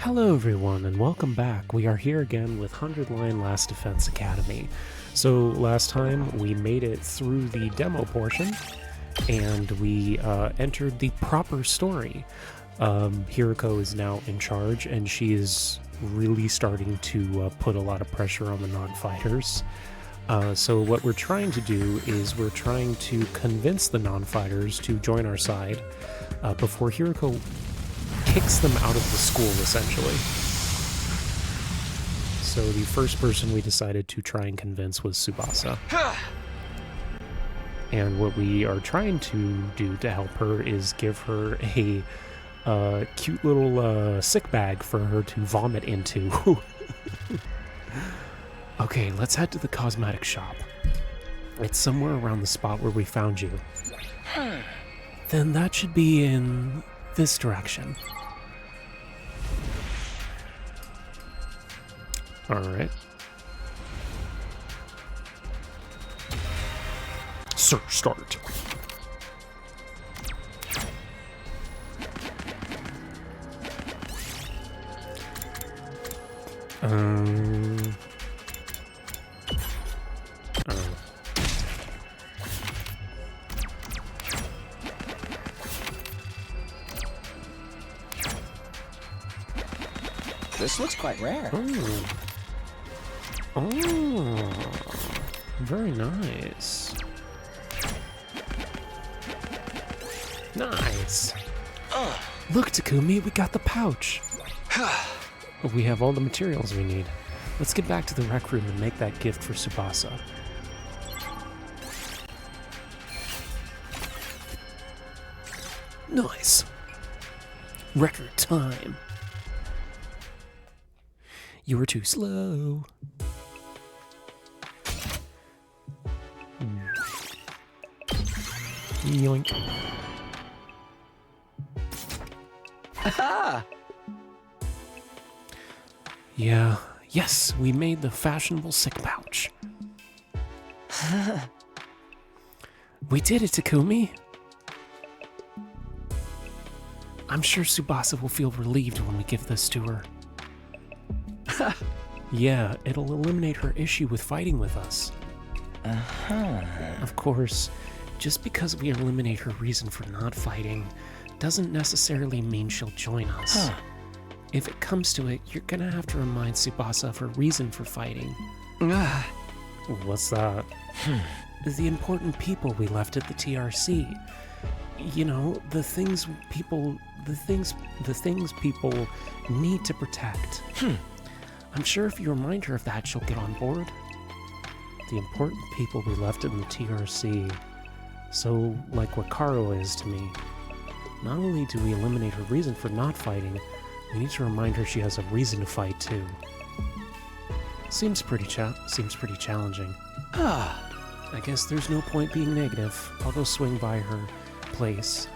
Hello everyone and welcome back. We are here again with 100 Line Last Defense Academy. So last time we made it through the demo portion and we entered the proper story. Hiriko is now in charge and she is really starting to put a lot of pressure on the non-fighters. So what we're trying to do is we're trying to convince the non-fighters to join our side before Hiriko kicks them out of the school, essentially. So the first person we decided to try and convince was Tsubasa. And what we are trying to do to help her is give her a cute little sick bag for her to vomit into. Okay, let's head to the cosmetic shop. It's somewhere around the spot where we found you. Then that should be in this direction. Alright. Sir, start. Oh. This looks quite rare. Oh, very nice. Nice. Look, Takumi, we got the pouch. We have all the materials we need. Let's get back to the rec room and make that gift for Tsubasa. Nice. Record time. You were too slow. Yoink. Aha! Yeah, yes, we made the fashionable sick pouch. We did it, Takumi. I'm sure Tsubasa will feel relieved when we give this to her. Yeah, it'll eliminate her issue with fighting with us. Of course, just because we eliminate her reason for not fighting doesn't necessarily mean she'll join us. If it comes to it, you're gonna have to remind Tsubasa of her reason for fighting. What's that? The important people we left at the TRC. You know, the things people need to protect. I'm sure if you remind her of that, she'll get on board. The important people we left in the TRC. So, like what Karo is to me. Not only do we eliminate her reason for not fighting, we need to remind her she has a reason to fight too. Seems pretty challenging. I guess there's no point being negative. I'll go swing by her place.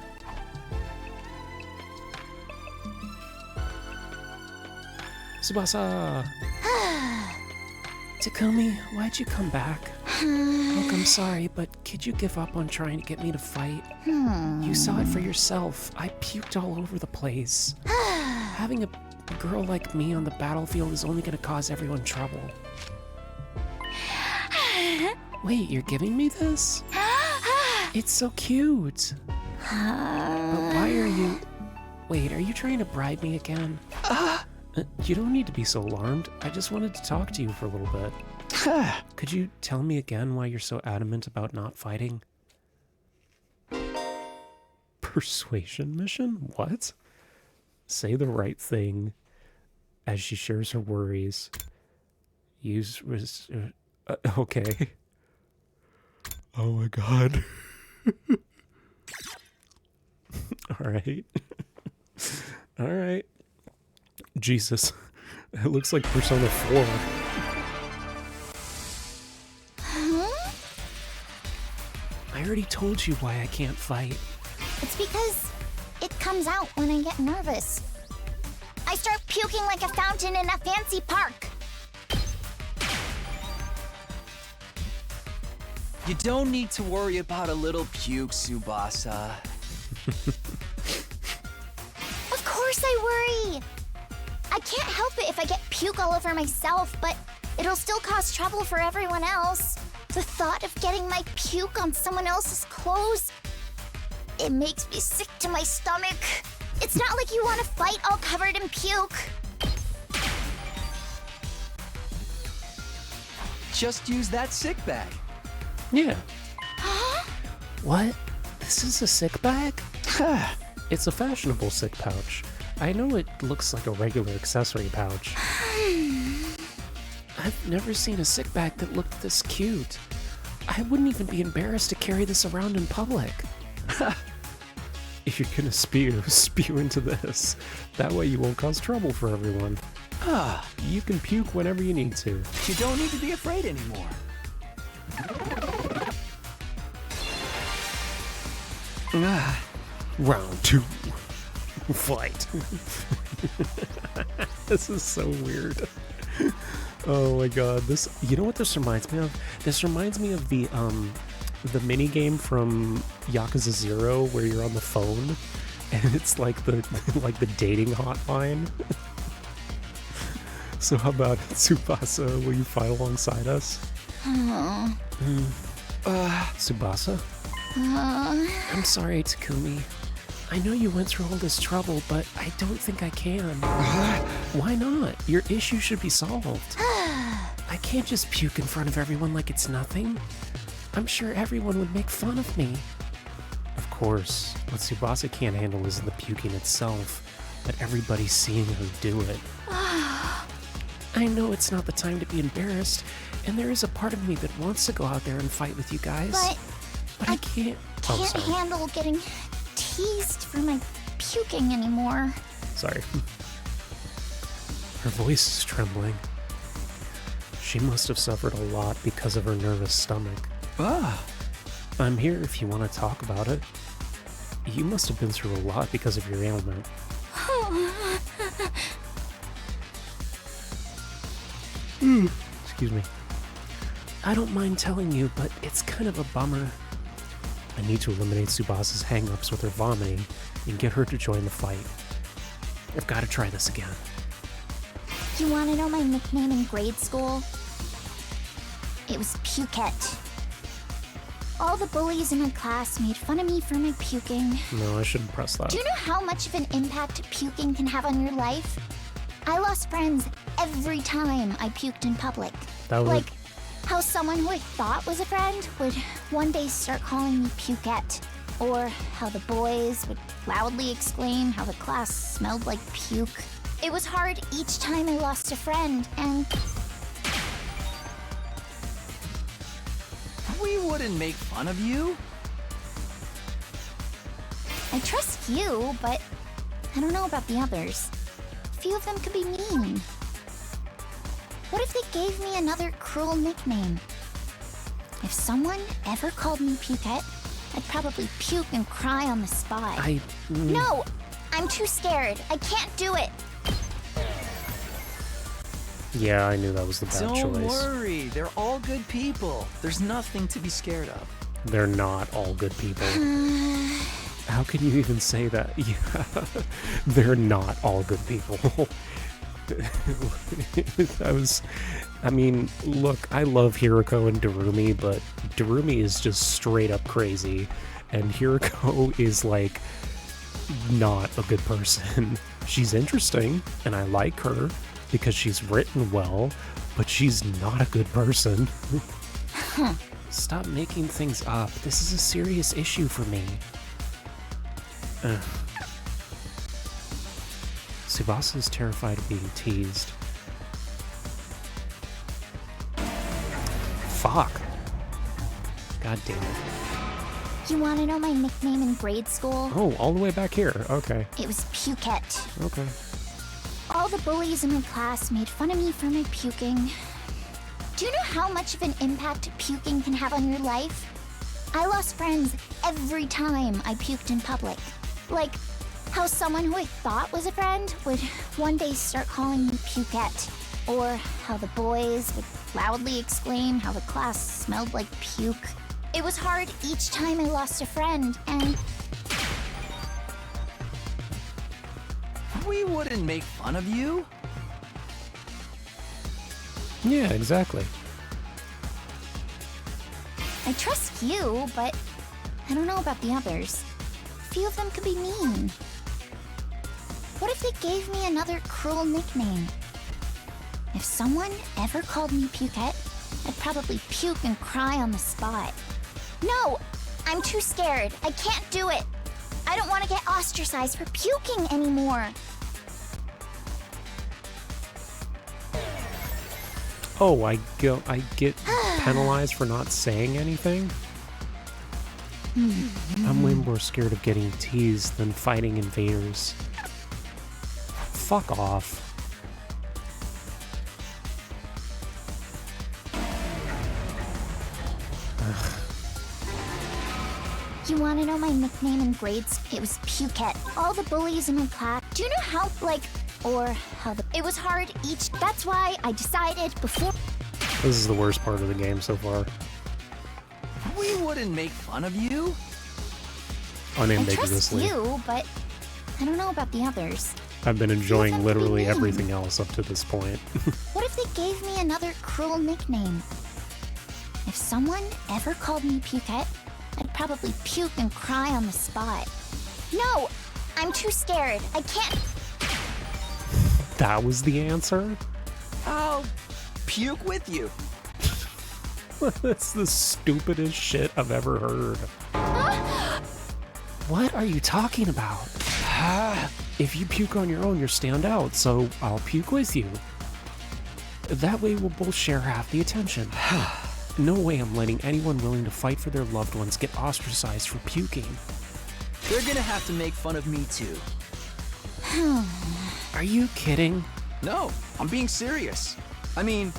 Tsubasa! Takumi, why'd you come back? Look, I'm sorry, but could you give up on trying to get me to fight? You saw it for yourself. I puked all over the place. Having a girl like me on the battlefield is only gonna cause everyone trouble. Wait, you're giving me this? It's so cute. But why are you... Wait, are you trying to bribe me again? You don't need to be so alarmed. I just wanted to talk to you for a little bit. Could you tell me again why you're so adamant about not fighting? Persuasion mission? What? Say the right thing as she shares her worries. Okay. Oh my god. Alright. Alright. Jesus. It looks like Persona 4. I already told you why I can't fight. It's because it comes out when I get nervous. I start puking like a fountain in a fancy park. You don't need to worry about a little puke, Tsubasa. Of course I worry. I can't help it if I get puke all over myself, but it'll still cause trouble for everyone else. The thought of getting my puke on someone else's clothes, it makes me sick to my stomach. It's not like you want to fight all covered in puke. Just use that sick bag. Yeah. Huh? What? This is a sick bag? It's a fashionable sick pouch. I know it looks like a regular accessory pouch. I've never seen a sick bag that looked this cute. I wouldn't even be embarrassed to carry this around in public. If you're gonna spew into this. That way you won't cause trouble for everyone. You can puke whenever you need to. You don't need to be afraid anymore. Round 2. Fight. This is so weird. Oh my god, this, you know what this reminds me of? This reminds me of the mini game from Yakuza 0 where you're on the phone and it's like the dating hotline. So how about it, Tsubasa, will you fight alongside us? Tsubasa? I'm sorry, Takumi. I know you went through all this trouble, but I don't think I can. Why not? Your issue should be solved. I can't just puke in front of everyone like it's nothing. I'm sure everyone would make fun of me. Of course, what Tsubasa can't handle isn't the puking itself, but everybody seeing her do it. I know it's not the time to be embarrassed, and there is a part of me that wants to go out there and fight with you guys. But I can't. Can't handle getting teased for my puking anymore. Sorry. Her voice is trembling. She must have suffered a lot because of her nervous stomach. I'm here if you want to talk about it. You must have been through a lot because of your ailment. Excuse me. I don't mind telling you, but it's kind of a bummer. I need to eliminate Tsubasa's hang-ups with her vomiting and get her to join the fight. I've got to try this again. You want to know my nickname in grade school? It was Pukette. All the bullies in my class made fun of me for my puking. No, I shouldn't press that. Do you know how much of an impact puking can have on your life? I lost friends every time I puked in public. That was Like how someone who I thought was a friend would one day start calling me Pukette. Or how the boys would loudly exclaim how the class smelled like puke. It was hard each time I lost a friend, and We wouldn't make fun of you. I trust you, but I don't know about the others. A few of them could be mean. What if they gave me another cruel nickname? If someone ever called me Pukette, I'd probably puke and cry on the spot. No! I'm too scared. I can't do it. Yeah, I knew that was the bad Don't choice. worry, they're all good people. There's nothing to be scared of. They're not all good people. How can you even say that? Yeah, they're not all good people. I mean, look, I love Hiroko and Darumi, but Darumi is just straight up crazy, and Hiroko is like not a good person. She's interesting, and I like her because she's written well, but she's not a good person. Stop making things up. This is a serious issue for me. Tsubasa is terrified of being teased. Fuck. God damn it. You want to know my nickname in grade school? Oh, all the way back here. Okay. It was Pukette. Okay. All the bullies in my class made fun of me for my puking. Do you know how much of an impact puking can have on your life? I lost friends every time I puked in public. Like how someone who I thought was a friend would one day start calling me Pukette. Or how the boys would loudly exclaim how the class smelled like puke. It was hard each time I lost a friend, and We We wouldn't make fun of you. Yeah, exactly. I trust you, but I don't know about the others. A few of them could be mean. What if they gave me another cruel nickname? If someone ever called me Pukette, I'd probably puke and cry on the spot. No! I'm too scared. I can't do it. I don't want to get ostracized for puking anymore. Oh, I get penalized for not saying anything? I'm way more scared of getting teased than fighting invaders. Fuck off. You want to know my nickname in grades? It was Pukette. All the bullies in my class. Do you know how, it was hard each. That's why I decided before. This is the worst part of the game so far. We wouldn't make fun of you. I trust Unambiguously. you, but I don't know about the others. I've been enjoying them literally be mean. everything else up to this point. What if they gave me another cruel nickname? If someone ever called me Pukette, I'd probably puke and cry on the spot. No! I'm too scared. I can't. That was the answer? I'll puke with you. That's the stupidest shit I've ever heard. What are you talking about? If you puke on your own, you're stand out, so I'll puke with you. That way we'll both share half the attention. No way I'm letting anyone willing to fight for their loved ones get ostracized for puking. They're gonna have to make fun of me too. Are you kidding? No, I'm being serious. I mean,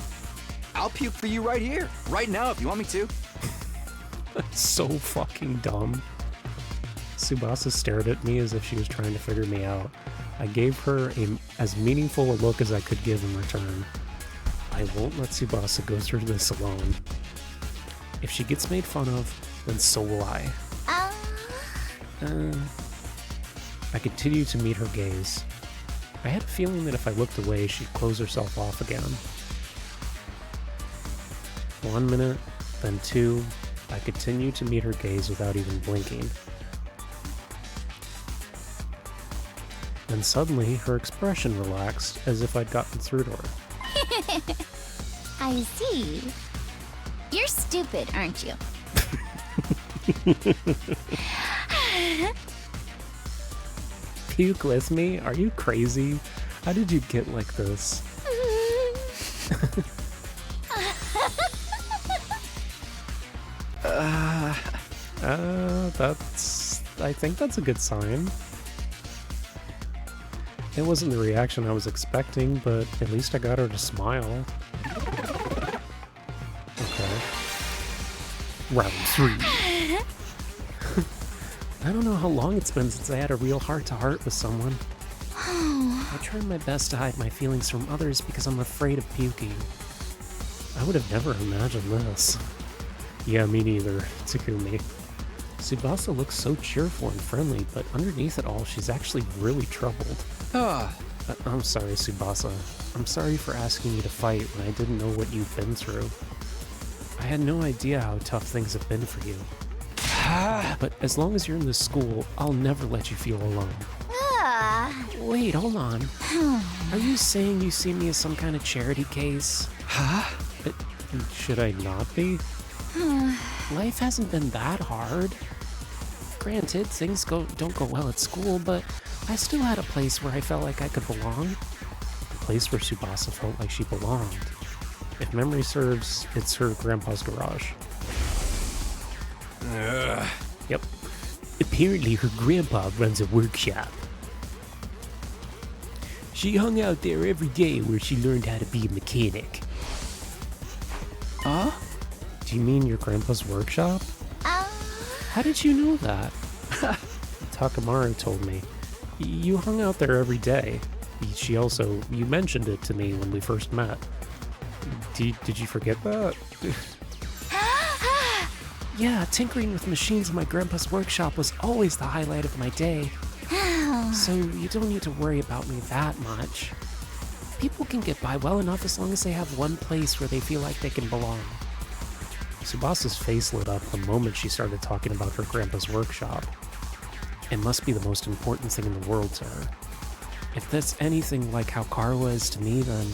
I'll puke for you right here, right now if you want me to. So fucking dumb. Tsubasa stared at me as if she was trying to figure me out. I gave her as meaningful a look as I could give in return. I won't let Tsubasa go through this alone. If she gets made fun of, then so will I. I continued to meet her gaze. I had a feeling that if I looked away, she'd close herself off again. 1 minute, then 2, I continued to meet her gaze without even blinking. Then suddenly, her expression relaxed, as if I'd gotten through to her. I see. You're stupid, aren't you? Puke with me? Are you crazy? How did you get like this? I think that's a good sign. It wasn't the reaction I was expecting, but at least I got her to smile. Okay. Round 3. I don't know how long it's been since I had a real heart-to-heart with someone. I tried my best to hide my feelings from others because I'm afraid of puking. I would have never imagined this. Yeah, me neither, Takumi. Tsubasa looks so cheerful and friendly, but underneath it all, she's actually really troubled. I'm sorry, Tsubasa. I'm sorry for asking you to fight when I didn't know what you've been through. I had no idea how tough things have been for you. But as long as you're in this school, I'll never let you feel alone. Wait, hold on. Are you saying you see me as some kind of charity case? Should I not be? Life hasn't been that hard. Granted, things don't go well at school, but I still had a place where I felt like I could belong. A place where Tsubasa felt like she belonged. If memory serves, it's her grandpa's garage. Yep. Apparently her grandpa runs a workshop. She hung out there every day where she learned how to be a mechanic. Huh? Do you mean your grandpa's workshop? How did you know that? Takamaru told me. You hung out there every day. You mentioned it to me when we first met. Did you forget that? Yeah, tinkering with machines in my grandpa's workshop was always the highlight of my day. So you don't need to worry about me that much. People can get by well enough as long as they have one place where they feel like they can belong. Tsubasa's face lit up the moment she started talking about her grandpa's workshop. It must be the most important thing in the world to her. If that's anything like how Karuha is to me, then...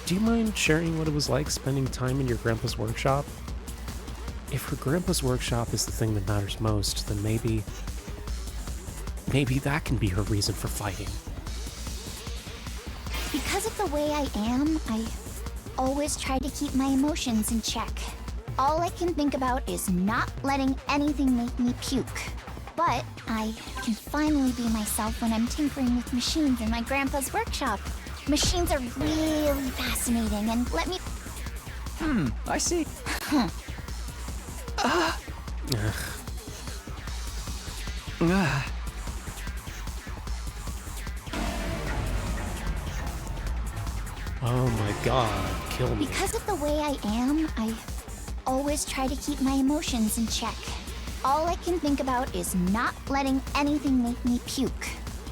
Do you mind sharing what it was like spending time in your grandpa's workshop? If her grandpa's workshop is the thing that matters most, then maybe that can be her reason for fighting. Because of the way I am, I always try to keep my emotions in check. All I can think about is not letting anything make me puke. But I can finally be myself when I'm tinkering with machines in my grandpa's workshop. Machines are really fascinating and let me... I see. Oh my god, kill me. Because of the way I am, I always try to keep my emotions in check. All I can think about is not letting anything make me puke.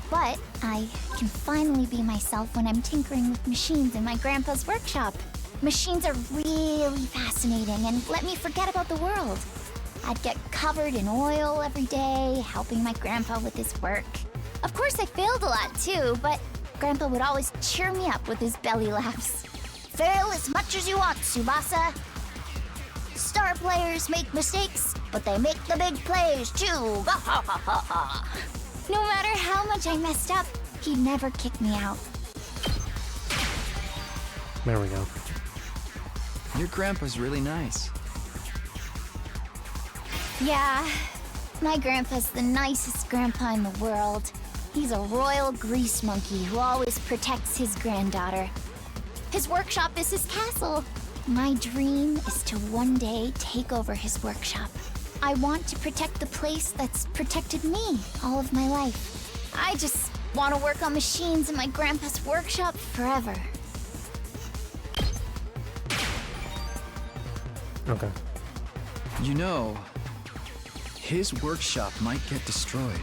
But I can finally be myself when I'm tinkering with machines in my grandpa's workshop. Machines are really fascinating and let me forget about the world. I'd get covered in oil every day, helping my grandpa with his work. Of course, I failed a lot too, but Grandpa would always cheer me up with his belly laughs. Fail as much as you want, Tsubasa. Star players make mistakes, but they make the big plays too. No matter how much I messed up, he'd never kick me out. There we go. Your grandpa's really nice. Yeah, my grandpa's the nicest grandpa in the world. He's a royal grease monkey who always protects his granddaughter. His workshop is his castle. My dream is to one day take over his workshop. I want to protect the place that's protected me all of my life. I just want to work on machines in my grandpa's workshop forever. Okay. You know, his workshop might get destroyed.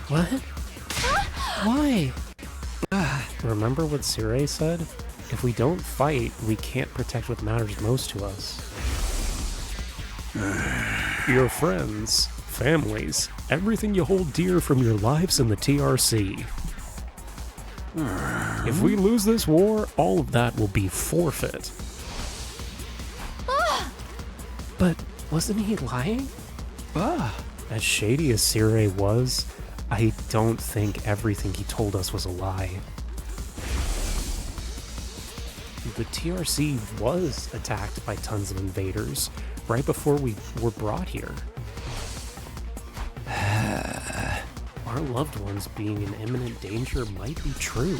What? Why? Remember what Sirei said? If we don't fight, we can't protect what matters most to us. Your friends, families, everything you hold dear from your lives in the TRC. If we lose this war, all of that will be forfeit. But wasn't he lying? As shady as Sirei was, I don't think everything he told us was a lie. The TRC was attacked by tons of invaders right before we were brought here. Our loved ones being in imminent danger might be true.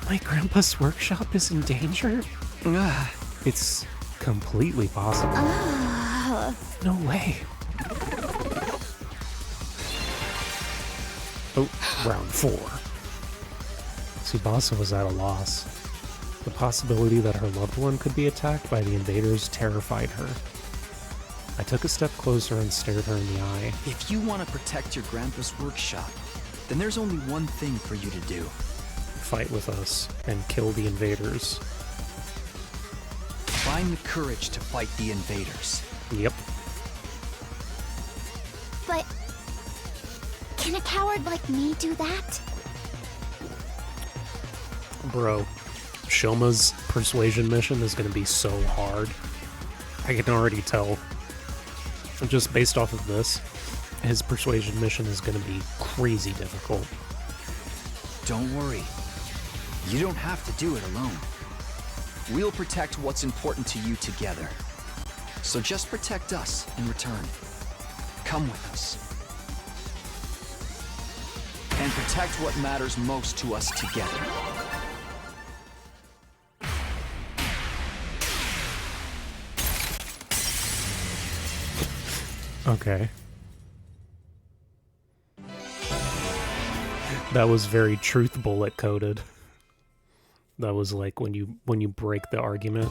My grandpa's workshop is in danger? It's completely possible. No way. Oh, round 4. Tsubasa was at a loss. The possibility that her loved one could be attacked by the invaders terrified her. I took a step closer and stared her in the eye. If you want to protect your grandpa's workshop, then there's only one thing for you to do. Fight with us and kill the invaders. Find the courage to fight the invaders. Yep. But can a coward like me do that? Bro, Shoma's persuasion mission is going to be so hard. I can already tell. Just based off of this, his persuasion mission is going to be crazy difficult. Don't worry. You don't have to do it alone. We'll protect what's important to you together. So just protect us in return. Come with us. And protect what matters most to us together. Okay. That was very truth bullet coded. That was like when you break the argument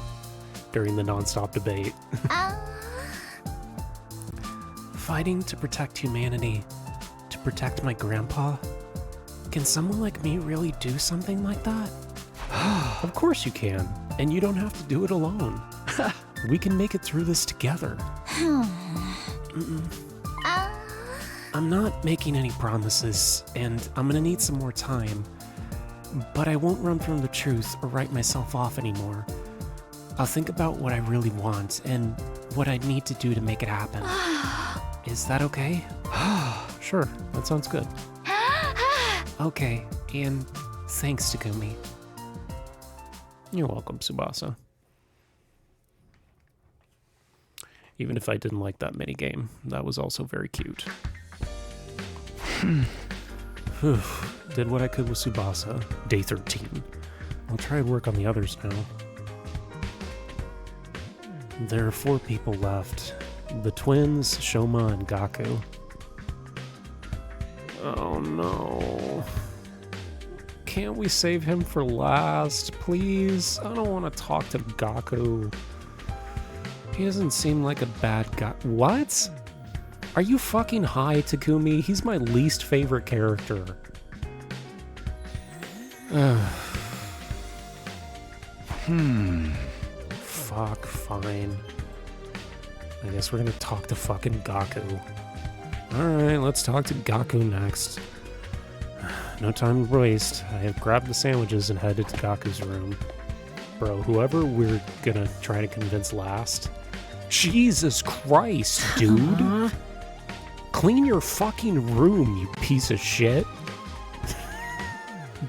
during the nonstop debate. fighting to protect humanity, to protect my grandpa? Can someone like me really do something like that? Of course you can, and you don't have to do it alone. We can make it through this together. I'm not making any promises, and I'm gonna need some more time. But I won't run from the truth or write myself off anymore. I'll think about what I really want and what I need to do to make it happen. Is that okay? Sure, that sounds good. Okay, and thanks, Takumi. You're welcome, Tsubasa. Even if I didn't like that minigame, that was also very cute. Did what I could with Tsubasa. Day 13. I'll try and work on the others now. There are 4 people left. The twins, Shoma, and Gaku. Oh no. Can't we save him for last, please? I don't want to talk to Gaku. He doesn't seem like a bad guy. What? Are you fucking high, Takumi? He's my least favorite character. Fuck, fine. I guess we're gonna talk to fucking Gaku. Alright, let's talk to Gaku next. No time to waste. I have grabbed the sandwiches and headed to Gaku's room. Bro, whoever we're gonna try to convince last. Jesus Christ, dude! Clean your fucking room, you piece of shit.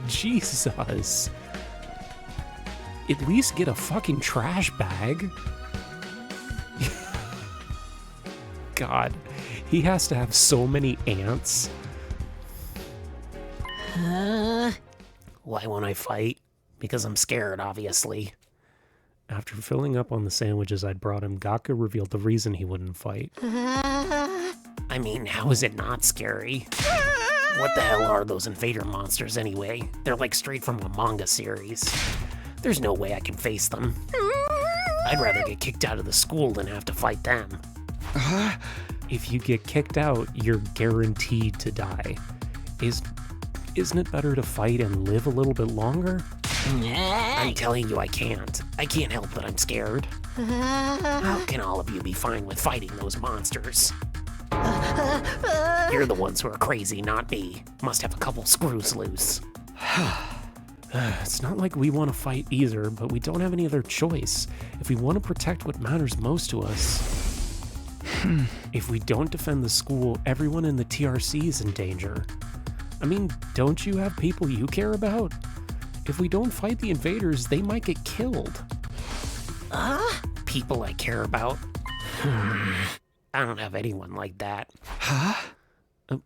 Jesus. At least get a fucking trash bag. God, he has to have so many ants. Why won't I fight? Because I'm scared, obviously. After filling up on the sandwiches I'd brought him, Gaku revealed the reason he wouldn't fight. I mean, how is it not scary? What the hell are those invader monsters anyway? They're like straight from a manga series. There's no way I can face them. I'd rather get kicked out of the school than have to fight them. If you get kicked out, you're guaranteed to die. Isn't it better to fight and live a little bit longer? I'm telling you I can't. I can't help that I'm scared. How can all of you be fine with fighting those monsters? You're the ones who are crazy, not me. Must have a couple screws loose. It's not like we want to fight either, but we don't have any other choice. If we want to protect what matters most to us. If we don't defend the school, everyone in the TRC is in danger. I mean, don't you have people you care about? If we don't fight the invaders, they might get killed. People I care about? I don't have anyone like that.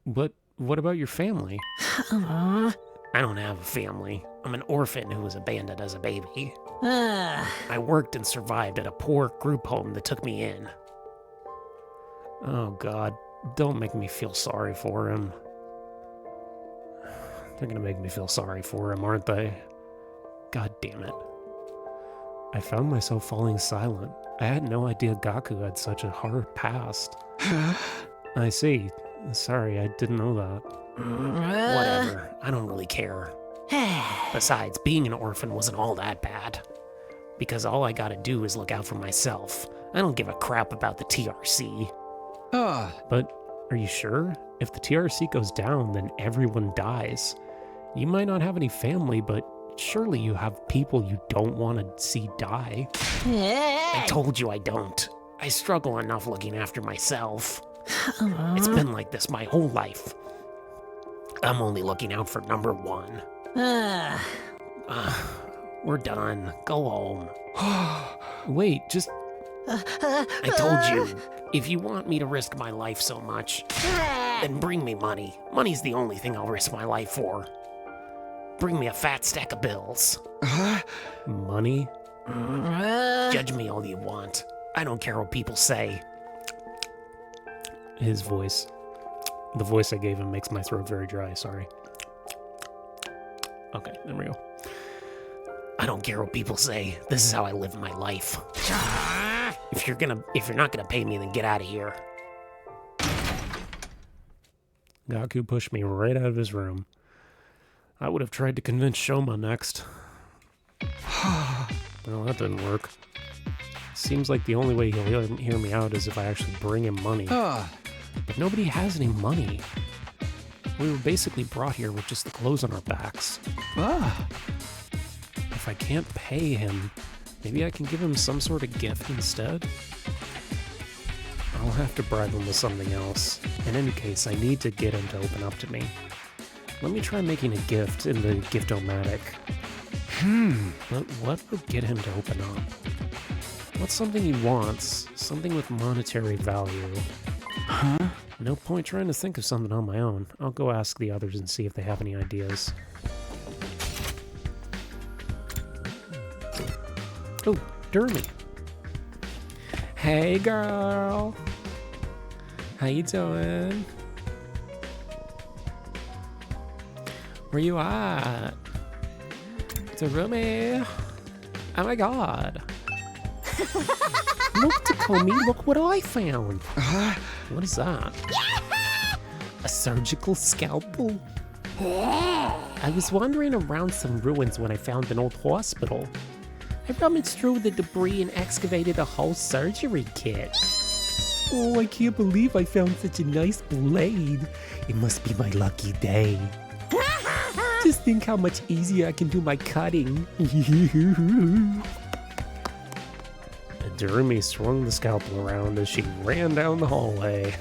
But what about your family? I don't have a family. I'm an orphan who was abandoned as a baby. I worked and survived at a poor group home that took me in. Oh God, don't make me feel sorry for him. They're gonna make me feel sorry for him, aren't they? God damn it. I found myself falling silent. I had no idea Gaku had such a hard past. I see. Sorry, I didn't know that. Whatever. I don't really care. Besides, being an orphan wasn't all that bad. Because all I gotta do is look out for myself. I don't give a crap about the TRC. But are you sure? If the TRC goes down, then everyone dies. You might not have any family, but surely you have people you don't want to see die. I told you I don't. I struggle enough looking after myself. It's been like this my whole life. I'm only looking out for number one. We're done. Go home. Wait, just... I told you, if you want me to risk my life so much, then bring me money. Money's the only thing I'll risk my life for. Bring me a fat stack of bills. Money? Judge me all you want. I don't care what people say. His voice. The voice I gave him makes my throat very dry, sorry. Okay, there we go. I don't care what people say. This is how I live my life. If you're not gonna pay me, then get out of here. Gaku pushed me right out of his room. I would have tried to convince Shoma next. Well, that didn't work. Seems like the only way he'll hear me out is if I actually bring him money. But nobody has any money. We were basically brought here with just the clothes on our backs. If I can't pay him, maybe I can give him some sort of gift instead? I'll have to bribe him with something else. In any case, I need to get him to open up to me. Let me try making a gift in the Gift-O-Matic. But what would get him to open up? What's something he wants? Something with monetary value. No point trying to think of something on my own. I'll go ask the others and see if they have any ideas. Oh, Dermy. Hey, girl. How you doing? Where you at? Dermy. Oh my god. Look, Takomi, look what I found. What is that? A surgical scalpel? I was wandering around some ruins when I found an old hospital. I rummaged through the debris and excavated a whole surgery kit. Oh, I can't believe I found such a nice blade. It must be my lucky day. Just think how much easier I can do my cutting. Durumi swung the scalpel around as she ran down the hallway.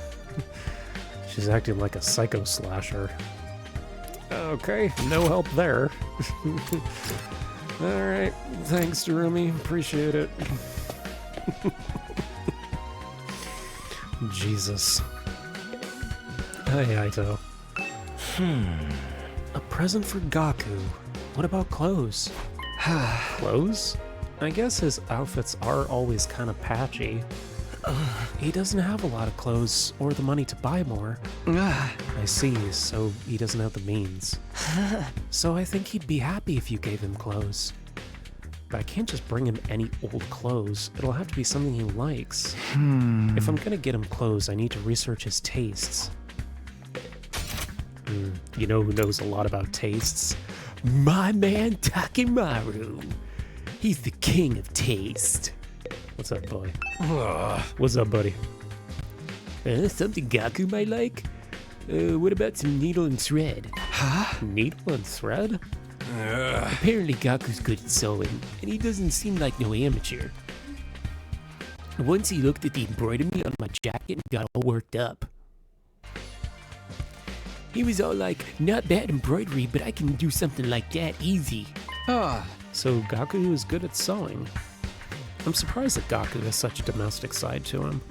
She's acting like a psycho slasher. Okay, no help there. Alright, thanks, Durumi. Appreciate it. Jesus. Hey, Aito. A present for Gaku. What about clothes? Clothes? I guess his outfits are always kind of patchy. He doesn't have a lot of clothes or the money to buy more. I see, so he doesn't have the means. So I think he'd be happy if you gave him clothes. But I can't just bring him any old clothes. It'll have to be something he likes. If I'm gonna get him clothes, I need to research his tastes. You know who knows a lot about tastes? My man Takimaru. He's the king of taste. What's up, boy? What's up, buddy? Something Gaku might like? What about some needle and thread? Needle and thread? Apparently Gaku's good at sewing, and he doesn't seem like no amateur. Once he looked at the embroidery on my jacket and got all worked up. He was all like, not bad embroidery, but I can do something like that easy. So Gaku is good at sewing. I'm surprised that Gaku has such a domestic side to him.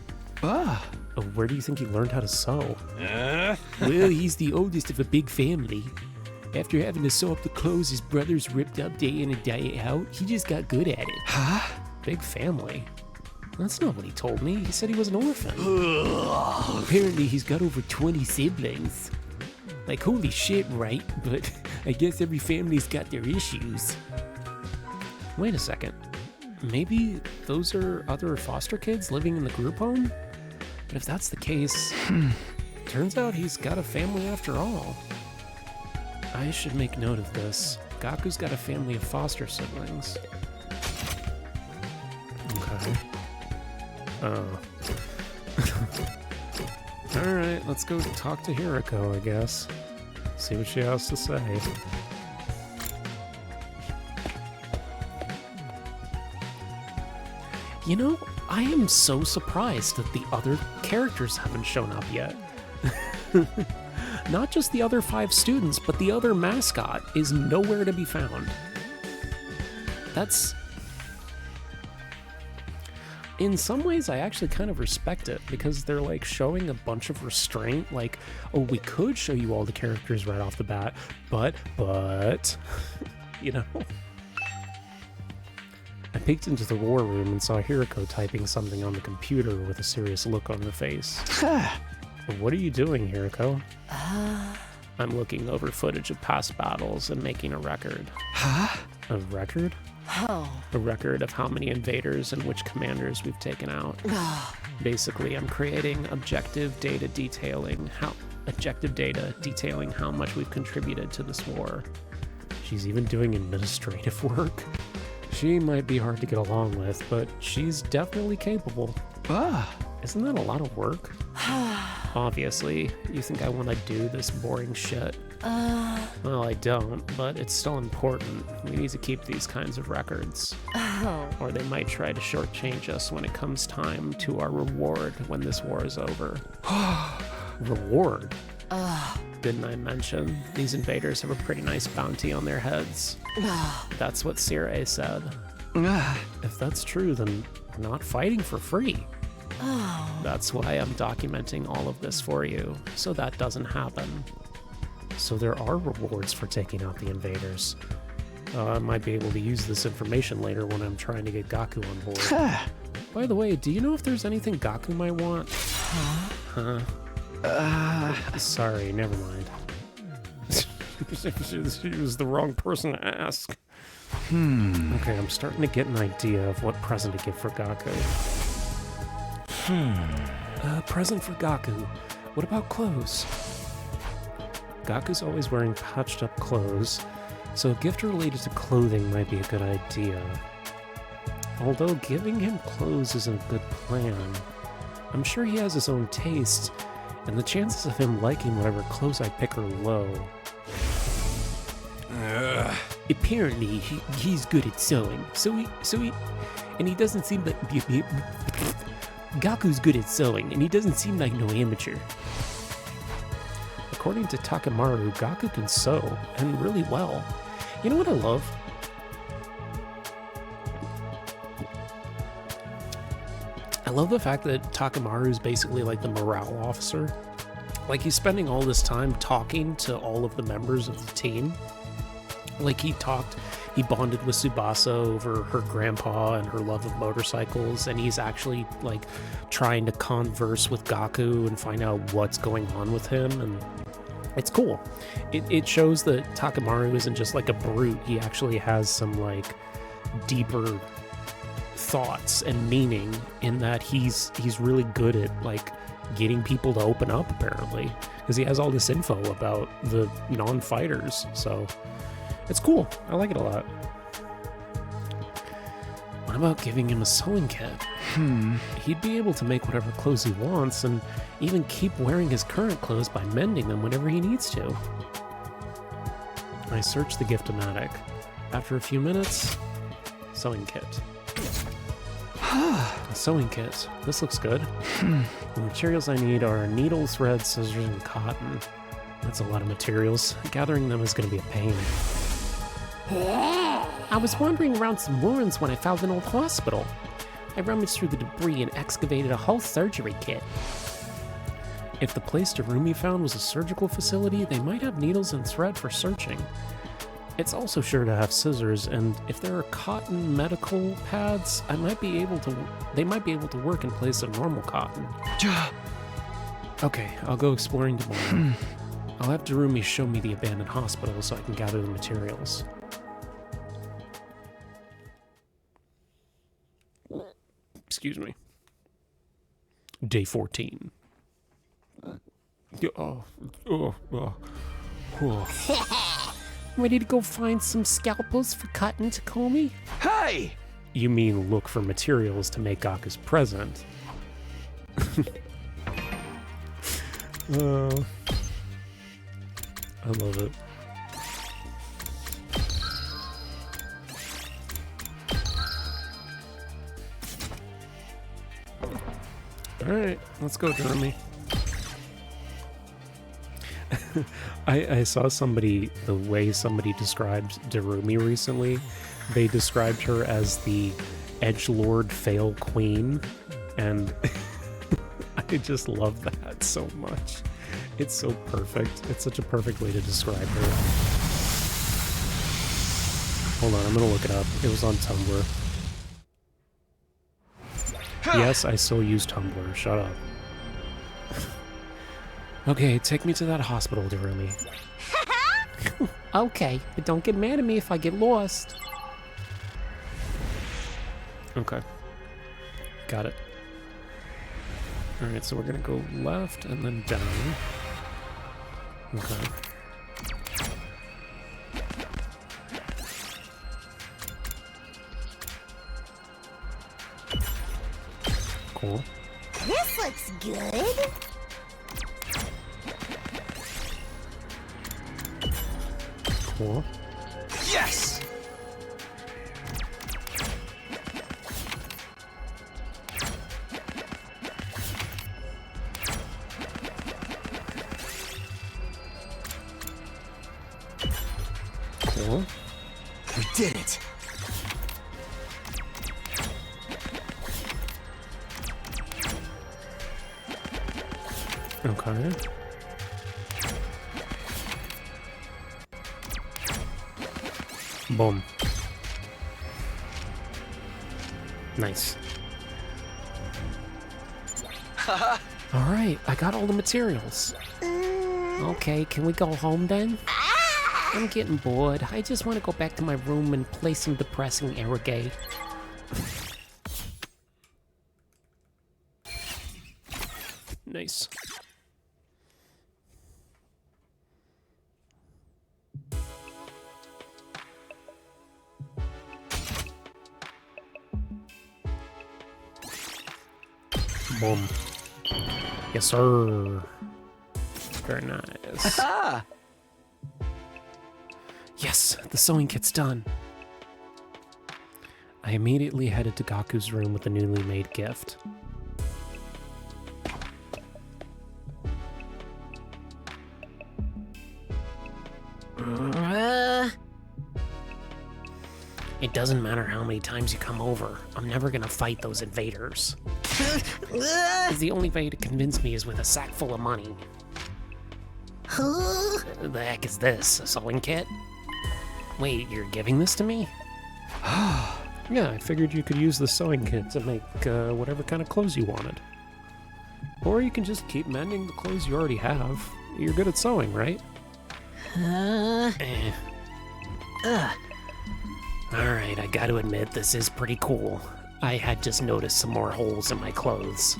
Where do you think he learned how to sew? Well, he's the oldest of a big family. After having to sew up the clothes his brothers ripped up day in and day out, he just got good at it. Big family? That's not what he told me. He said he was an orphan. Apparently he's got over 20 siblings. Like, holy shit, right? But I guess every family's got their issues. Wait a second. Maybe those are other foster kids living in the group home? But if that's the case, turns out he's got a family after all. I should make note of this. Gaku's got a family of foster siblings. Okay. Alright, let's go talk to Hirako, I guess. See what she has to say. You know, I am so surprised that the other characters haven't shown up yet. Not just the other 5 students, but the other mascot is nowhere to be found. That's... In some ways, I actually kind of respect it, because they're like showing a bunch of restraint, like, oh, we could show you all the characters right off the bat, but, you know? I peeked into the war room and saw Hirako typing something on the computer with a serious look on her face. What are you doing, Hirako? I'm looking over footage of past battles and making a record. A record? A record of how many invaders and which commanders we've taken out. Basically, I'm creating objective data detailing objective data detailing how much we've contributed to this war. She's even doing administrative work. She might be hard to get along with, but she's definitely capable. Isn't that a lot of work? Obviously, you think I want to do this boring shit. Well, I don't, but it's still important. We need to keep these kinds of records. Or they might try to shortchange us when it comes time to our reward when this war is over. Reward? Didn't I mention these invaders have a pretty nice bounty on their heads? That's what Sire said. If that's true, then we're not fighting for free. That's why I'm documenting all of this for you, so that doesn't happen. So there are rewards for taking out the invaders. I might be able to use this information later when I'm trying to get Gaku on board. By the way, do you know if there's anything Gaku might want? Huh? Sorry, never mind. She was the wrong person to ask. Okay, I'm starting to get an idea of what present to give for Gaku. Present for Gaku. What about clothes? Gaku's always wearing patched up clothes, so a gift related to clothing might be a good idea. Although giving him clothes isn't a good plan. I'm sure he has his own taste, and the chances of him liking whatever clothes I pick are low. Apparently, he's good at sewing, and he doesn't seem like... Gaku's good at sewing, and he doesn't seem like no amateur. According to Takemaru, Gaku can sew, and really well. You know what I love? I love the fact that Takemaru is basically like the morale officer. Like, he's spending all this time talking to all of the members of the team. Like, he bonded with Tsubasa over her grandpa and her love of motorcycles, and he's actually, like, trying to converse with Gaku and find out what's going on with him, and it's cool. It shows that Takemaru isn't just, like, a brute. He actually has some, like, deeper thoughts and meaning in that he's really good at, like, getting people to open up, apparently, because he has all this info about the non-fighters, so... It's cool. I like it a lot. What about giving him a sewing kit? He'd be able to make whatever clothes he wants and even keep wearing his current clothes by mending them whenever he needs to. I searched the gift-o-matic. After a few minutes, sewing kit. A sewing kit. This looks good. The materials I need are needles, thread, scissors, and cotton. That's a lot of materials. Gathering them is going to be a pain. I was wandering around some ruins when I found an old hospital. I rummaged through the debris and excavated a whole surgery kit. If the place Darumi found was a surgical facility, they might have needles and thread for searching. It's also sure to have scissors, and if there are cotton medical pads, they might be able to work in place of normal cotton. Okay, I'll go exploring tomorrow. I'll have Darumi show me the abandoned hospital so I can gather the materials. Excuse me. Day 14. Ready to go find some scalpels for cotton Takomi? Hey! You mean look for materials to make Gaku's present? I love it. Alright, let's go, Jeremy. I saw the way somebody described Darumi recently. They described her as the edgelord fail queen, and I just love that so much. It's so perfect. It's such a perfect way to describe her. Hold on, I'm gonna look it up. It was on Tumblr. Yes, I still use Tumblr. Shut up. Okay, take me to that hospital, Darumi. Okay, but don't get mad at me if I get lost. Okay. Got it. Alright, so we're gonna go left and then down. Okay. Cool. This looks good. Cool. Yes! Cool. We did it! Okay. Boom. Nice. Alright, I got all the materials. Okay, can we go home then? I'm getting bored. I just want to go back to my room and play some depressing Arrogate. Nice. Boom. Yes, sir. Very nice. Ah! Yes, the sewing kit's done. I immediately headed to Gaku's room with the newly made gift. It doesn't matter how many times you come over. I'm never gonna fight those invaders. The only way to convince me is with a sack full of money. The heck is this? A sewing kit? Wait, you're giving this to me? Yeah, I figured you could use the sewing kit to make whatever kind of clothes you wanted. Or you can just keep mending the clothes you already have. You're good at sewing, right? Alright, I gotta admit, this is pretty cool. I had just noticed some more holes in my clothes.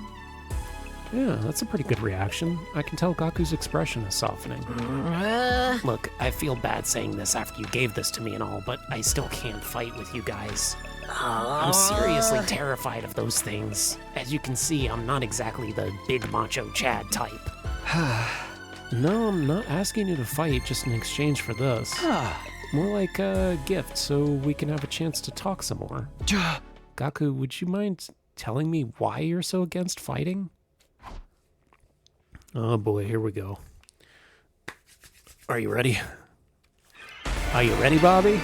Yeah, that's a pretty good reaction. I can tell Gaku's expression is softening. Look, I feel bad saying this after you gave this to me and all, but I still can't fight with you guys. I'm seriously terrified of those things. As you can see, I'm not exactly the big macho Chad type. No, I'm not asking you to fight just in exchange for this. More like a gift so we can have a chance to talk some more. Gaku, would you mind telling me why you're so against fighting? Oh boy, here we go. Are you ready? Are you ready, Bobby?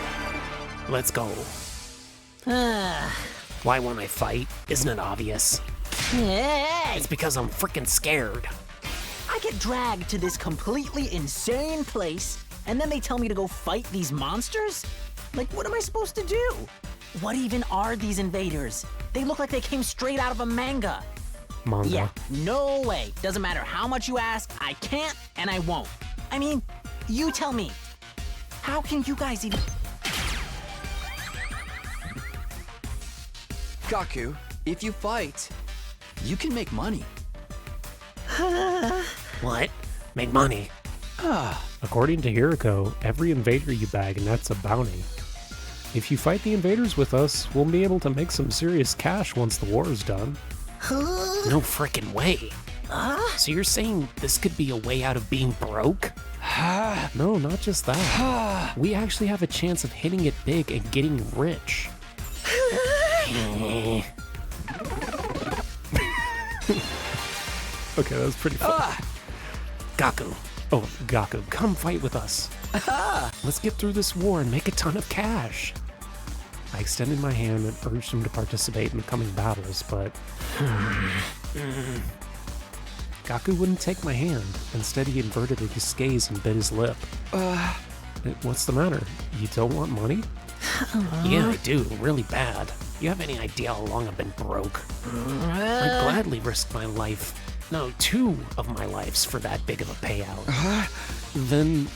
Let's go. Why won't I fight? Isn't it obvious? It's because I'm freaking scared. I get dragged to this completely insane place, and then they tell me to go fight these monsters? Like, what am I supposed to do? What even are these invaders? They look like they came straight out of a manga. Manga. Yeah, no way. Doesn't matter how much you ask, I can't and I won't. I mean, you tell me. How can you guys even... Gaku, if you fight, you can make money. What? Make money? According to Hiriko, every invader you bag nets a bounty. If you fight the invaders with us, we'll be able to make some serious cash once the war is done. No frickin' way. So you're saying this could be a way out of being broke? No, not just that. We actually have a chance of hitting it big and getting rich. Okay, that was pretty fun. Gaku. Oh, Gaku, come fight with us. Let's get through this war and make a ton of cash. I extended my hand and urged him to participate in the coming battles, but... Gaku wouldn't take my hand. Instead, he inverted his gaze and bit his lip. What's the matter? You don't want money? Yeah, I do, really bad. You have any idea how long I've been broke? I'd gladly risk my life. No, 2 of my lives for that big of a payout. Then...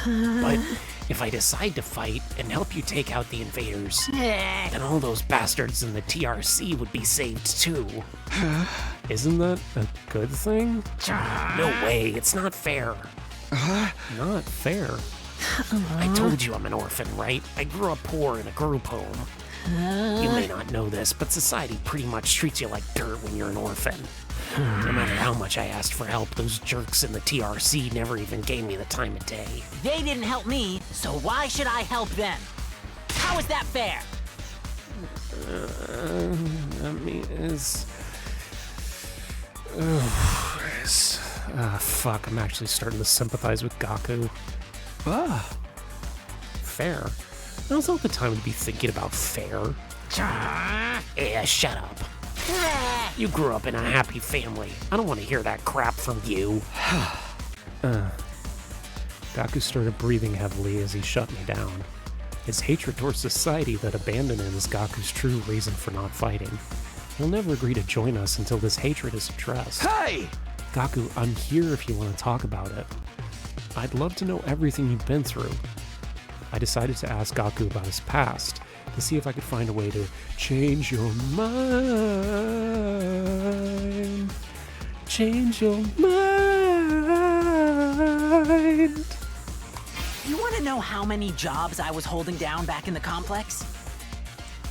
But if I decide to fight and help you take out the invaders, then all those bastards in the TRC would be saved too. Isn't that a good thing? No way, it's not fair. Not fair. I told you I'm an orphan, right? I grew up poor in a group home. You may not know this, but society pretty much treats you like dirt when you're an orphan. No matter how much I asked for help, those jerks in the TRC never even gave me the time of day. They didn't help me, so why should I help them? How is that fair? Fuck, I'm actually starting to sympathize with Gaku. Fair? Now's not the time to be thinking about fair. Yeah, shut up. You grew up in a happy family. I don't want to hear that crap from you. Gaku started breathing heavily as he shut me down. His hatred towards society that abandoned him is Gaku's true reason for not fighting. He'll never agree to join us until this hatred is addressed. Hey! Gaku, I'm here if you want to talk about it. I'd love to know everything you've been through. I decided to ask Gaku about his past, to see if I could find a way to change your mind. Change your mind. You want to know how many jobs I was holding down back in the complex?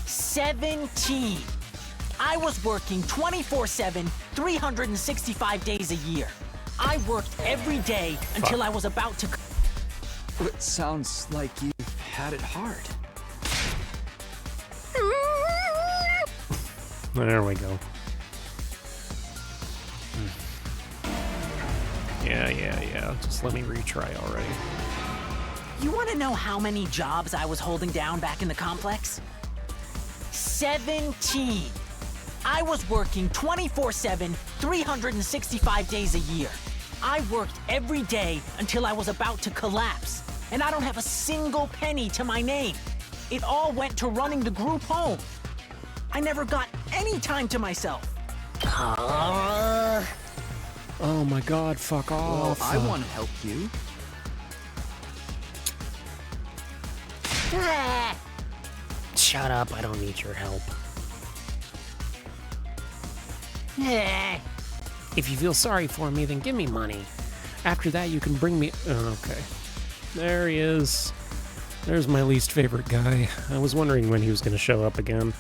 17. I was working 24/7, 365 days a year. I worked every day until I was about to... It sounds like you've had it hard. There we go. Yeah. Just let me retry already. You want to know how many jobs I was holding down back in the complex? 17. I was working 24/7, 365 days a year. I worked every day until I was about to collapse, and I don't have a single penny to my name. It all went to running the group home. I never got any time to myself. Oh my god, fuck Well, off. I want to help you. Shut up, I don't need your help. If you feel sorry for me, then give me money. After that, you can bring me... Oh, okay. There he is. There's my least favorite guy. I was wondering when he was going to show up again.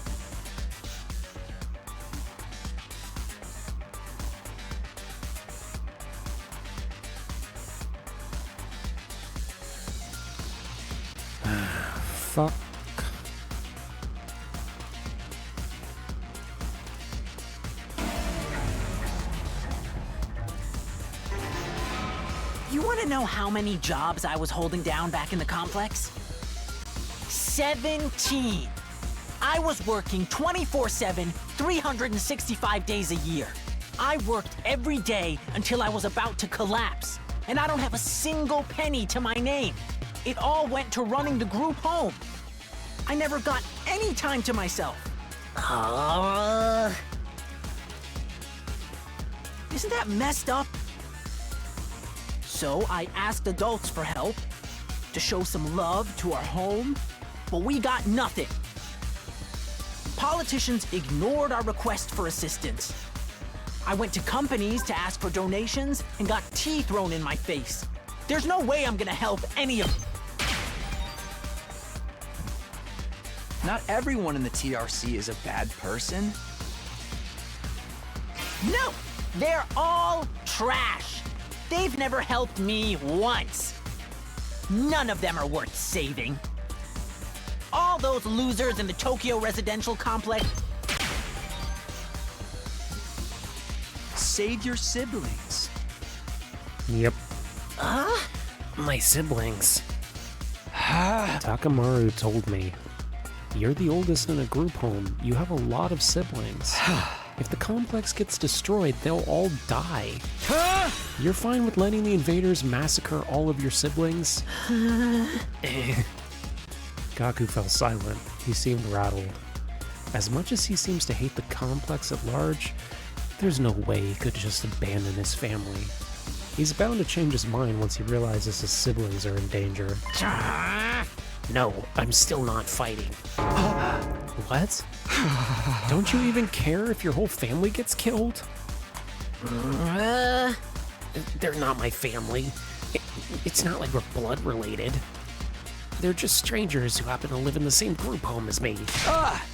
Fuck. You want to know how many jobs I was holding down back in the complex? 17. I was working 24/7, 365 days a year. I worked every day until I was about to collapse, and I don't have a single penny to my name. It all went to running the group home. I never got any time to myself. Isn't that messed up? So I asked adults for help, to show some love to our home, but we got nothing. Politicians ignored our request for assistance. I went to companies to ask for donations and got tea thrown in my face. There's no way I'm gonna help any of them. Not everyone in the TRC is a bad person. No! They're all trash! They've never helped me once. None of them are worth saving. All those losers in the Tokyo residential complex... Save your siblings. Yep. My siblings. Takamaru told me. You're the oldest in a group home. You have a lot of siblings. If the complex gets destroyed, they'll all die. You're fine with letting the invaders massacre all of your siblings? Gaku fell silent. He seemed rattled. As much as he seems to hate the complex at large, there's no way he could just abandon his family. He's bound to change his mind once he realizes his siblings are in danger. No, I'm still not fighting. What? Don't you even care if your whole family gets killed? They're not my family. It's not like we're blood related. They're just strangers who happen to live in the same group home as me. Ah!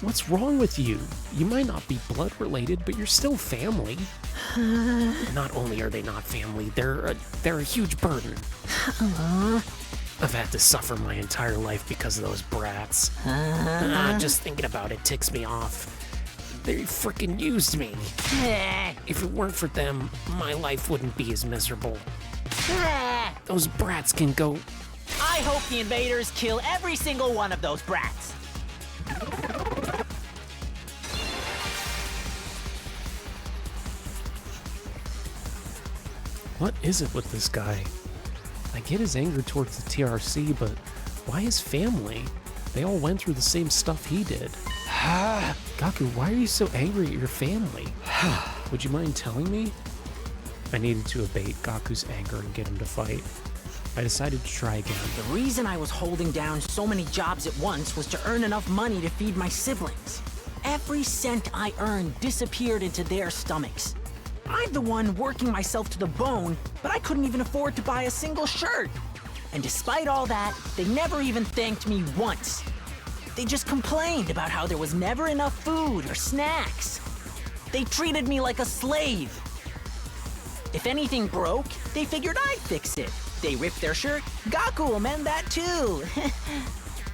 What's wrong with you? You might not be blood related, but you're still family. Not only are they not family, they're a huge burden. I've had to suffer my entire life because of those brats. Just thinking about it ticks me off. They frickin' used me. If it weren't for them, my life wouldn't be as miserable. Those brats can go. I hope the invaders kill every single one of those brats. What is it with this guy? I get his anger towards the TRC, but why his family? They all went through the same stuff he did. Gaku, why are you so angry at your family? Would you mind telling me? I needed to abate Gaku's anger and get him to fight. I decided to try again. The reason I was holding down so many jobs at once was to earn enough money to feed my siblings. Every cent I earned disappeared into their stomachs. I'm the one working myself to the bone, but I couldn't even afford to buy a single shirt. And despite all that, they never even thanked me once. They just complained about how there was never enough food or snacks. They treated me like a slave. If anything broke, they figured I'd fix it. They ripped their shirt, Gaku will mend that too.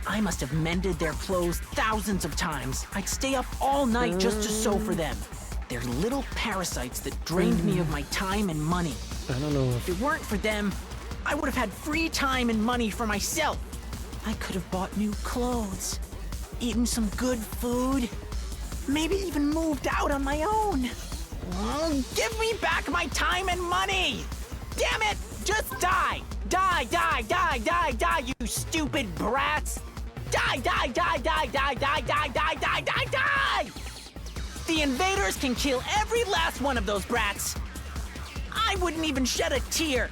I must have mended their clothes thousands of times. I'd stay up all night just to sew for them. They're little parasites that drained me of my time and money. I don't know If it weren't for them, I would have had free time and money for myself. I could have bought new clothes, eaten some good food, maybe even moved out on my own. Oh, give me back my time and money! Damn it! Just die! Die, die, die, die, die, you stupid brats! Die, die, die, die, die, die, die, die, die, die, die! The invaders can kill every last one of those brats. I wouldn't even shed a tear.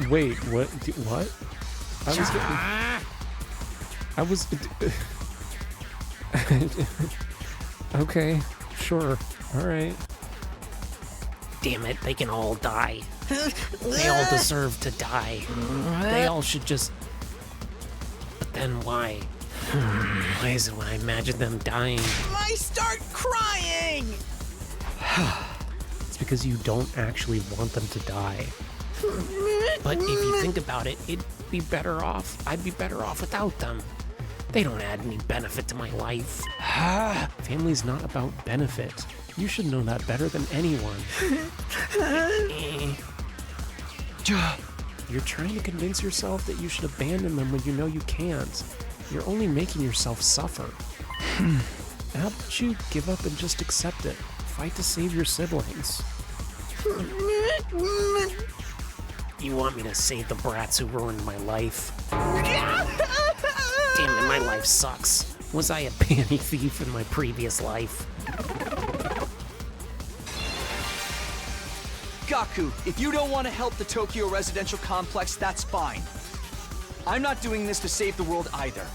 Wait, what? What? I was. Okay, sure. All right. Damn it, they can all die. They all deserve to die. They all should just. But then why? Why is it when I imagine them dying? I start crying! It's because you don't actually want them to die. But if you think about it, I'd be better off without them. They don't add any benefit to my life. Family's not about benefit. You should know that better than anyone. You're trying to convince yourself that you should abandon them when you know you can't. You're only making yourself suffer. How about you give up and just accept it? Fight to save your siblings. You want me to save the brats who ruined my life? Damn it, my life sucks. Was I a panty thief in my previous life? Gaku, if you don't want to help the Tokyo residential complex, that's fine. I'm not doing this to save the world either.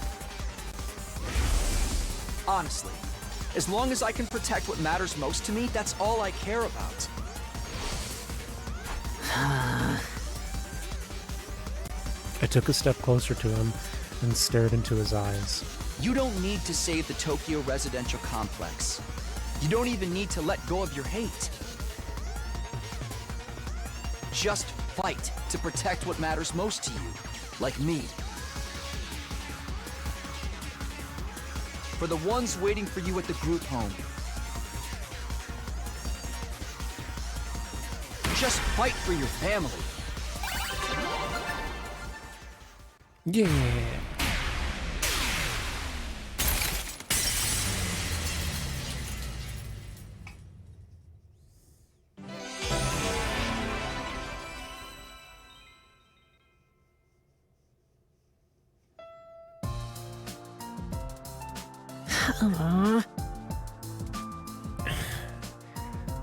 Honestly, as long as I can protect what matters most to me, that's all I care about. I took a step closer to him and stared into his eyes. You don't need to save the Tokyo residential complex. You don't even need to let go of your hate. Just fight to protect what matters most to you, like me. For the ones waiting for you at the group home. Just fight for your family. Yeah.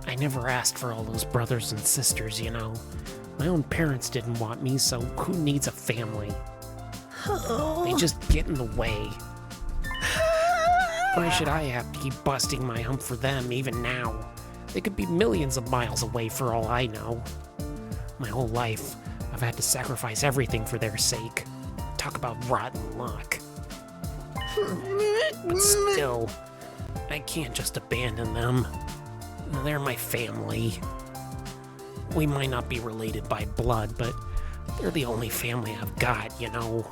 I never asked for all those brothers and sisters, you know. My own parents didn't want me, so who needs a family? They just get in the way. Why should I have to keep busting my hump for them even now? They could be millions of miles away for all I know. My whole life, I've had to sacrifice everything for their sake. Talk about rotten luck. But still, I can't just abandon them. They're my family. We might not be related by blood, but they're the only family I've got, you know.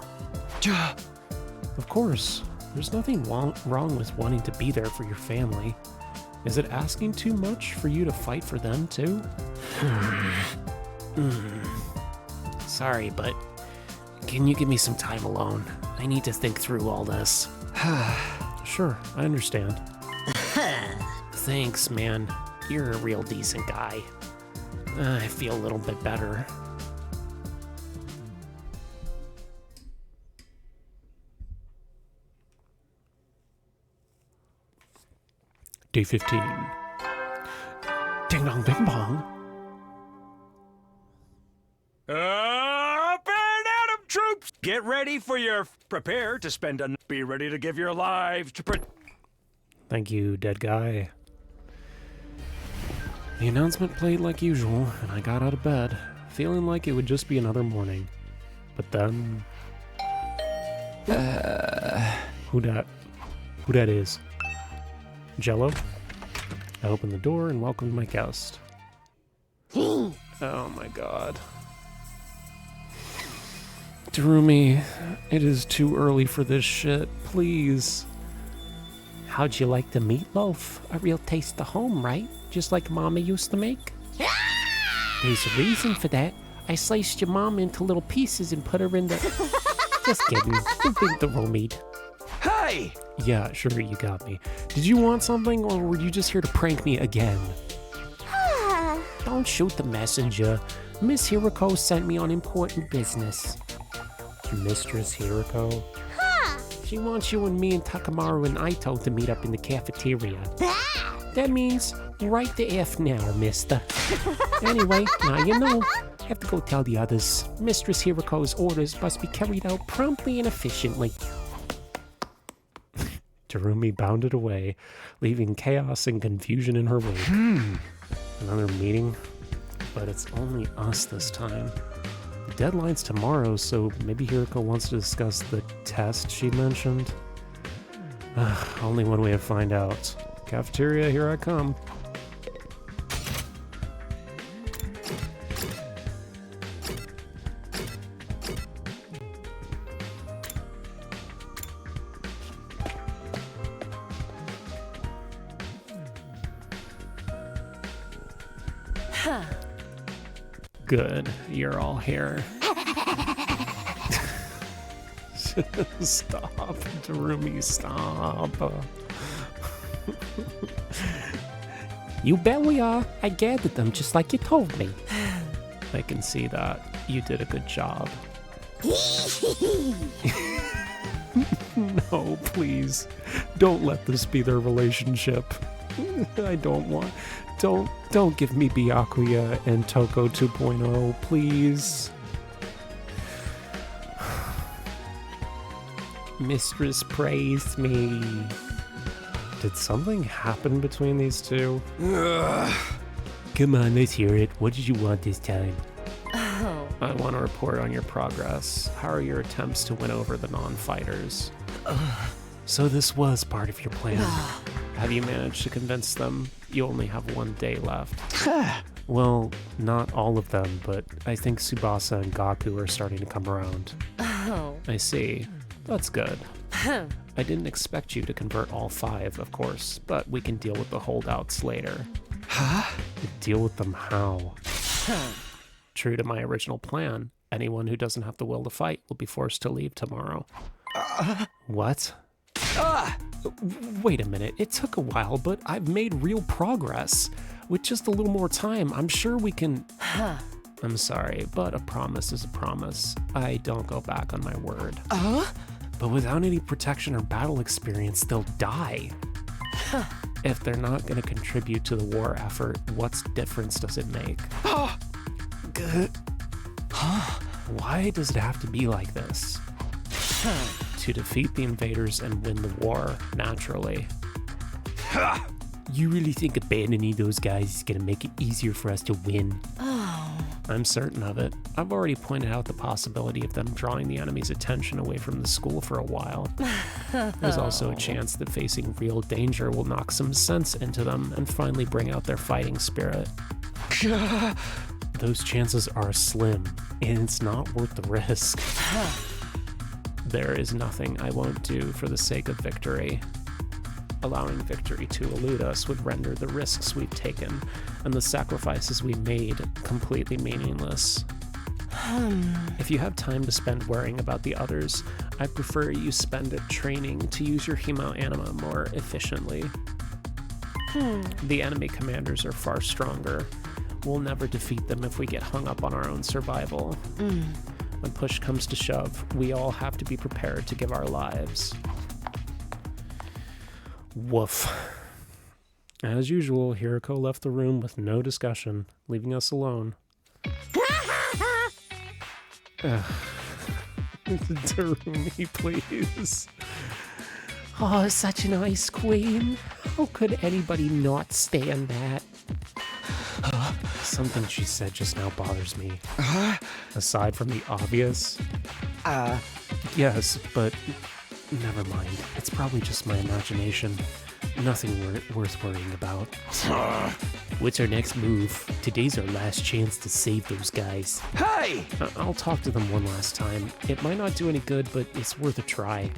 Of course, there's nothing wrong with wanting to be there for your family. Is it asking too much for you to fight for them too? Sorry, but can you give me some time alone? I need to think through all this. Sure, I understand. Thanks, man. You're a real decent guy. I feel a little bit better. Day 15. Ding dong ding bong. Up and at 'em, troops! Get ready for your prepare to spend a be ready to give your lives to Thank you, dead guy. The announcement played like usual, and I got out of bed, feeling like it would just be another morning. But then... Who dat is? Jello? I opened the door and welcomed my guest. Oh my god. Darumi, it is too early for this shit, please. How'd you like the meatloaf? A real taste of home, right? Just like Mama used to make? There's a reason for that. I sliced your mom into little pieces and put her in the... Just kidding. The raw meat. Hey! Yeah, sure, you got me. Did you want something, or were you just here to prank me again? Don't shoot the messenger. Miss Hiroko sent me on important business. Mistress Hiroko? She wants you and me and Takamaru and Aito to meet up in the cafeteria. That means right the F now, mister. Anyway, now you know. Have to go tell the others. Mistress Hiroko's orders must be carried out promptly and efficiently. Darumi bounded away, leaving chaos and confusion in her wake. Another meeting? But it's only us this time. The deadline's tomorrow, so maybe Hiroko wants to discuss the test she mentioned? Only one way to find out. Cafeteria, here I come. Good, you're all here. Stop, Darumi, stop. You bet we are. I gathered them just like you told me. I can see that. You did a good job. No, please. Don't let this be their relationship. I don't want... Don't give me Byakuya and Toko 2.0, please. Mistress praised me. Did something happen between these two? Come on, let's hear it. What did you want this time? I want to report on your progress. How are your attempts to win over the non-fighters? So this was part of your plan. Have you managed to convince them you only have 1 day left? Well, not all of them, but I think Tsubasa and Gaku are starting to come around. I see. That's good. I didn't expect you to convert all 5, of course, but we can deal with the holdouts later. Deal with them how? True to my original plan, anyone who doesn't have the will to fight will be forced to leave tomorrow. What? Wait a minute, it took a while, but I've made real progress. With just a little more time, I'm sure we can... I'm sorry, but a promise is a promise. I don't go back on my word. But without any protection or battle experience, they'll die. If they're not going to contribute to the war effort, what difference does it make? Why does it have to be like this? To defeat the invaders and win the war, naturally. You really think abandoning those guys is gonna make it easier for us to win? I'm certain of it. I've already pointed out the possibility of them drawing the enemy's attention away from the school for a while. There's also a chance that facing real danger will knock some sense into them and finally bring out their fighting spirit. Those chances are slim, and it's not worth the risk. There is nothing I won't do for the sake of victory. Allowing victory to elude us would render the risks we've taken and the sacrifices we made completely meaningless. If you have time to spend worrying about the others, I prefer you spend it training to use your Hemo Anima more efficiently. The enemy commanders are far stronger. We'll never defeat them if we get hung up on our own survival. When push comes to shove, we all have to be prepared to give our lives. Woof. As usual, Hiroko left the room with no discussion, leaving us alone. Darumi, please. Oh, such an ice queen. How could anybody not stand that? Something she said just now bothers me. Aside from the obvious. Yes, but never mind. It's probably just my imagination. Nothing worth worrying about. What's our next move? Today's our last chance to save those guys. Hey! I'll talk to them one last time. It might not do any good, but it's worth a try.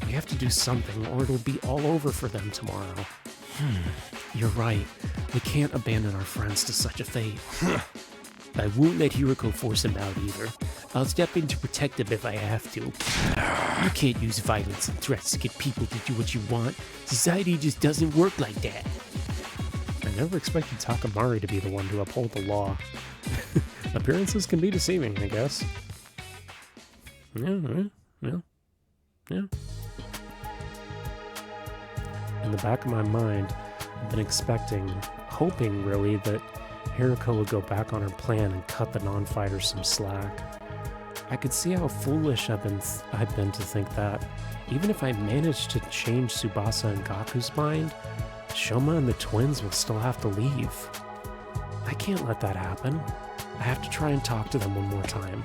We have to do something, or it'll be all over for them tomorrow. You're right. We can't abandon our friends to such a fate. I won't let Hiroko force him out either. I'll step in to protect them if I have to. You can't use violence and threats to get people to do what you want. Society just doesn't work like that. I never expected Takamari to be the one to uphold the law. Appearances can be deceiving, I guess. Yeah. In the back of my mind, I've been expecting, hoping really, that Hiroko would go back on her plan and cut the non-fighters some slack. I could see how foolish I've been to think that. Even if I managed to change Tsubasa and Gaku's mind, Shoma and the twins will still have to leave. I can't let that happen. I have to try and talk to them one more time.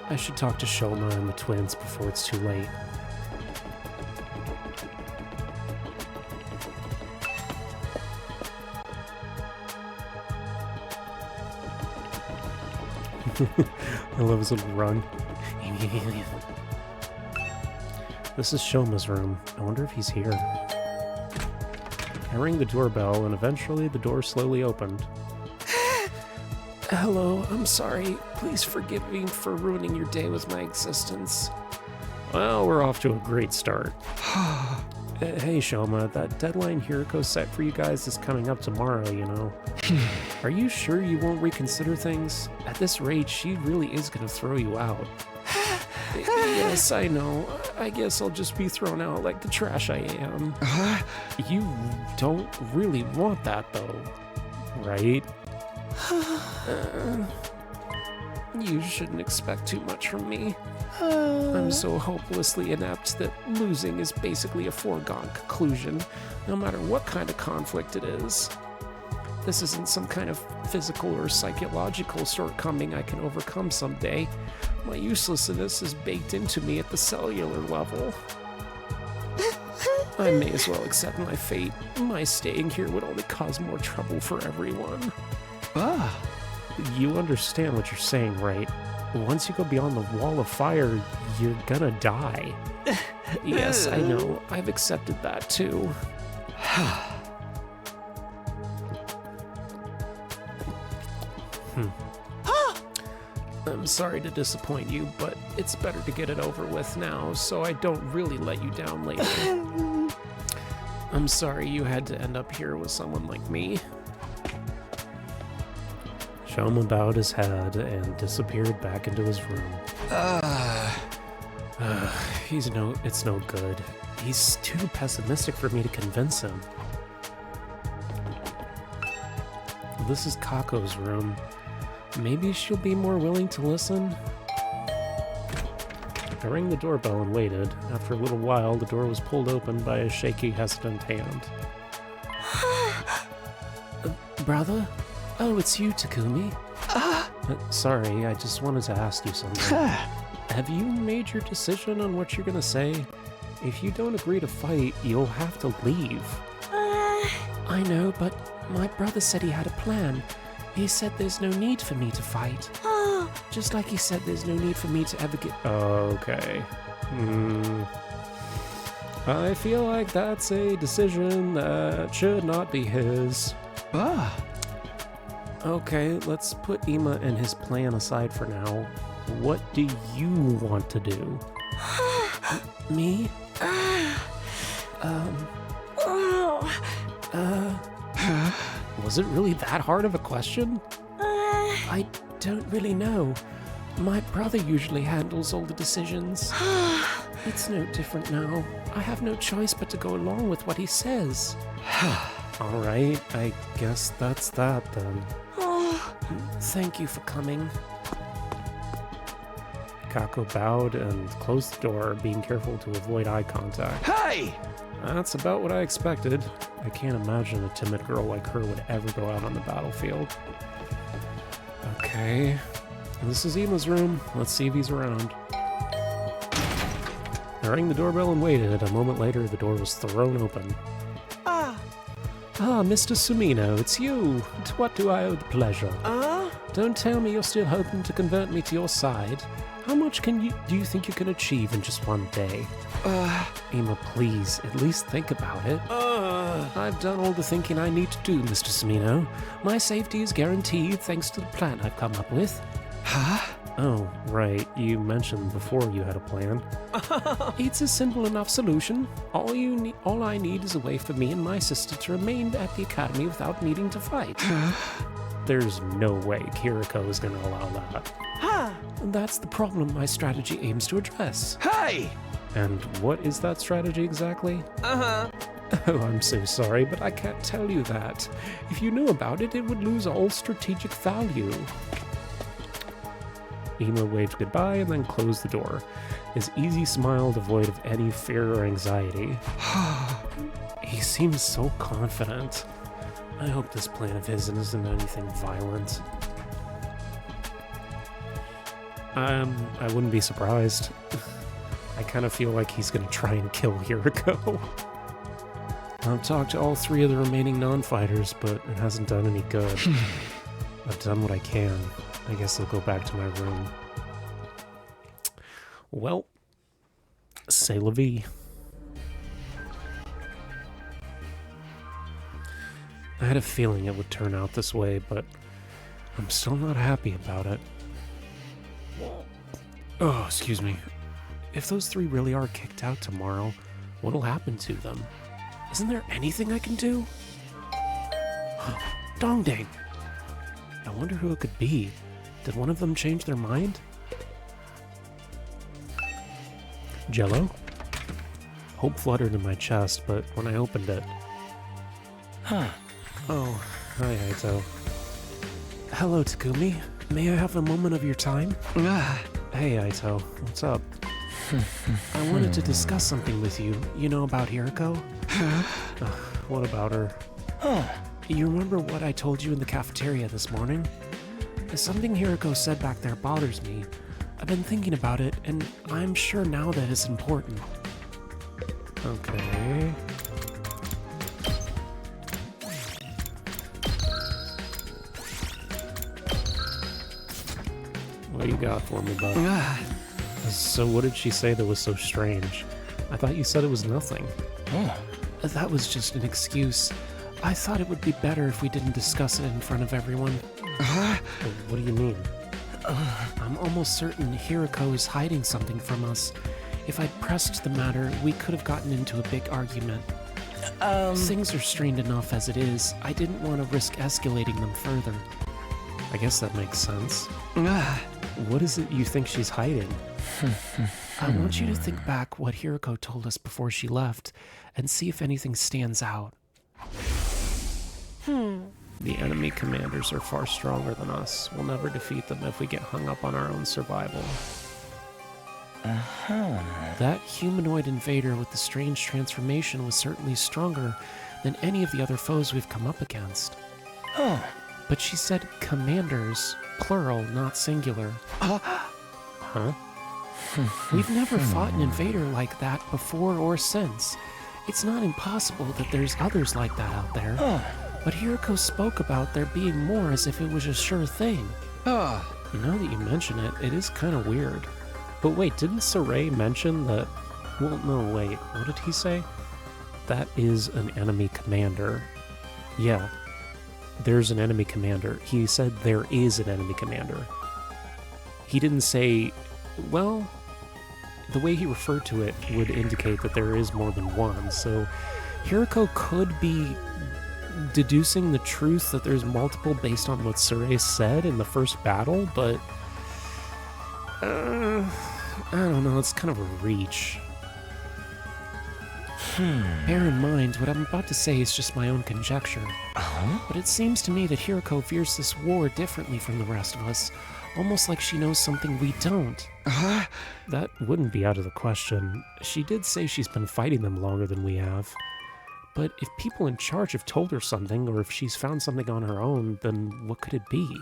I should talk to Shoma and the twins before it's too late. I love his little run. This is Shoma's room. I wonder if he's here. I rang the doorbell, and eventually the door slowly opened. Hello, I'm sorry. Please forgive me for ruining your day with my existence. Well, we're off to a great start. Hey, Shoma, that deadline Hiroko set for you guys is coming up tomorrow, you know. Are you sure you won't reconsider things? At this rate, she really is gonna throw you out. Yes, I know. I guess I'll just be thrown out like the trash I am. You don't really want that, though, right? You shouldn't expect too much from me. I'm so hopelessly inept that losing is basically a foregone conclusion, no matter what kind of conflict it is. This isn't some kind of physical or psychological shortcoming I can overcome someday. My uselessness is baked into me at the cellular level. I may as well accept my fate. My staying here would only cause more trouble for everyone. You understand what you're saying, right? Once you go beyond the wall of fire, you're gonna die. Yes, I know. I've accepted that too. I'm sorry to disappoint you, but it's better to get it over with now, so I don't really let you down later. I'm sorry you had to end up here with someone like me. Shoma bowed his head and disappeared back into his room. It's no good. He's too pessimistic for me to convince him. This is Kako's room. Maybe she'll be more willing to listen? I rang the doorbell and waited. After a little while, the door was pulled open by a shaky, hesitant hand. Brother? Oh, it's you, Takumi. Sorry, I just wanted to ask you something. Have you made your decision on what you're gonna say? If you don't agree to fight, you'll have to leave. I know, but my brother said he had a plan. He said there's no need for me to fight. Just like he said there's no need for me to ever get... Okay. I feel like that's a decision that should not be his. Okay, let's put Ima and his plan aside for now. What do you want to do? Me? Was it really that hard of a question? I don't really know. My brother usually handles all the decisions. It's no different now. I have no choice but to go along with what he says. Alright, I guess that's that then. Thank you for coming. Kako bowed and closed the door, being careful to avoid eye contact. Hey! That's about what I expected. I can't imagine a timid girl like her would ever go out on the battlefield. Okay. This is Ima's room. Let's see if he's around. I rang the doorbell and waited. A moment later, the door was thrown open. Mr. Sumino, it's you. To what do I owe the pleasure? Don't tell me you're still hoping to convert me to your side. How much do you think you can achieve in just one day? Ima, please, at least think about it. I've done all the thinking I need to do, Mr. Sumino. My safety is guaranteed thanks to the plan I've come up with. Oh, right. You mentioned before you had a plan. It's a simple enough solution. All I need is a way for me and my sister to remain at the academy without needing to fight. There's no way Kiriko is going to allow that. And that's the problem my strategy aims to address. Hey! And what is that strategy exactly? Oh, I'm so sorry, but I can't tell you that. If you knew about it, it would lose all strategic value. Ima waved goodbye and then closed the door, his easy smile devoid of any fear or anxiety. He seems so confident. I hope this plan of his isn't anything violent. I wouldn't be surprised. I kind of feel like he's gonna try and kill Hiriko. I've talked to all 3 of the remaining non-fighters, but it hasn't done any good. I've done what I can. I guess I'll go back to my room. Well, c'est la vie. I had a feeling it would turn out this way, but I'm still not happy about it. Oh, excuse me. If those 3 really are kicked out tomorrow, what'll happen to them? Isn't there anything I can do? Dongdang! I wonder who it could be. Did one of them change their mind? Jello? Hope fluttered in my chest, but when I opened it... Oh, hi, Aito. Hello, Takumi. May I have a moment of your time? Hey, Aito. What's up? I wanted to discuss something with you. You know about Hiriko? What about her? You remember what I told you in the cafeteria this morning? Something Hiriko said back there bothers me. I've been thinking about it, and I'm sure now that it's important. Okay. What do you got for me, bud? So what did she say that was so strange? I thought you said it was nothing. That was just an excuse. I thought it would be better if we didn't discuss it in front of everyone. What do you mean? I'm almost certain Hiriko is hiding something from us. If I'd pressed the matter, we could have gotten into a big argument. Things are strained enough as it is. I didn't want to risk escalating them further. I guess that makes sense. What is it you think she's hiding? I want you to think back what Hiriko told us before she left and see if anything stands out. The enemy commanders are far stronger than us. We'll never defeat them if we get hung up on our own survival. That humanoid invader with the strange transformation was certainly stronger than any of the other foes we've come up against. But she said commanders, plural, not singular. Huh? We've never fought an invader like that before or since. It's not impossible that there's others like that out there. But Hiriko spoke about there being more as if it was a sure thing. Now that you mention it, it is kind of weird. But wait, didn't Saray mention that... Well, no, wait, what did he say? That is an enemy commander. Yeah, there's an enemy commander. He said there is an enemy commander. He didn't say... Well, the way he referred to it would indicate that there is more than one, so Hiriko could be deducing the truth that there's multiple based on what Saray said in the first battle, but I don't know, it's kind of a reach. Bear in mind, what I'm about to say is just my own conjecture. But it seems to me that Hiriko fears this war differently from the rest of us, almost like she knows something we don't. That wouldn't be out of the question. She did say she's been fighting them longer than we have. But if people in charge have told her something, or if she's found something on her own, then what could it be?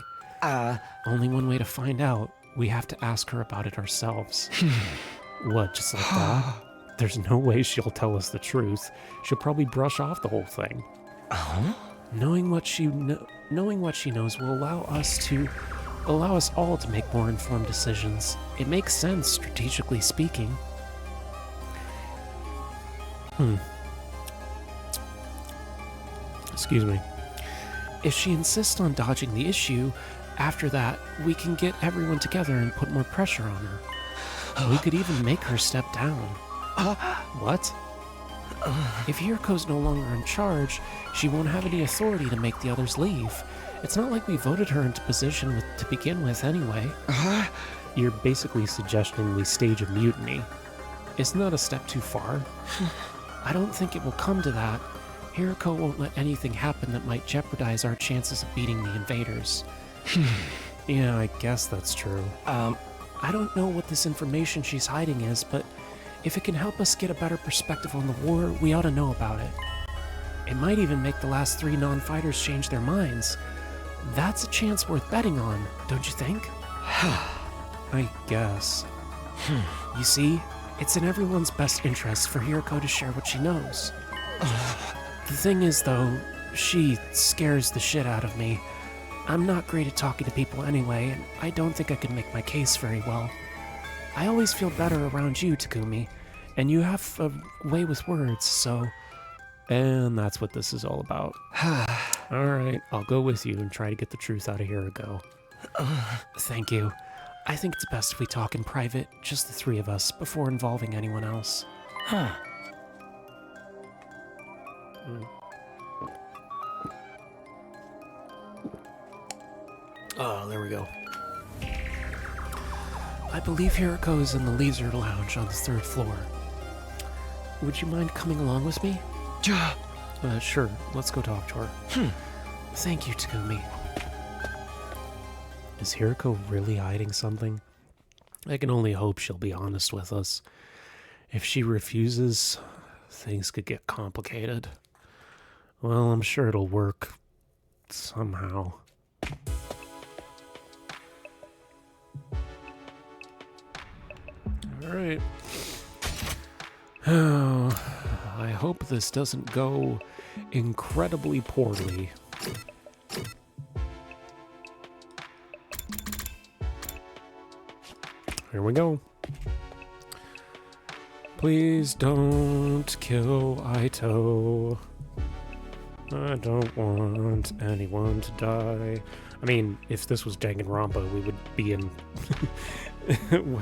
Only one way to find out. We have to ask her about it ourselves. What, just like that? There's no way she'll tell us the truth. She'll probably brush off the whole thing. Knowing what she knows will allow us all to make more informed decisions. It makes sense, strategically speaking. Excuse me. If she insists on dodging the issue, after that, we can get everyone together and put more pressure on her. We could even make her step down. What? If Hiriko's no longer in charge, she won't have any authority to make the others leave. It's not like we voted her into position to begin with anyway. You're basically suggesting we stage a mutiny. Isn't that a step too far? I don't think it will come to that. Hiriko won't let anything happen that might jeopardize our chances of beating the invaders. Yeah, I guess that's true. I don't know what this information she's hiding is, but if it can help us get a better perspective on the war, we ought to know about it. It might even make the last 3 non-fighters change their minds. That's a chance worth betting on, don't you think? I guess. You see, it's in everyone's best interest for Hiriko to share what she knows. The thing is, though, she scares the shit out of me. I'm not great at talking to people anyway, and I don't think I can make my case very well. I always feel better around you, Takumi, and you have a way with words, so... And that's what this is all about. Alright, I'll go with you and try to get the truth out of Hiriko. Thank you. I think it's best if we talk in private, just the 3 of us, before involving anyone else. Oh, there we go. I believe Hiriko is in the leisure lounge on the 3rd floor. Would you mind coming along with me? Sure. Let's go talk to her. Thank you, Takumi. Is Hiriko really hiding something? I can only hope she'll be honest with us. If she refuses, things could get complicated. Well, I'm sure it'll work somehow. Alright. Oh, I hope this doesn't go incredibly poorly. Here we go. Please don't kill Aito. I don't want anyone to die. I mean, if this was Danganronpa, we would be in...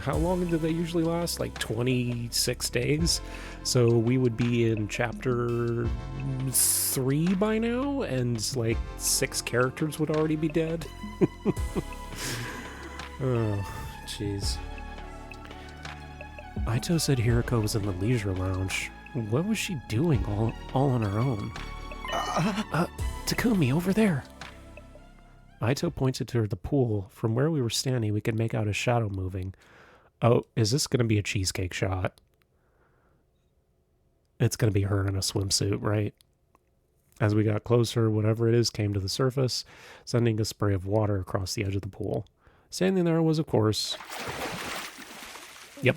How long do they usually last? Like 26 days? So we would be in chapter 3 by now, and like 6 characters would already be dead. Oh, jeez. Aito said Hiriko was in the leisure lounge. What was she doing all on her own? Takumi, over there. Aito pointed to the pool. From where we were standing, we could make out a shadow moving. Oh, is this going to be a cheesecake shot? It's going to be her in a swimsuit, right? As we got closer, whatever it is came to the surface, sending a spray of water across the edge of the pool. Standing there was, of course... Yep.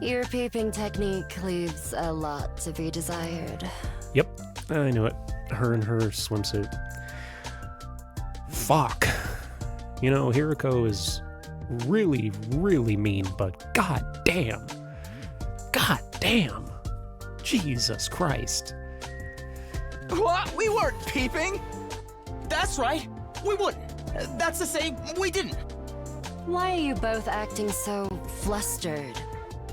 Your peeping technique leaves a lot to be desired. Yep, I knew it. Her in her swimsuit. Fuck. You know, Hiriko is really, really mean, but goddamn. Goddamn. Jesus Christ. What? We weren't peeping. That's right. We wouldn't. That's to say, we didn't. Why are you both acting so flustered?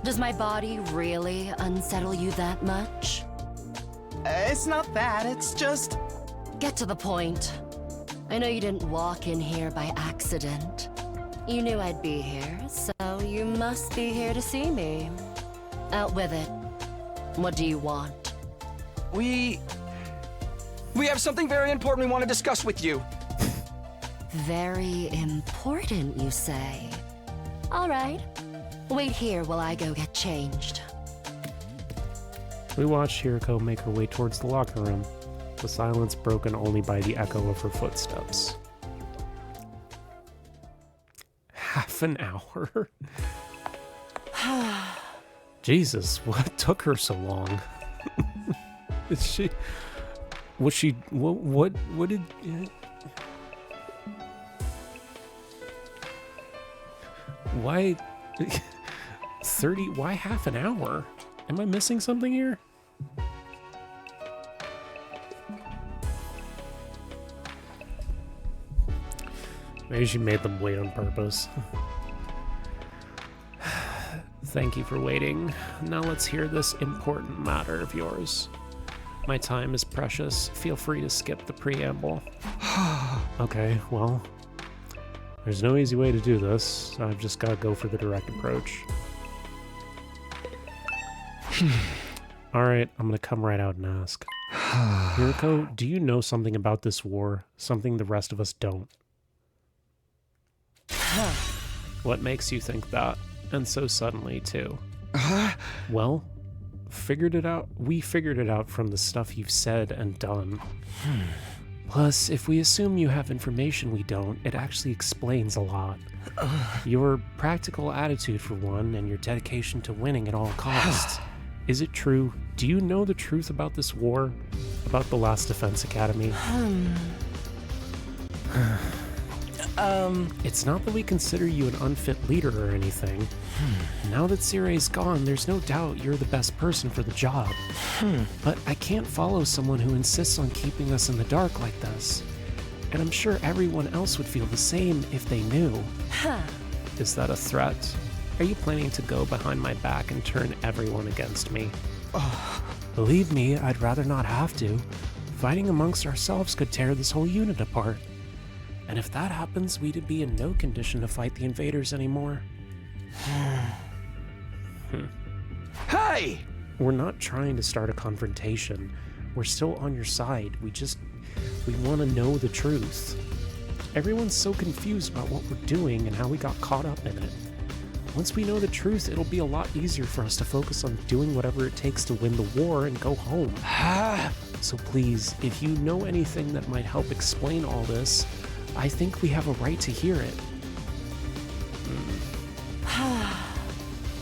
Does my body really unsettle you that much? It's not that, it's just... Get to the point. I know you didn't walk in here by accident. You knew I'd be here, so you must be here to see me. Out with it. What do you want? We have something very important we want to discuss with you. Very important, you say? All right. Wait here while I go get changed. We watched Hiriko make her way towards the locker room, the silence broken only by the echo of her footsteps. Half an hour? Jesus, what took her so long? What did... Why 30? Why half an hour? Am I missing something here? Maybe she made them wait on purpose. Thank you for waiting. Now let's hear this important matter of yours. My time is precious. Feel free to skip the preamble. Okay, well... There's no easy way to do this. I've just got to go for the direct approach. Alright, I'm going to come right out and ask. Hiriko, do you know something about this war? Something the rest of us don't? What makes you think that? And so suddenly, too? Well, figured it out. We figured it out from the stuff you've said and done. Plus, if we assume you have information we don't, it actually explains a lot. Your practical attitude, for one, and your dedication to winning at all costs. Is it true? Do you know the truth about this war? About the Last Defense Academy? It's not that we consider you an unfit leader or anything. Now that Sirei's gone, there's no doubt you're the best person for the job. But I can't follow someone who insists on keeping us in the dark like this. And I'm sure everyone else would feel the same if they knew. Is that a threat? Are you planning to go behind my back and turn everyone against me? Believe me, I'd rather not have to. Fighting amongst ourselves could tear this whole unit apart. And if that happens, we'd be in no condition to fight the invaders anymore. Hey! We're not trying to start a confrontation. We're still on your side. We want to know the truth. Everyone's so confused about what we're doing and how we got caught up in it. Once we know the truth, it'll be a lot easier for us to focus on doing whatever it takes to win the war and go home. So please, if you know anything that might help explain all this, I think we have a right to hear it.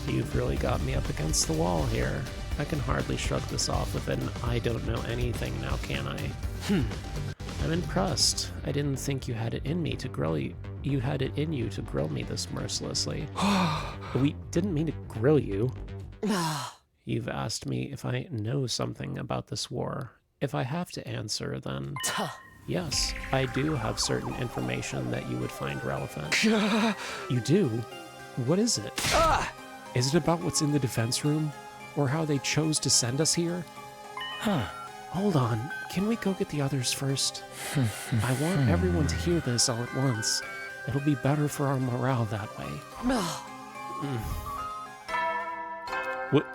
You've really got me up against the wall here. I can hardly shrug this off with an I don't know anything now, can I? I'm impressed. I didn't think you had it in me to grill you. You had it in you to grill me this mercilessly. We didn't mean to grill you. You've asked me if I know something about this war. If I have to answer, then... Yes, I do have certain information that you would find relevant. You do? What is it? Is it about what's in the defense room? Or how they chose to send us here? Hold on, can we go get the others first? I want everyone to hear this all at once. It'll be better for our morale that way. What?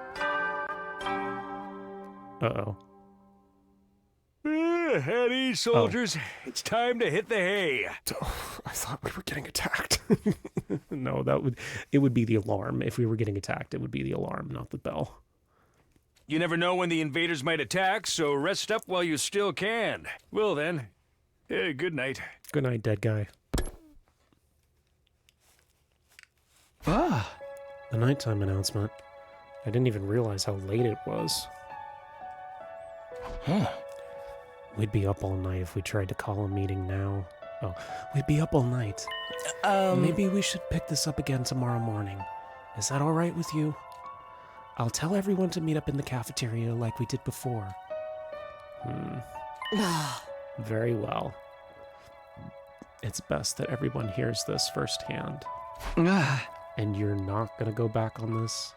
Uh-oh. At ease, soldiers. It's time to hit the hay. I thought we were getting attacked. No, it would be the alarm. If we were getting attacked, it would be the alarm, not the bell. You never know when the invaders might attack, so rest up while you still can. Well then, good night. Good night, dead guy. Ah. The nighttime announcement. I didn't even realize how late it was. Huh. We'd be up all night if we tried to call a meeting now. Oh, we'd be up all night. Maybe we should pick this up again tomorrow morning. Is that all right with you? I'll tell everyone to meet up in the cafeteria like we did before. Very well. It's best that everyone hears this firsthand. Ah. And you're not gonna go back on this?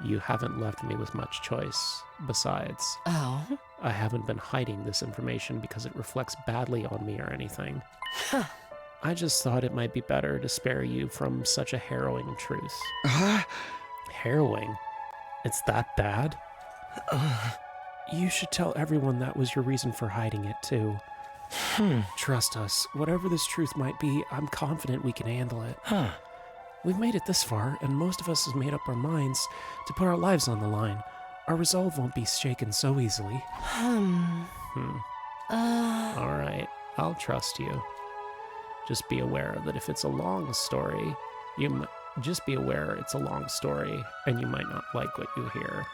You haven't left me with much choice. Besides, Oh? I haven't been hiding this information because it reflects badly on me or anything. I just thought it might be better to spare you from such a harrowing truth. Harrowing? It's that bad? You should tell everyone that was your reason for hiding it, too. Trust us, whatever this truth might be, I'm confident we can handle it. Huh. We've made it this far, and most of us have made up our minds to put our lives on the line. Our resolve won't be shaken so easily. Alright, I'll trust you. Just be aware that if it's a long story, just be aware it's a long story, and you might not like what you hear.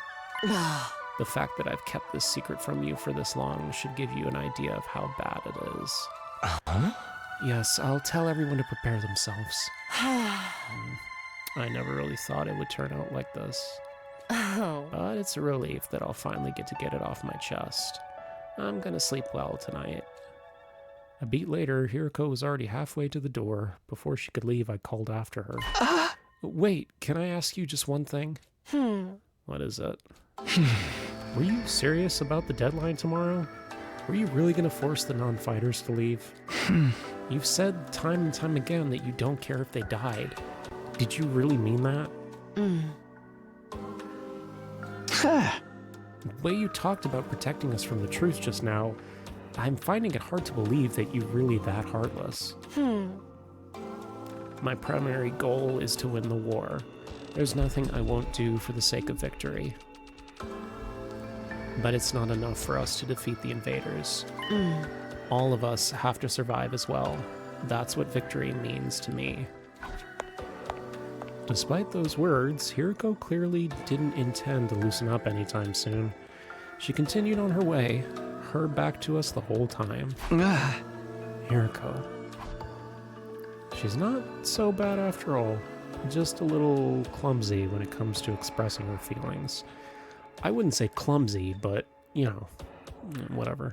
The fact that I've kept this secret from you for this long should give you an idea of how bad it is. Yes, I'll tell everyone to prepare themselves. I never really thought it would turn out like this. But it's a relief that I'll finally get it off my chest. I'm gonna sleep well tonight. A beat later, Hiroko was already halfway to the door. Before she could leave, I called after her. Wait, can I ask you just one thing? What is it? Were you serious about the deadline tomorrow? Were you really gonna force the non-fighters to leave? You've said time and time again that you don't care if they died. Did you really mean that? The way you talked about protecting us from the truth just now, I'm finding it hard to believe that you're really that heartless. My primary goal is to win the war. There's nothing I won't do for the sake of victory. But it's not enough for us to defeat the invaders. All of us have to survive as well. That's what victory means to me. Despite those words, Hiroko clearly didn't intend to loosen up anytime soon. She continued on her way, her back to us the whole time. Hiroko. She's not so bad after all, just a little clumsy when it comes to expressing her feelings. I wouldn't say clumsy, but, you know, whatever.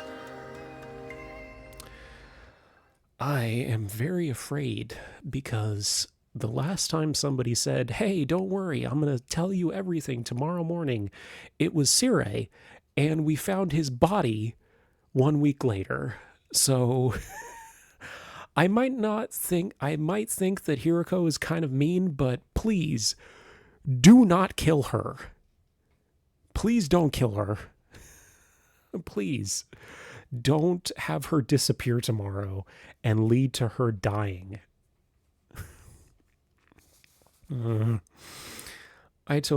I am very afraid because the last time somebody said, hey, don't worry, I'm going to tell you everything tomorrow morning, it was Sire, and we found his body 1 week later. So I might think that Hiroko is kind of mean, but please do not kill her. Please don't kill her. Please don't have her disappear tomorrow and lead to her dying. Aito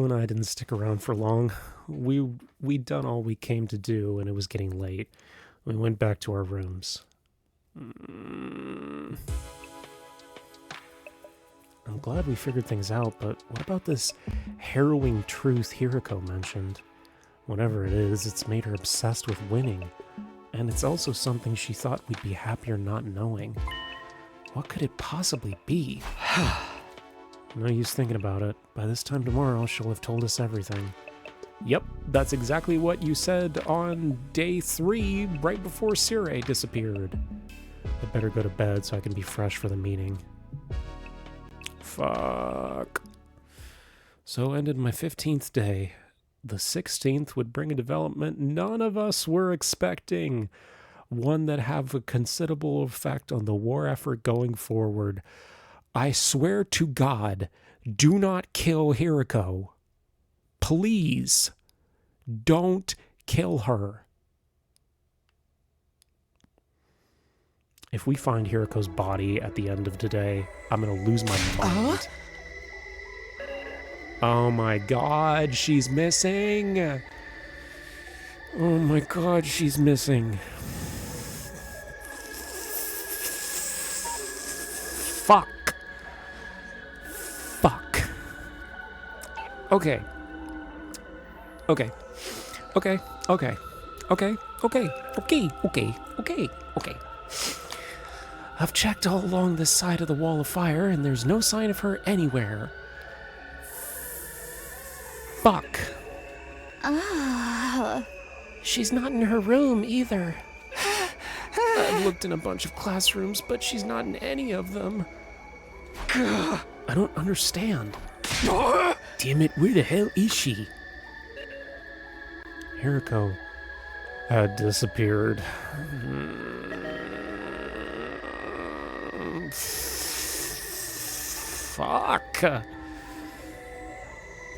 and I didn't stick around for long. We'd done all we came to do, and it was getting late. We went back to our rooms. I'm glad we figured things out, but what about this harrowing truth Hiroko mentioned? Whatever it is, it's made her obsessed with winning. And it's also something she thought we'd be happier not knowing. What could it possibly be? No use thinking about it. By this time tomorrow, she'll have told us everything. Yep, that's exactly what you said on day 3, right before Sire disappeared. I better go to bed so I can be fresh for the meeting. Fuck. So ended my 15th day. The 16th would bring a development none of us were expecting. One that have a considerable effect on the war effort going forward. I swear to God, do not kill Hiroko. Please, don't kill her. If we find Hiriko's body at the end of today, I'm gonna lose my mind. Oh my god, she's missing! Oh my god, she's missing. Fuck. Fuck. Okay. Okay. Okay. Okay. Okay. Okay. Okay. Okay. Okay. Okay. I've checked all along this side of the wall of fire, and there's no sign of her anywhere. Fuck. She's not in her room either. I've looked in a bunch of classrooms, but she's not in any of them. I don't understand. Damn it, where the hell is she? Hiriko had disappeared. Fuck.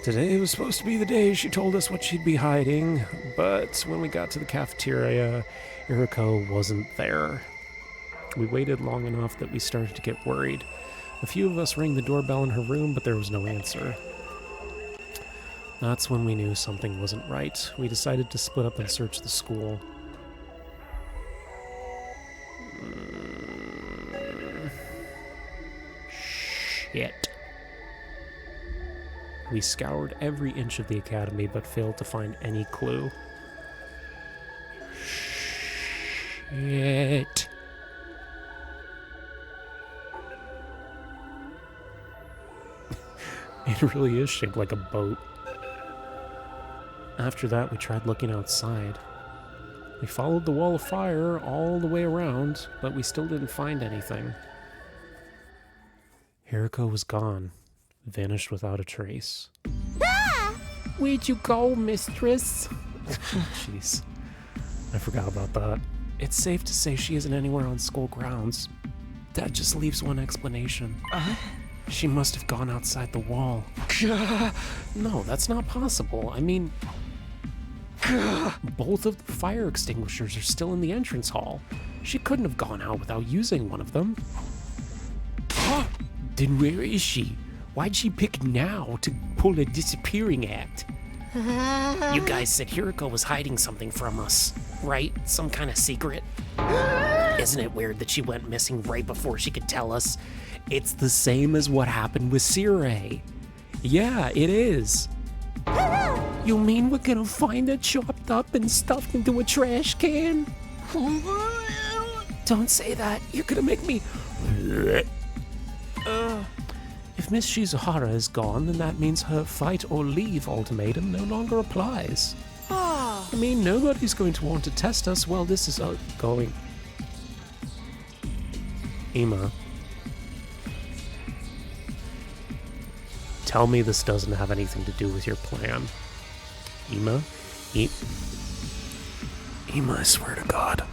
Today was supposed to be the day she told us what she'd be hiding, but when we got to the cafeteria, Hiriko wasn't there. We waited long enough that we started to get worried. A few of us rang the doorbell in her room, but there was no answer. That's when we knew something wasn't right. We decided to split up and search the school. Shit. We scoured every inch of the academy, but failed to find any clue. Shit. It really is shaped like a boat. After that, we tried looking outside. We followed the wall of fire all the way around, but we still didn't find anything. Hiriko was gone, vanished without a trace. Ah! Where'd you go, mistress? Jeez. I forgot about that. It's safe to say she isn't anywhere on school grounds. That just leaves one explanation. She must have gone outside the wall. No, that's not possible. I mean, both of the fire extinguishers are still in the entrance hall. She couldn't have gone out without using one of them. Then where is she? Why'd she pick now to pull a disappearing act? You guys said Hiriko was hiding something from us, right? Some kind of secret? Isn't it weird that she went missing right before she could tell us? It's the same as what happened with Cirei. Yeah, it is. You mean we're gonna find her chopped up and stuffed into a trash can? Don't say that. You're gonna make me... If Miss Shizuhara is gone, then that means her fight or leave ultimatum no longer applies. I mean, nobody's going to want to test us while this is going. Ima. Tell me this doesn't have anything to do with your plan. Ima? Ima, I swear to God.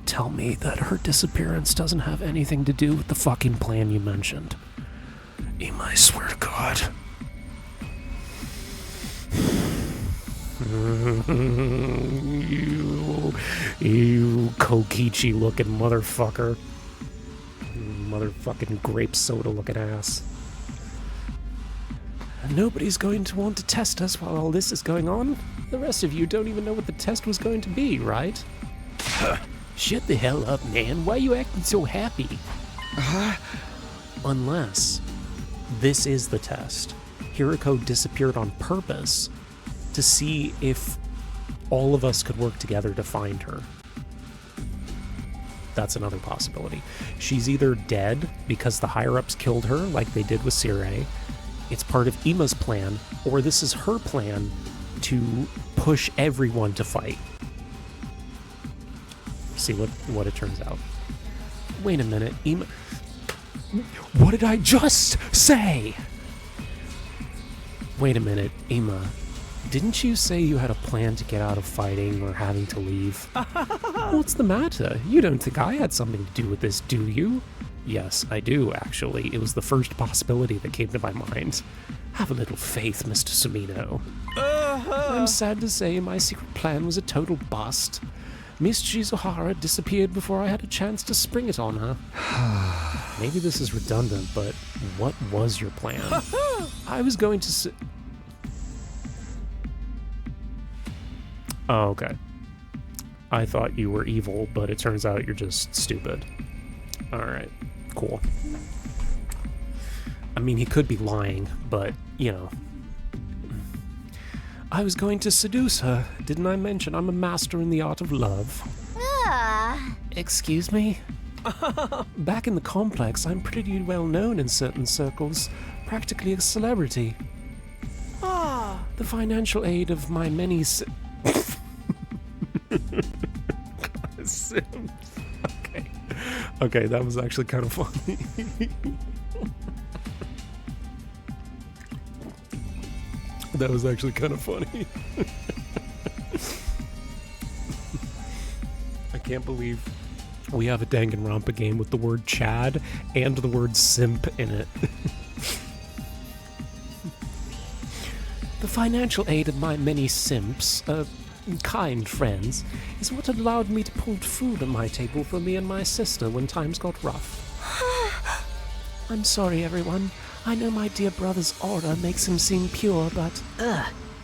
Tell me that her disappearance doesn't have anything to do with the fucking plan you mentioned. Ima, I swear to God. You Kokichi looking motherfucker. Motherfucking grape soda looking ass. Nobody's going to want to test us while all this is going on. The rest of you don't even know what the test was going to be, right? Shut the hell up, man. Why are you acting so happy? Unless this is the test. Hiriko disappeared on purpose to see if all of us could work together to find her. That's another possibility. She's either dead because the higher-ups killed her, like they did with Cirei. It's part of Ima's plan, or this is her plan to push everyone to fight. See what it turns out. Wait a minute, Ima... What did I just say? Wait a minute, Ima. Didn't you say you had a plan to get out of fighting or having to leave? What's the matter? You don't think I had something to do with this, do you? Yes, I do, actually. It was the first possibility that came to my mind. Have a little faith, Mr. Sumino. I'm sad to say my secret plan was a total bust. Miss Shizuhara disappeared before I had a chance to spring it on her. Maybe this is redundant, but what was your plan? I was going to Oh, okay. I thought you were evil, but it turns out you're just stupid. Alright, cool. I mean, he could be lying, but, you know. I was going to seduce her. Didn't I mention I'm a master in the art of love? Excuse me? Back in the complex, I'm pretty well known in certain circles. Practically a celebrity. The financial aid of my many Okay. Okay, that was actually kind of funny. That was actually kind of funny. I can't believe we have a Danganronpa game with the word Chad and the word simp in it. The financial aid of my many simps, kind friends, is what allowed me to put food on my table for me and my sister when times got rough. I'm sorry, everyone. I know my dear brother's aura makes him seem pure, but...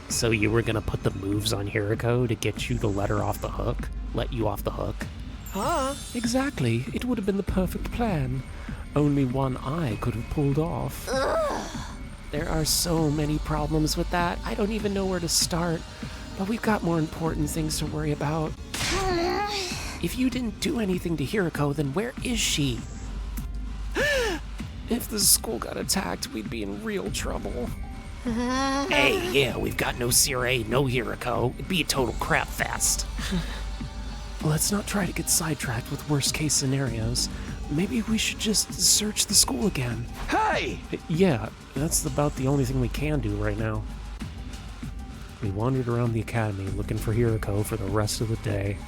So you were gonna put the moves on Hiriko to get you to let her off the hook? Let you off the hook? Huh? Exactly. It would have been the perfect plan. Only one I could have pulled off. There are so many problems with that. I don't even know where to start. But we've got more important things to worry about. If you didn't do anything to Hiriko, then where is she? If the school got attacked, we'd be in real trouble. Hey, yeah, we've got no Sirei, no Hiriko. It'd be a total crap fest. Let's not try to get sidetracked with worst-case scenarios. Maybe we should just search the school again. Hey! Yeah, that's about the only thing we can do right now. We wandered around the academy looking for Hiriko for the rest of the day.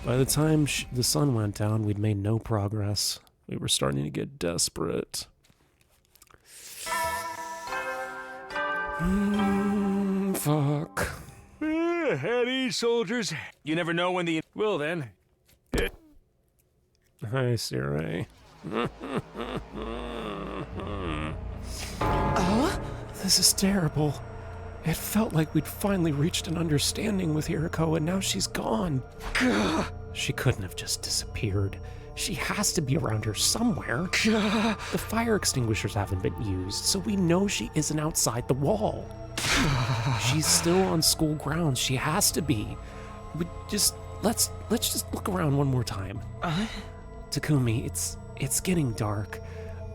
By the time the sun went down, we'd made no progress. We were starting to get desperate. Fuck. Heady soldiers. You never know when the... Well then. Hi, Sirei. This is terrible. It felt like we'd finally reached an understanding with Hiriko, and now she's gone. She couldn't have just disappeared. She has to be around here somewhere. The fire extinguishers haven't been used, so we know she isn't outside the wall. She's still on school grounds. She has to be. Let's just look around one more time. Takumi, it's getting dark.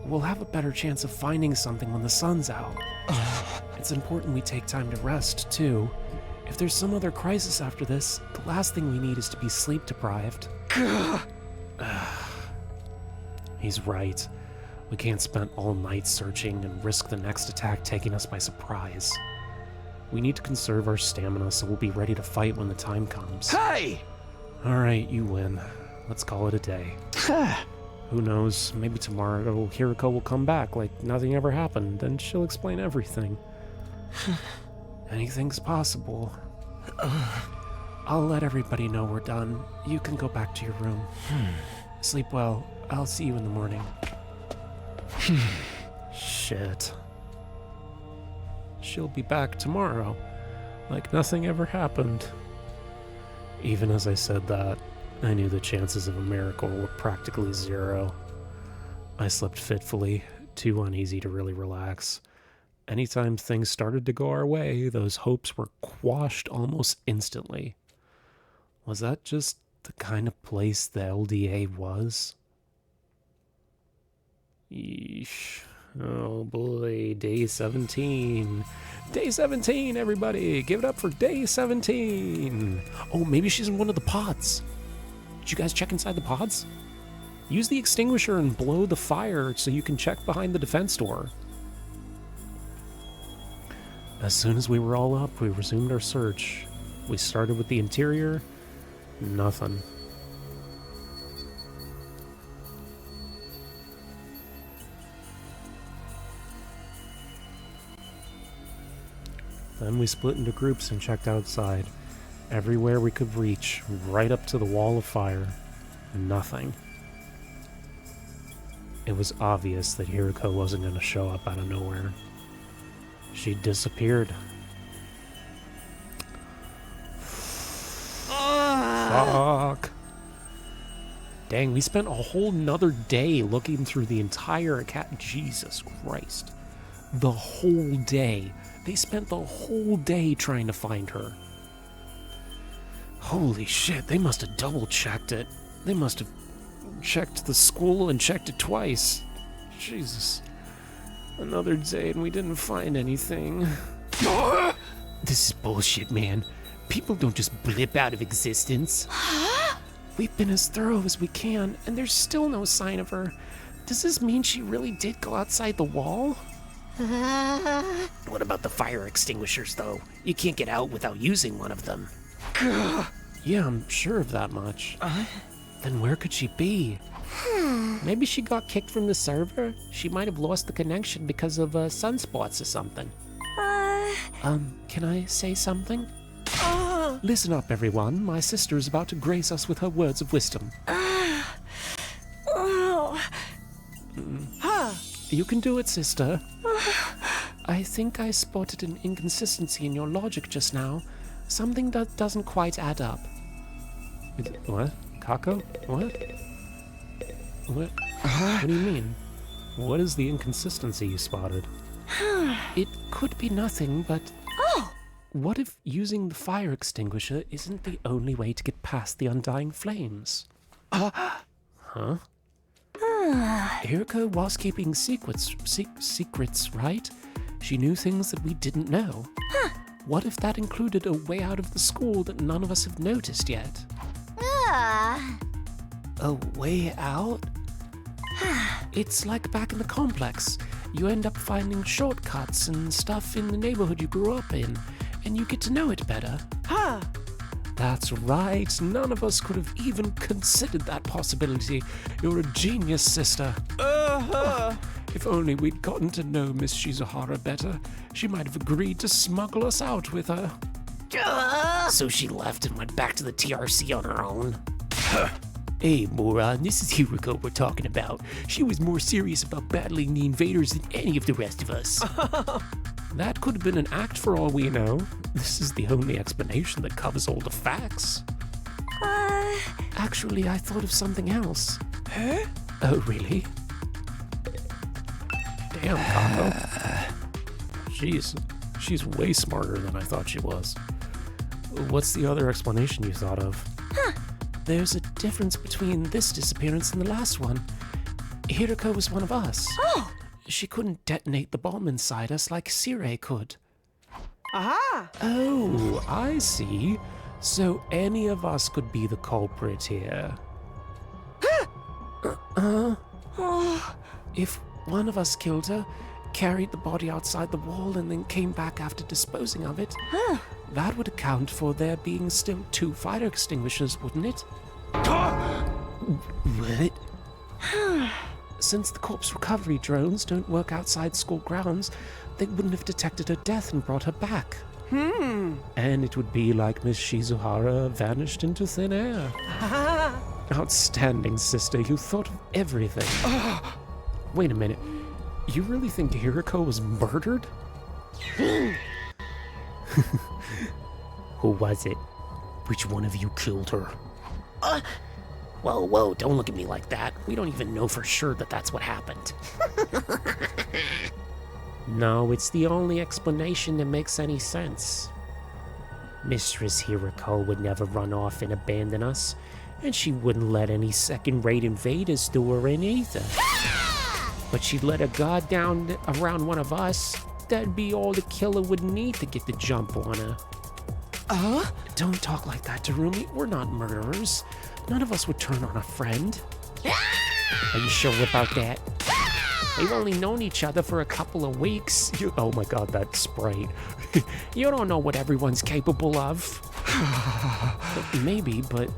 We'll have a better chance of finding something when the sun's out. It's important we take time to rest, too. If there's some other crisis after this, the last thing we need is to be sleep deprived. He's right. We can't spend all night searching and risk the next attack taking us by surprise. We need to conserve our stamina so we'll be ready to fight when the time comes. Hey! Alright, you win. Let's call it a day. Who knows, maybe tomorrow Hiriko will come back like nothing ever happened, then she'll explain everything. Anything's possible. I'll let everybody know we're done. You can go back to your room. Sleep well. I'll see you in the morning. Shit. She'll be back tomorrow, like nothing ever happened. Even as I said that, I knew the chances of a miracle were practically zero. I slept fitfully, too uneasy to really relax. Anytime things started to go our way, those hopes were quashed almost instantly. Was that just the kind of place the LDA was? Yeesh. Oh boy, day 17. Day 17, everybody! Give it up for day 17! Oh, maybe she's in one of the pods. Did you guys check inside the pods? Use the extinguisher and blow the fire so you can check behind the defense door. As soon as we were all up, we resumed our search. We started with the interior. Nothing. Then we split into groups and checked outside. Everywhere we could reach, right up to the wall of fire. Nothing. It was obvious that Hiriko wasn't going to show up out of nowhere. She disappeared. Fuck. Dang, we spent a whole nother day looking through the entire Jesus Christ. The whole day. They spent the whole day trying to find her. Holy shit, they must have double-checked it. They must have checked the school and checked it twice. Jesus. Another day and we didn't find anything. This is bullshit, man. People don't just blip out of existence. We've been as thorough as we can, and there's still no sign of her. Does this mean she really did go outside the wall? What about the fire extinguishers, though? You can't get out without using one of them. Yeah, I'm sure of that much. Then where could she be? Maybe she got kicked from the server? She might have lost the connection because of sunspots or something. Can I say something? Listen up, everyone. My sister is about to grace us with her words of wisdom. You can do it, sister. I think I spotted an inconsistency in your logic just now. Something that doesn't quite add up. What? Kako? What? What? What do you mean? What is the inconsistency you spotted? It could be nothing, but... What if using the fire extinguisher isn't the only way to get past the undying flames? Huh? Hiriko was keeping secrets, right? She knew things that we didn't know. What if that included a way out of the school that none of us have noticed yet? A way out? It's like back in the complex. You end up finding shortcuts and stuff in the neighborhood you grew up in, and you get to know it better. That's right. None of us could have even considered that possibility. You're a genius, sister. If only we'd gotten to know Miss Shizuhara better, she might have agreed to smuggle us out with her. So she left and went back to the TRC on her own. Hey, moron, this is Hiriko we're talking about. She was more serious about battling the invaders than any of the rest of us. That could have been an act for all we know. This is the only explanation that covers all the facts. Actually, I thought of something else. Huh? Oh, really? Damn, Kako. She's way smarter than I thought she was. What's the other explanation you thought of? There's a difference between this disappearance and the last one. Hiriko was one of us. She couldn't detonate the bomb inside us like Sirei could. Oh, I see. So any of us could be the culprit here. If one of us killed her, carried the body outside the wall, and then came back after disposing of it, that would account for there being still 2 fire extinguishers, wouldn't it? What? Since the corpse recovery drones don't work outside school grounds, they wouldn't have detected her death and brought her back. And it would be like Miss Shizuhara vanished into thin air. Outstanding, sister. You thought of everything. Wait a minute. You really think Hiriko was murdered? Who was it? Which one of you killed her? Whoa, don't look at me like that. We don't even know for sure that that's what happened. No, it's the only explanation that makes any sense. Mistress Hiriko would never run off and abandon us, and she wouldn't let any second-rate invaders do her in either. But she'd let a guard down around one of us. That'd be all the killer would need to get the jump on her. Don't talk like that, Terumi. We're not murderers. None of us would turn on a friend. Are you sure about that? We've only known each other for a couple of weeks. Oh my god, that sprite. You don't know what everyone's capable of. Maybe, but...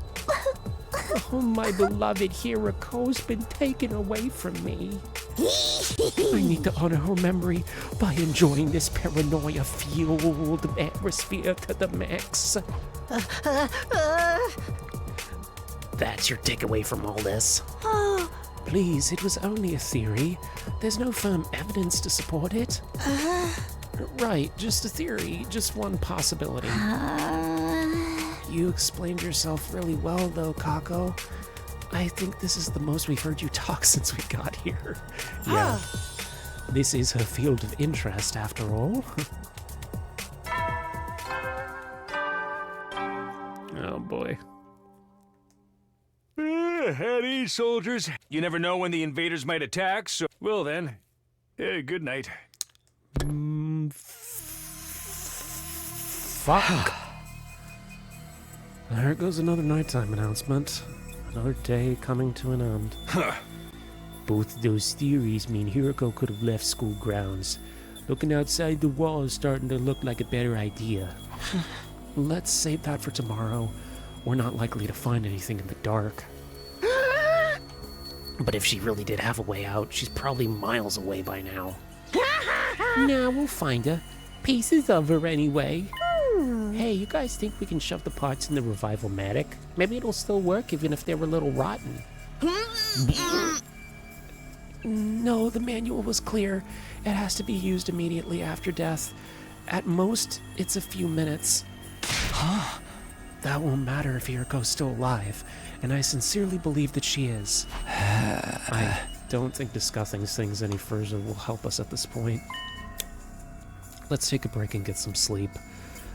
Oh, my beloved Hiriko's been taken away from me. I need to honor her memory by enjoying this paranoia-fueled atmosphere to the max. That's your takeaway from all this. Please, it was only a theory. There's no firm evidence to support it. Right, just a theory, just one possibility. You explained yourself really well, though, Kako. I think this is the most we've heard you talk since we got here. Yeah. This is her field of interest, after all. Oh, boy. At ease, soldiers. You never know when the invaders might attack, so... Well then, good night. Fuck. There goes another nighttime announcement. Another day coming to an end. Both those theories mean Hiriko could have left school grounds. Looking outside the wall is starting to look like a better idea. Let's save that for tomorrow. We're not likely to find anything in the dark. But if she really did have a way out, she's probably miles away by now. Nah, we'll find her. Pieces of her anyway. Hey, you guys think we can shove the parts in the Revival-matic? Maybe it'll still work even if they were a little rotten. No, the manual was clear. It has to be used immediately after death. At most, it's a few minutes. That won't matter if Hiriko's still alive, and I sincerely believe that she is. I don't think discussing things any further will help us at this point. Let's take a break and get some sleep.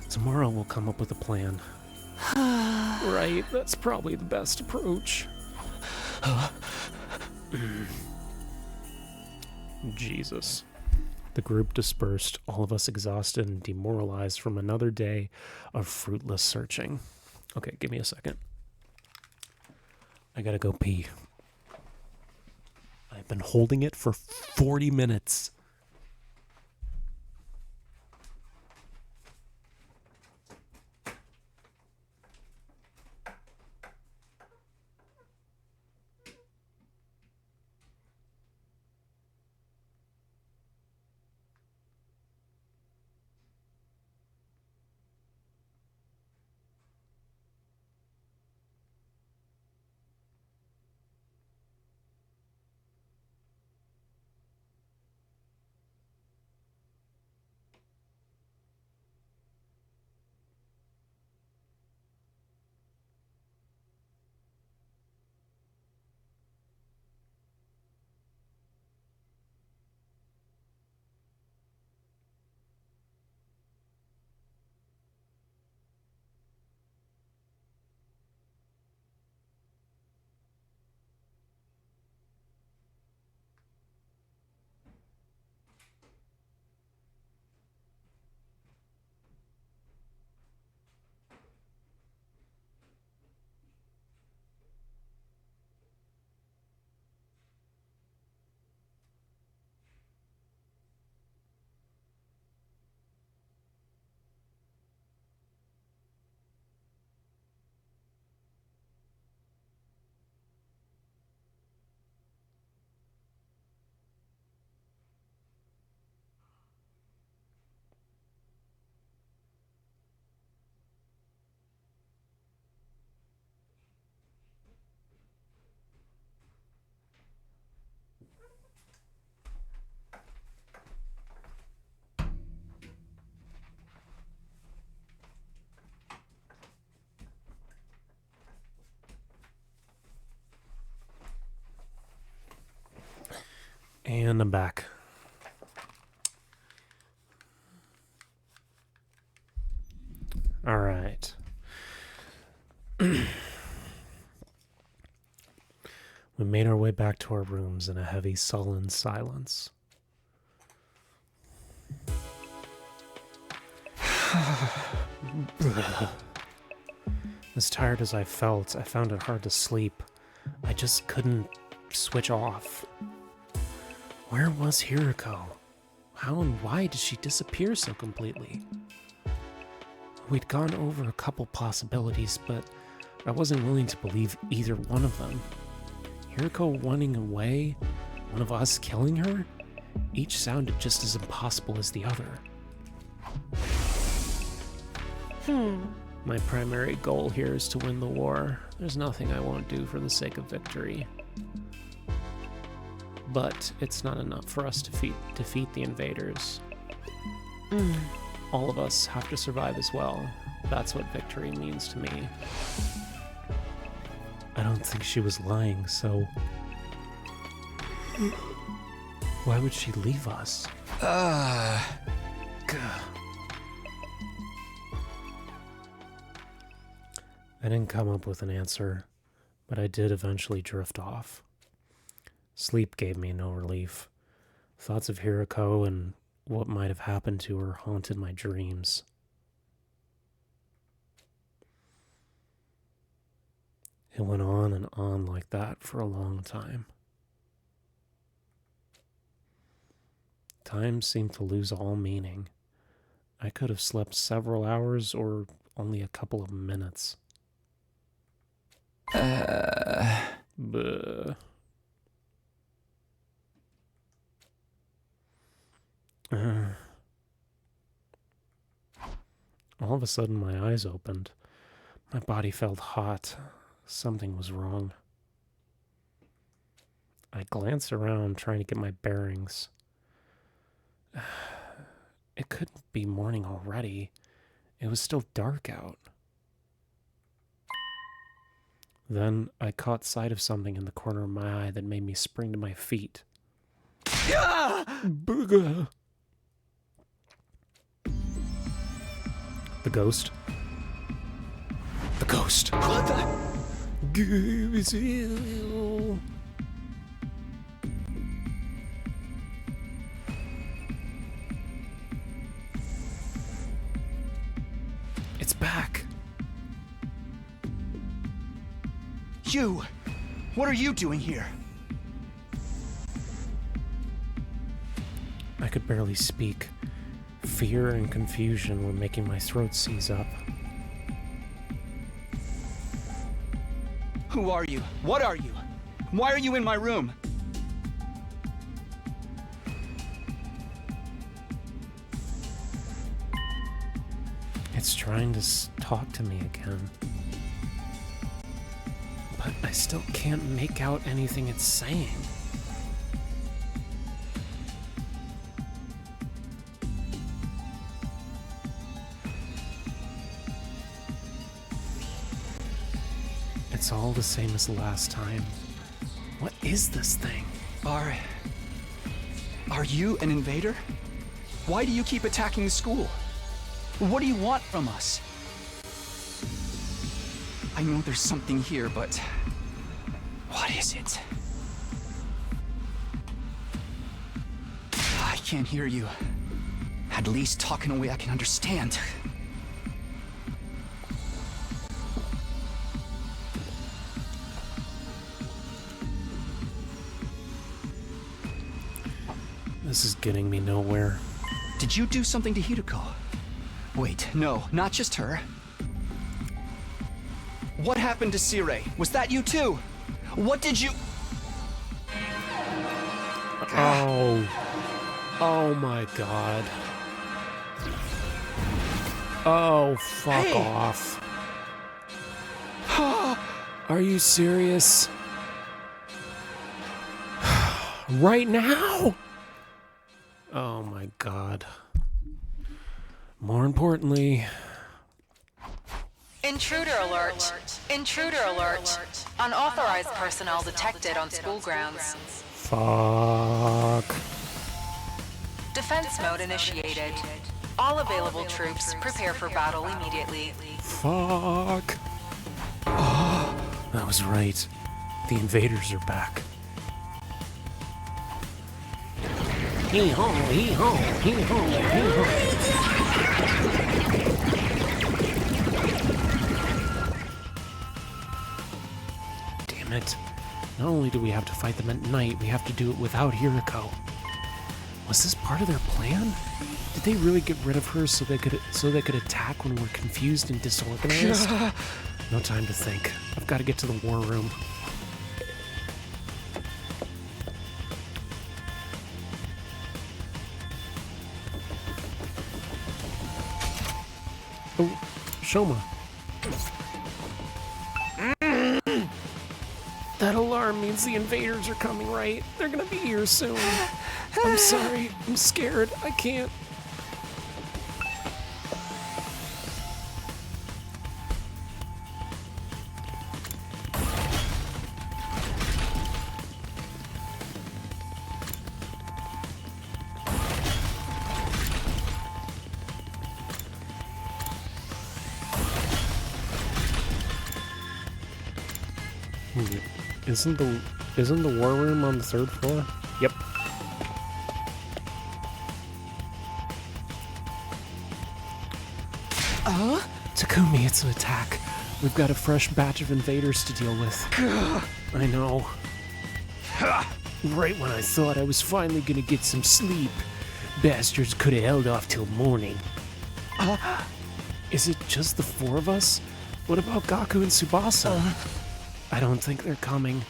Tomorrow we'll come up with a plan. Right, that's probably the best approach. Jesus. The group dispersed, all of us exhausted and demoralized from another day of fruitless searching. Okay, give me a second. I gotta go pee. I've been holding it for 40 minutes. And I'm back. All right. We made our way back to our rooms in a heavy, sullen silence. As tired as I felt, I found it hard to sleep. I just couldn't switch off. Where was Hiriko? How and why did she disappear so completely? We'd gone over a couple possibilities, but I wasn't willing to believe either one of them. Hiriko running away, one of us killing her, each sounded just as impossible as the other. My primary goal here is to win the war. There's nothing I won't do for the sake of victory. But it's not enough for us to defeat the invaders. All of us have to survive as well. That's what victory means to me. I don't think she was lying, so... why would she leave us? Gah. I didn't come up with an answer, but I did eventually drift off. Sleep gave me no relief. Thoughts of Hiriko and what might have happened to her haunted my dreams. It went on and on like that for a long time. Time seemed to lose all meaning. I could have slept several hours or only a couple of minutes. Buh. All of a sudden, my eyes opened. My body felt hot. Something was wrong. I glanced around, trying to get my bearings. It couldn't be morning already. It was still dark out. Then I caught sight of something in the corner of my eye that made me spring to my feet. Booga! The ghost. The ghost. What the? It's back. You! What are you doing here? I could barely speak. Fear and confusion were making my throat seize up. Who are you? What are you? Why are you in my room? It's trying to talk to me again. But I still can't make out anything it's saying. It's all the same as last time. What is this thing? Are you an invader? Why do you keep attacking the school? What do you want from us? I know there's something here, but what is it? I can't hear you. At least talk in a way I can understand. This is getting me nowhere. Did you do something to Hiriko? Wait, no, not just her. What happened to Sirei? Was that you too? What did you... Oh. Oh my god. Oh, fuck Hey. off. Are you serious? Right now? Oh my god. More importantly... Intruder alert! Intruder alert! Unauthorized personnel detected on school grounds. Fuck. Defense mode initiated. All available troops prepare for battle immediately. Fuck. That was right. The invaders are back. Hee-haw, hee-haw, hee-haw, hee-haw. Damn it. Not only do we have to fight them at night, we have to do it without Hiriko. Was this part of their plan? Did they really get rid of her so they could attack when we're confused and disorganized? No time to think. I've got to get to the war room. Oh, Shoma. That alarm means the invaders are coming, right? They're gonna be here soon. I'm sorry. I'm scared. I can't. Isn't the war room on the 3rd floor? Yep. Takumi, it's an attack. We've got a fresh batch of invaders to deal with. I know. Right when I thought I was finally gonna get some sleep, bastards could have held off till morning. Is it just the 4 of us? What about Gaku and Tsubasa? I don't think they're coming.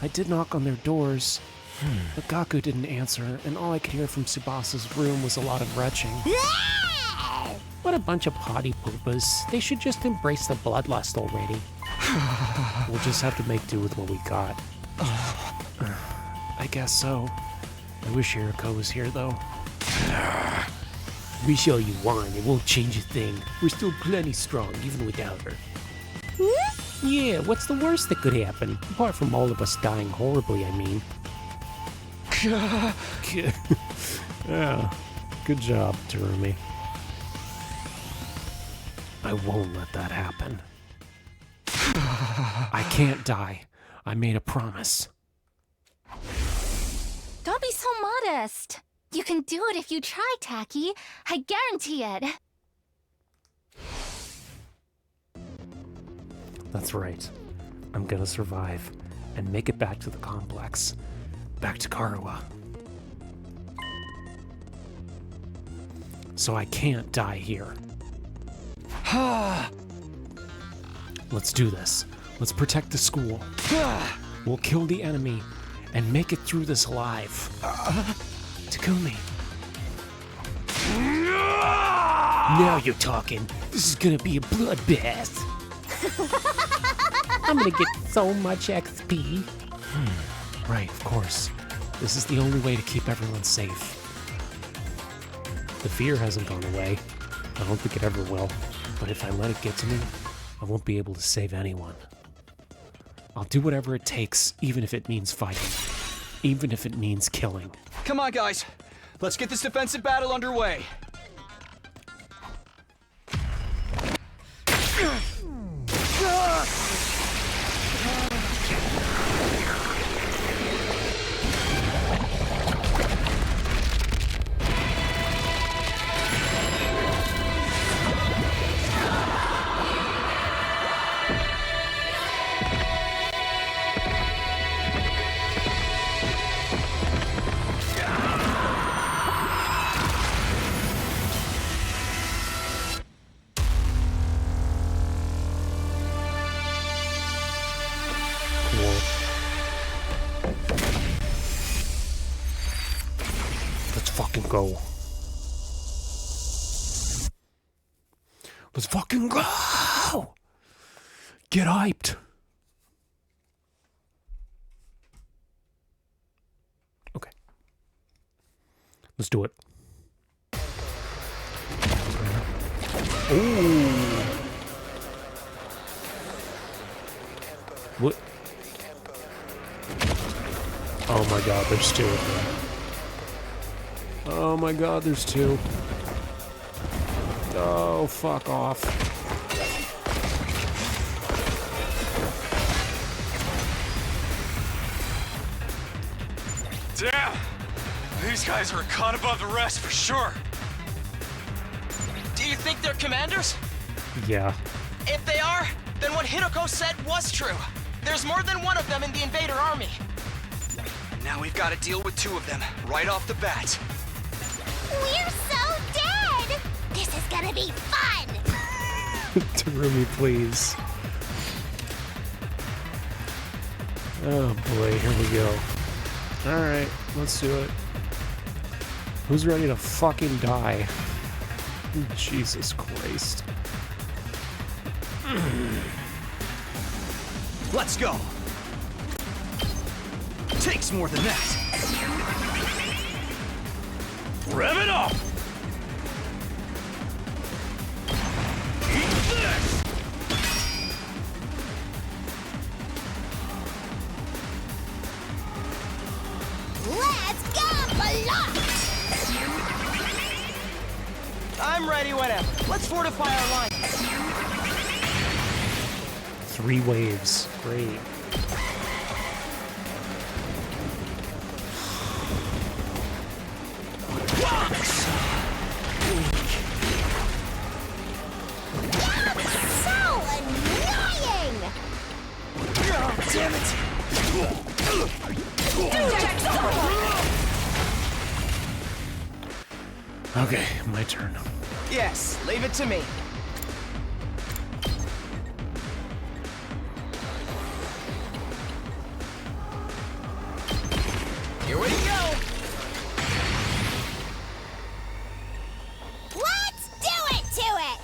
I did knock on their doors, but Gaku didn't answer, and all I could hear from Tsubasa's room was a lot of retching. What a bunch of potty poopers. They should just embrace the bloodlust already. We'll just have to make do with what we got. I guess so. I wish Hiriko was here, though. Wish all you want, it won't change a thing. We're still plenty strong, even without her. Yeah, what's the worst that could happen? Apart from all of us dying horribly, I mean. Yeah, good job, Terumi. I won't let that happen. I can't die. I made a promise. Don't be so modest. You can do it if you try, Taki. I guarantee it. That's right. I'm gonna survive and make it back to the complex. Back to Karuwa. So I can't die here. Let's do this. Let's protect the school. We'll kill the enemy and make it through this alive. Takumi. Now you're talking. This is gonna be a bloodbath. I'm gonna get so much XP. Right, of course. This is the only way to keep everyone safe. The fear hasn't gone away. I don't think it ever will. But if I let it get to me, I won't be able to save anyone. I'll do whatever it takes, even if it means fighting. Even if it means killing. Come on, guys. Let's get this defensive battle underway. Go. Let's fucking go! Get hyped! Okay. Let's do it. Ooh. What? Oh my god, there's 2 of them. Oh my god, there's 2. Oh, fuck off. Damn! These guys are a cut above the rest for sure. Do you think they're commanders? Yeah. If they are, then what Hiroko said was true. There's more than one of them in the invader army. And now we've got to deal with 2 of them right off the bat. We're so dead! This is gonna be fun! Terumi, please. Oh boy, here we go. Alright, let's do it. Who's ready to fucking die? Jesus Christ. Let's go! Takes more than that. Rev it up! Eat this! Let's go, Block! I'm ready whenever. Let's fortify our line. 3 waves. Great. So annoying! Oh, damn it! Okay, my turn. Yes, leave it to me. Here we go! Let's do it to it!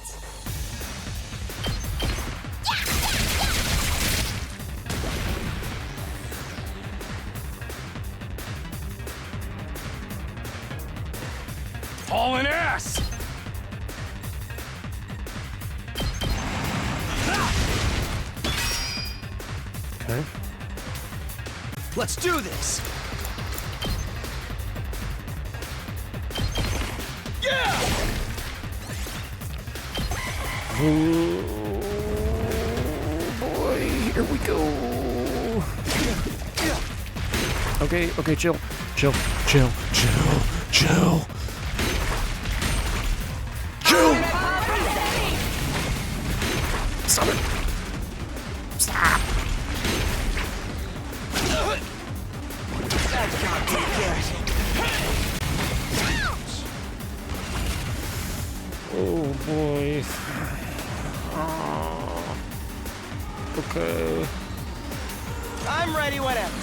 Hauling ass! Okay. Let's do this! Yeah! Oh boy, here we go. Okay, okay, chill. Chill, chill, chill, chill. Chill! Stop it! Stop! That's gotta be good. Oh boy. Oh. Okay. I'm ready whenever.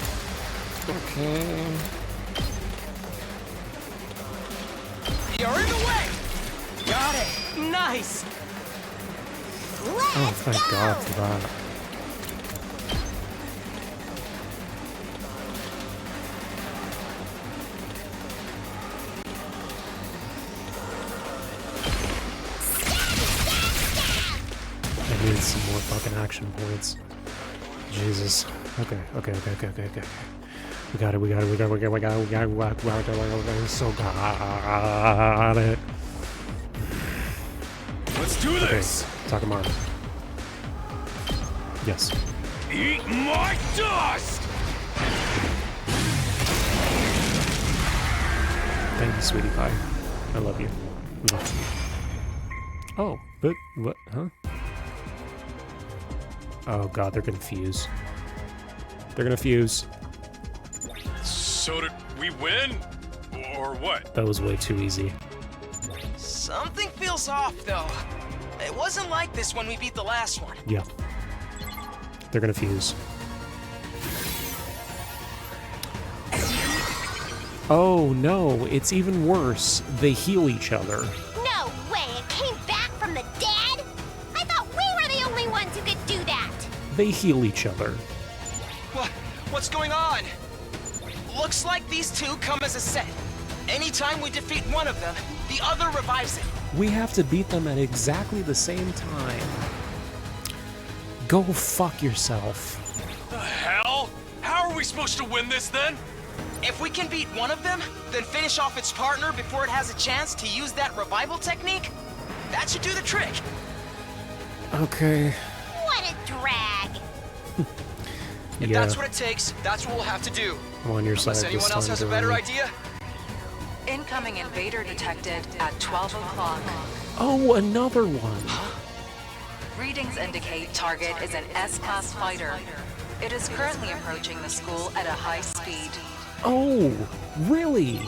Okay. You're in the way! Got it! Nice! Oh, thank God for that. I need some more fucking action points. Jesus. Okay, okay, okay, okay, okay, okay. We got it, we got it, we got it, we got it, we got it, we got it, we got it, we got it, so got it. Let's do Okay, this! Takamaru. Yes. Eat my dust! Thank you, sweetie pie. I love you. Love you. Oh, but what? Huh? Oh God, they're gonna fuse. They're gonna fuse. So did we win? Or what? That was way too easy. Something feels off, though. It wasn't like this when we beat the last one. Yeah. They're gonna fuse. Oh no, it's even worse. They heal each other. No way, it came back from the dead? I thought we were the only ones who could do that. They heal each other. What's going on? Looks like these two come as a set. Anytime we defeat one of them, the other revives it. We have to beat them at exactly the same time. Go fuck yourself. The hell? How are we supposed to win this then? If we can beat one of them, then finish off its partner before it has a chance to use that revival technique, that should do the trick. Okay. What a drag. If Yeah, that's what it takes, that's what we'll have to do. I'm on your side Unless this anyone else time, has a better Jeremy. idea. Incoming invader detected at 12 o'clock. Oh, another one. Readings indicate target is an S-class fighter. It is currently approaching the school at a high speed. Oh, really?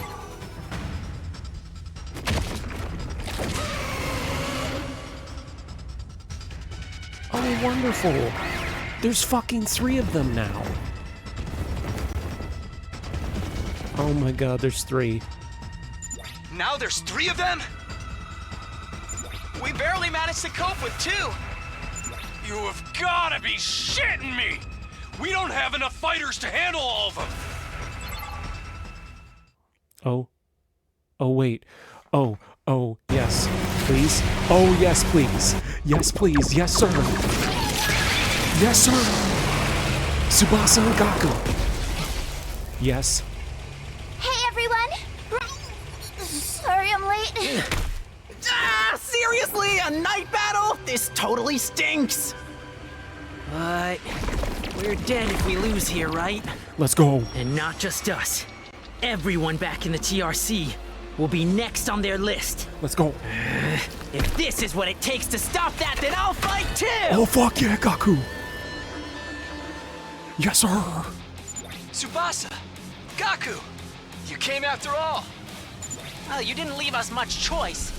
Oh, wonderful. There's fucking 3 of them now. Oh my god, there's 3. Now there's 3 of them? We barely managed to cope with 2. You have gotta be shitting me! We don't have enough fighters to handle all of them! Oh. Oh, wait. Oh, yes, please. Oh, yes, please. Yes, please. Yes, sir. Yes, sir. Tsubasa and Gaku. Yes. Hey, everyone! Sorry I'm late. Seriously? A night battle? This totally stinks! But we're dead if we lose here, right? Let's go. And not just us. Everyone back in the TRC will be next on their list. Let's go. If this is what it takes to stop that, then I'll fight too! Oh, fuck yeah, Gaku. Yes, sir. Tsubasa! Gaku! You came after all! Well, you didn't leave us much choice.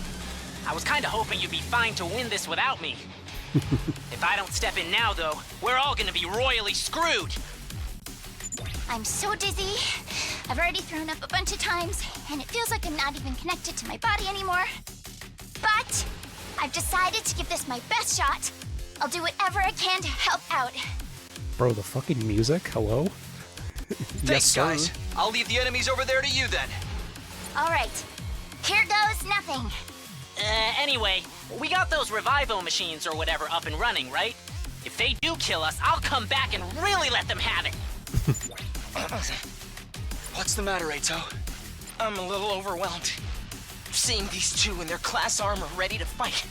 I was kinda hoping you'd be fine to win this without me. If I don't step in now, though, we're all gonna be royally screwed. I'm so dizzy. I've already thrown up a bunch of times, and it feels like I'm not even connected to my body anymore. But I've decided to give this my best shot. I'll do whatever I can to help out. Bro, the fucking music? Hello? Thanks, sir. guys. I'll leave the enemies over there to you then. All right. Here goes nothing. Anyway, we got those Revivo machines or whatever up and running, right? If they do kill us, I'll come back and really let them have it. What's the matter, Eito? I'm a little overwhelmed. Seeing these 2 in their class armor ready to fight.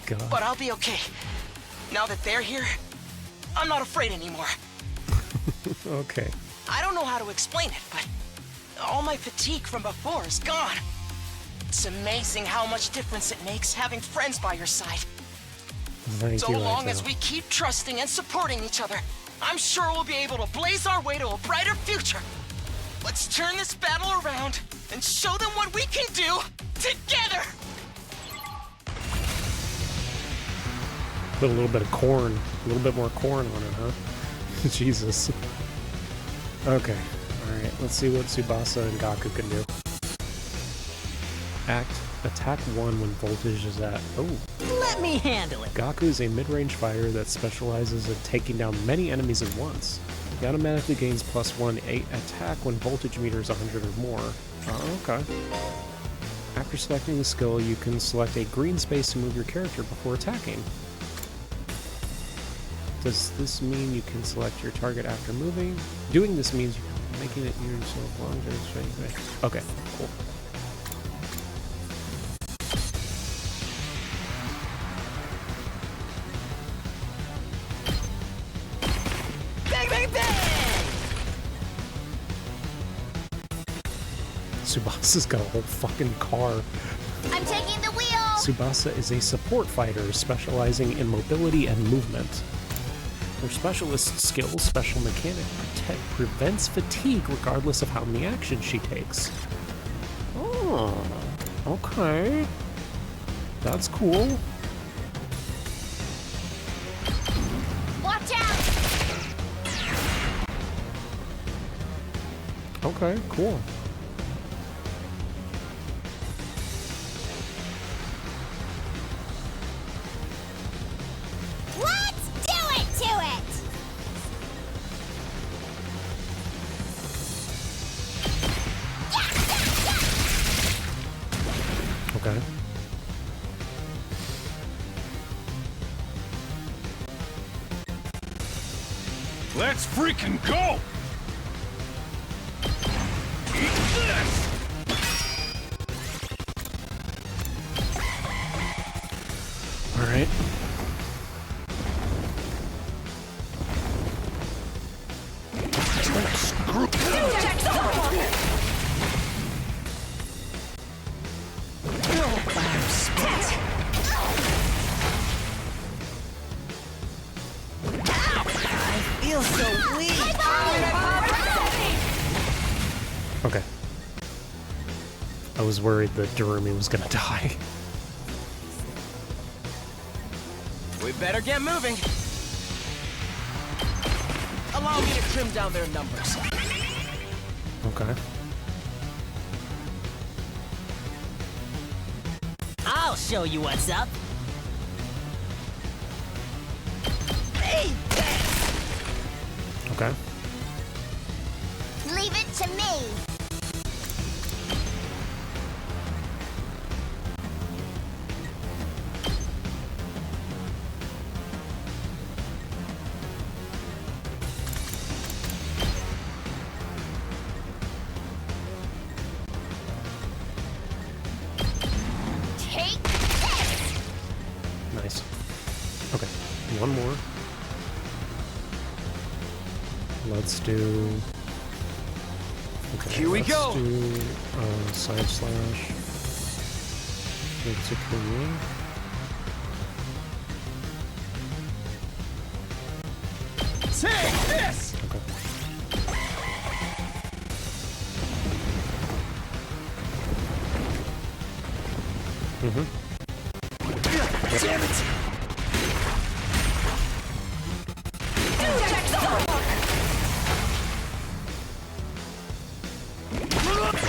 God. But I'll be okay. Now that they're here, I'm not afraid anymore. Okay. I don't know how to explain it, but all my fatigue from before is gone. It's amazing how much difference it makes having friends by your side. Thank So you, long Eito. as we keep trusting and supporting each other, I'm sure we'll be able to blaze our way to a brighter future. Let's turn this battle around and show them what we can do together! Put a little bit of corn. A little bit more corn on it, huh? Jesus. Okay. Alright, let's see what Tsubasa and Gaku can do. Attack 1 when voltage is at... Oh. Let me handle it. Gaku is a mid-range fighter that specializes in taking down many enemies at once. He automatically gains +1 attack when voltage meter is 100 or more. Oh, okay. After selecting the skill, you can select a green space to move your character before attacking. Does this mean you can select your target after moving? Doing this means you're making it yourself long. Okay, cool. Bang, bang, bang! Tsubasa's got a whole fucking car. I'm taking the wheel! Tsubasa is a support fighter specializing in mobility and movement. Her specialist skill, Special Mechanic, prevents fatigue regardless of how many actions she takes. Oh, okay. That's cool. Watch out! Okay, cool. Let's do it to it! Okay. Let's freaking go! Eat this! All right. Feels so weak. Okay. I was worried that Darumi was gonna die. We better get moving. Allow me to trim down their numbers. Okay. I'll show you what's up. Hey! Okay. Leave it to me. Take this. Nice. Okay. One more. Let's do. Okay, Here we let's go. do side slash. Particularly. Take this! Okay. Mm-hmm. Damn it!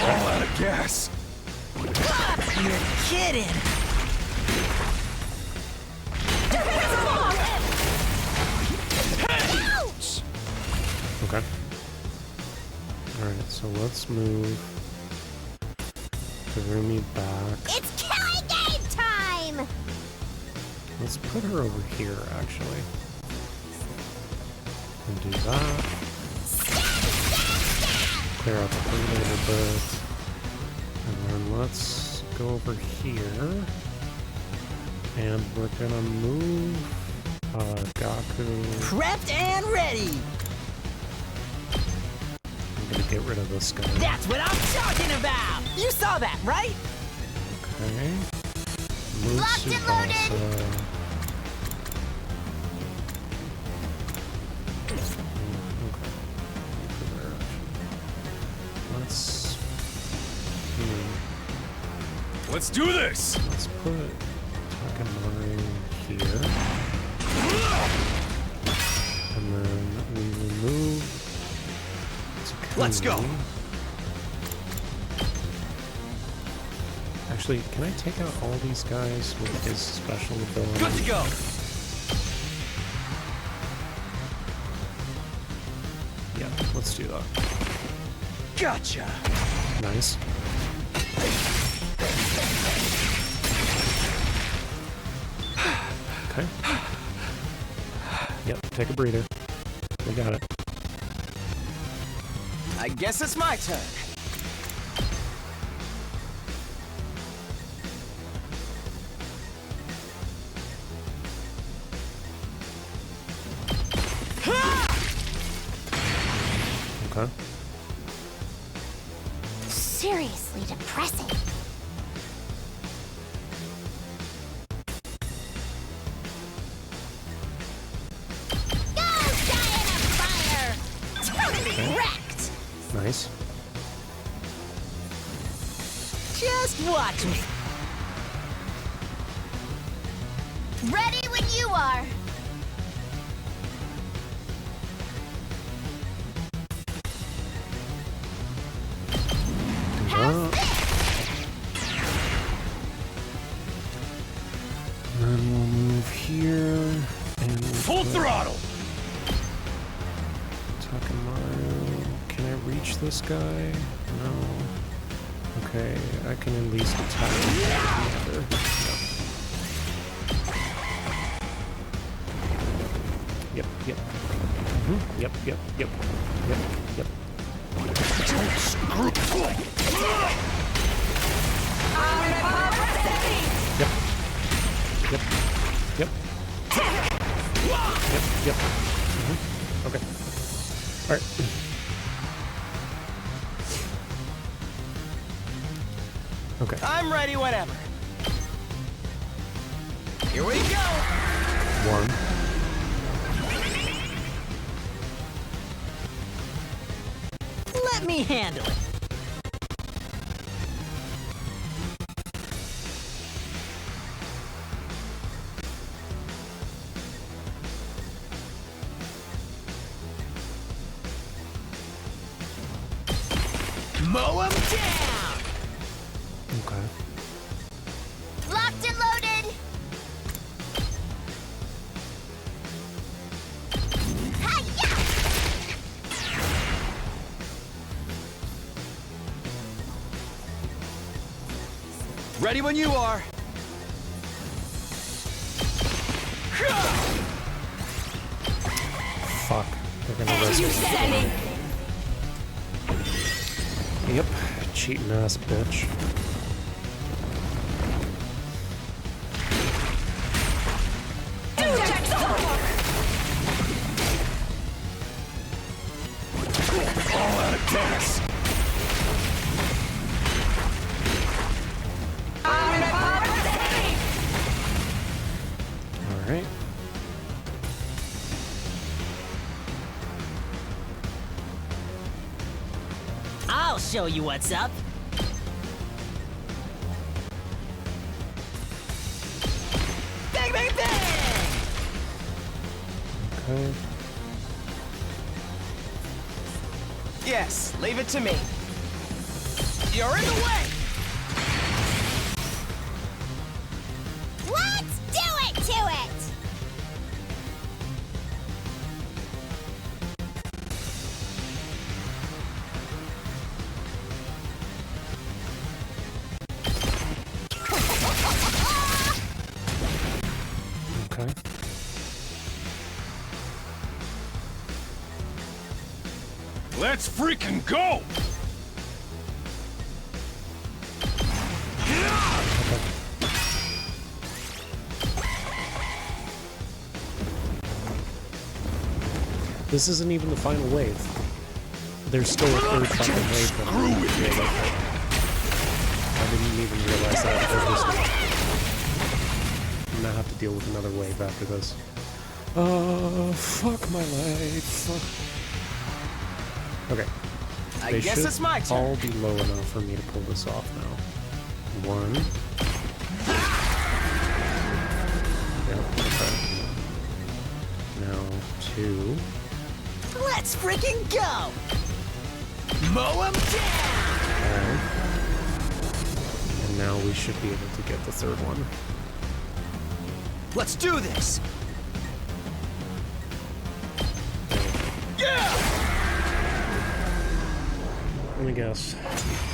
All out of gas. You're kidding! Okay. Alright, so let's move Karumi back. It's killing game time. Let's put her over here, actually. And do that. Clear out the plate a little bit. And then let's go over here. And we're gonna move Gaku. Prepped and ready! I'm gonna get rid of this guy. That's what I'm talking about! You saw that, right? Okay. Move Locked and loaded. Tsubasa. Let's do this! Let's put Takamaru here. And then we remove Tsukumi. Let's go. Actually, can I take out all these guys with his special ability? Good to go! Yeah, let's do that. Gotcha! Nice. Okay. Yep, take a breather. We got it. I guess it's my turn. Okay. Seriously depressing. Go die in a fire! Totally wrecked! Nice. Just watch me. Ready when you are. And then we'll move here and we'll Full put throttle! Takamaru. Can I reach this guy? No. Okay, I can at least attack him together. Yep, yep. Mm-hmm. Yep, yep, yep. Yep, yep. Yep. Yep. Yep. Yep, yep. Mm-hmm. Okay. Alright. Okay. I'm ready whenever. Here we go! One. Let me handle it. Mow him down! Okay. Locked Ready when you are. Fuck. They're gonna risk it. Yep. Cheating ass bitch. All out of gas. Alright. I'll show you what's up. Bang, bang, bang! Okay. Yes, leave it to me. You're in the way! Let's do it to it! Okay. Let's freaking go! This isn't even the final wave. There's still a third fucking wave coming. I didn't even realize that before this one. I'm gonna have to deal with another wave after this. Fuck my life. Okay. I They guess should it's my turn. all be low enough for me to pull this off now. One. Yep, okay. Now, two. Let's freaking go! Mow 'em down! Okay. And now we should be able to get the third one. Let's do this. Let me guess.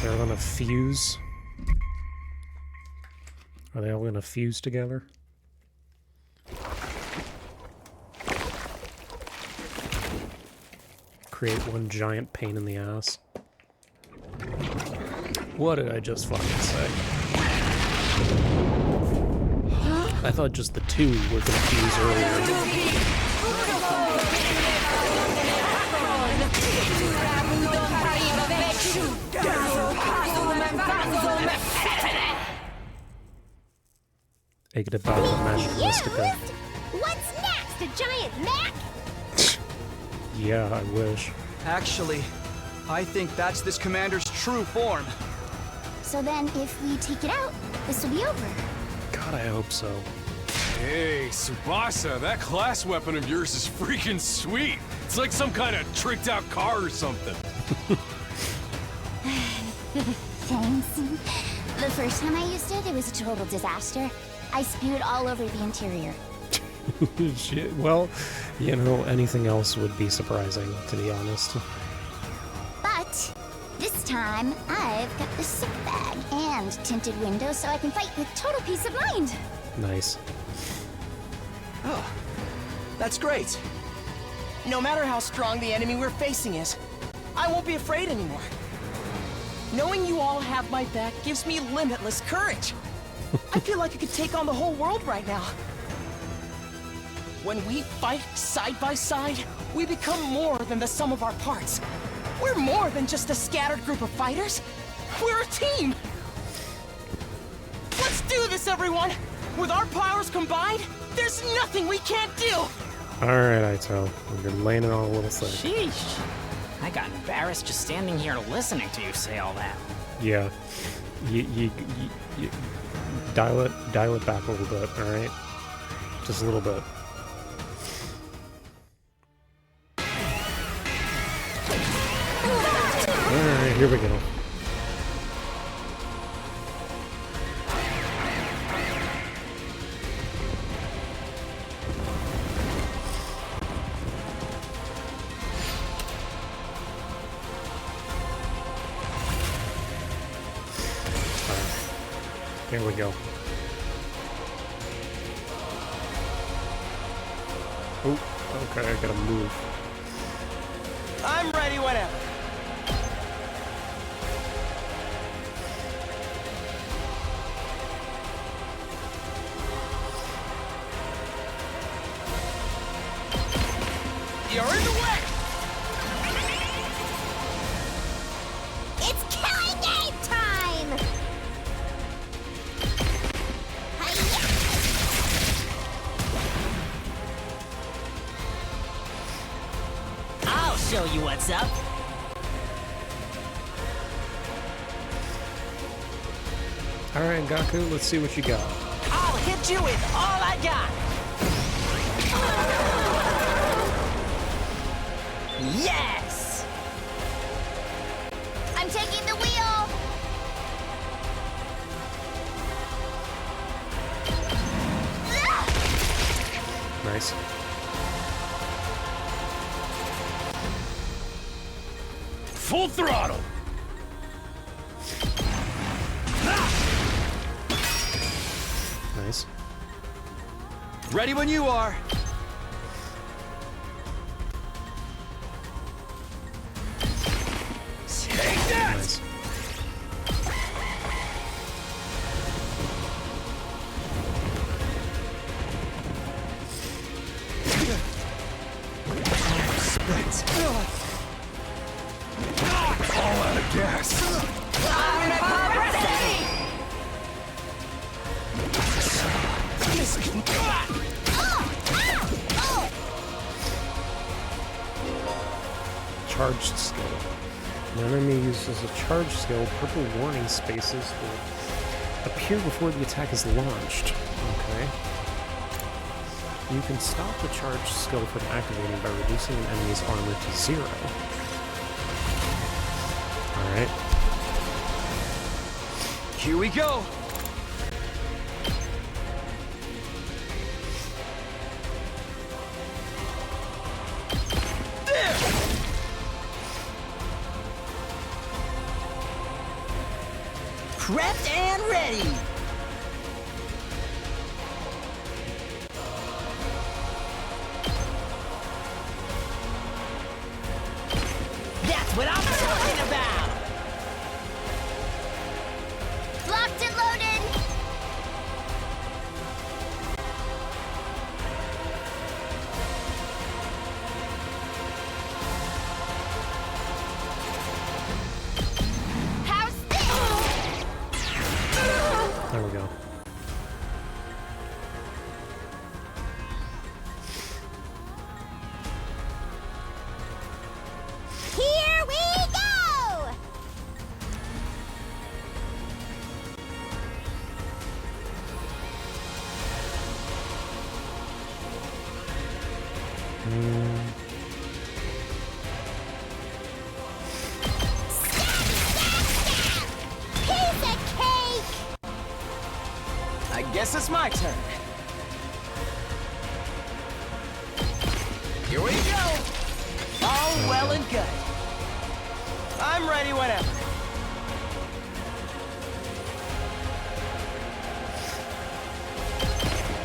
They're gonna fuse? Are they all gonna fuse together? Create one giant pain in the ass. What did I just fucking say? I thought just the two were gonna fuse earlier. Egg about the magic mystica. What's next? A giant Mac? Yeah, I wish. Actually, I think that's this commander's true form. So then, if we take it out, this will be over. God, I hope so. Hey, Tsubasa, that class weapon of yours is freaking sweet. It's like some kind of tricked out car or something. Thanks. The first time I used it, it was a total disaster. I spewed all over the interior. Shit. Well, you know, anything else would be surprising, to be honest. But this time, I've got the sick bag and tinted windows so I can fight with total peace of mind. Nice. Oh, that's great. No matter how strong the enemy we're facing is, I won't be afraid anymore. Knowing you all have my back gives me limitless courage. I feel like I could take on the whole world right now. When we fight side by side, we become more than the sum of our parts. We're more than just a scattered group of fighters. We're a team. Let's do this, everyone. With our powers combined, there's nothing we can't do. Alright, Aito. You're laying it on a little thick. Sheesh. I got embarrassed just standing here listening to you say all that. Yeah. You dial it back a little bit, alright? Just a little bit. Alright, here we go. There we go. Oh, okay, I gotta move. I'm ready whenever. You're in the way! It's killing game time! I'll show you what's up. Alright, Gaku, let's see what you got. I'll hit you with all I got. Yes! I'm taking the wheel! Nice. Full throttle! Nice. Ready when you are. Take that! Nice. All out of gas. Charged skill. An enemy uses a charge skill. Purple warning spaces will appear before the attack is launched. Okay. You can stop the charge skill from activating by reducing an enemy's armor to 0. Alright. Here we go. Prepped and ready. That's what I'm talking about. Locked and loaded! How's this? There we go. Here we go! Piece of cake! I guess it's my turn. Here we go! All well and good. I'm ready whenever.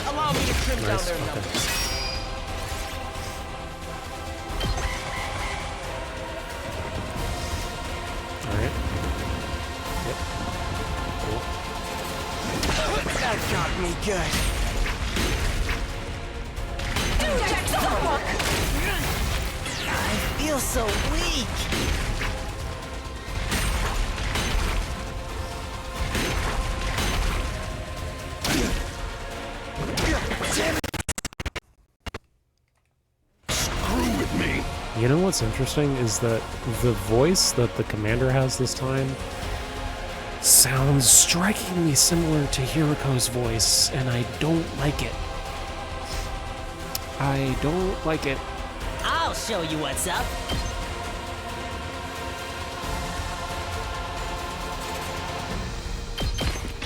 Allow me to trim down Nice, their okay. numbers. Alright. Yep. Cool. That got me good. I feel so weak. Screw with me. You know what's interesting is that the voice that the commander has this time sounds strikingly similar to Hiriko's voice, and I don't like it. I don't like it. I'll show you what's up.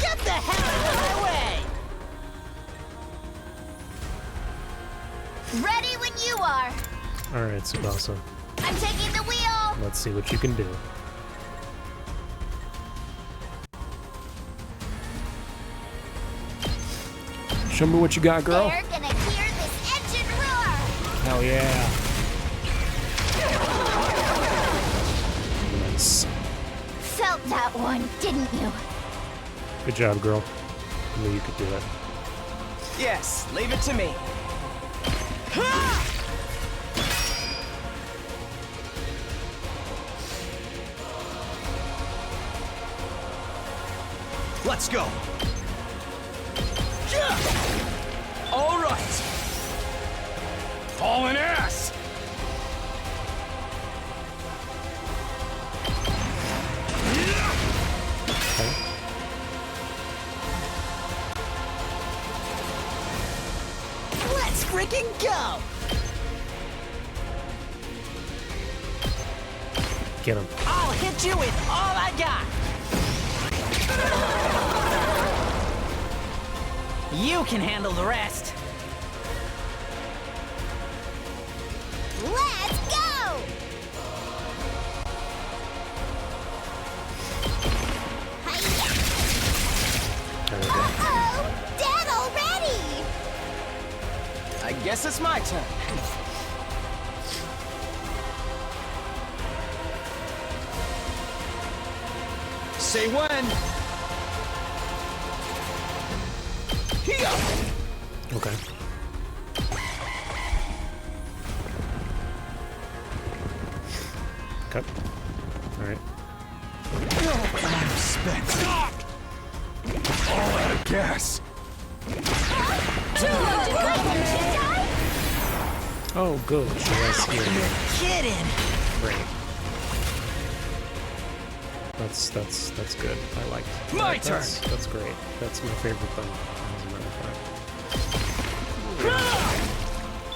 Get the hell out of my way! Ready when you are. Alright, Tsubasa. I'm taking the wheel. Let's see what you can do. Show me what you got, girl. They're gonna hear this engine roar! Hell yeah. Nice. Felt that one, didn't you? Good job, girl. I knew you could do it. Yes, leave it to me. Let's go. All right. Hauling ass. Let's freaking go! Get him. I'll hit you with all I got! You can handle the rest. Let's go! Hi-ya! There we go. Uh-oh! Dead already! I guess it's my turn. Say when. Here. Okay. Cut. Alright. I'm spent. All out of gas. Oh, good. She has healing. Kidding! Great. That's good. I like it. My That's great. That's my favorite thing, as a matter of fact.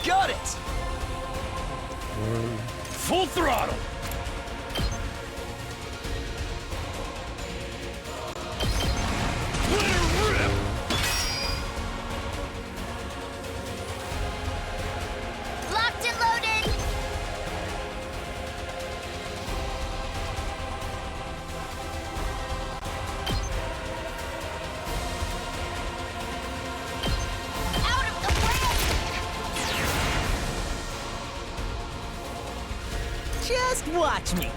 Got it. Full throttle. Let her rip. Locked and loaded! Out of the way! Just watch me.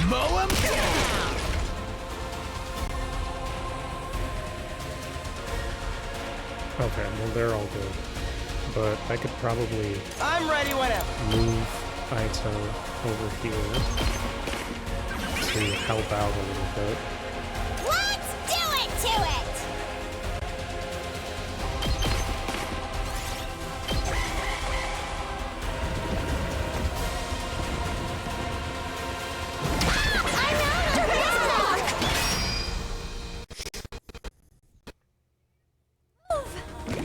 Mow him down. Okay, well they're all good. But I could probably I'm ready whenever. move Aito over here to help out a little bit. Let's do it to it! I'm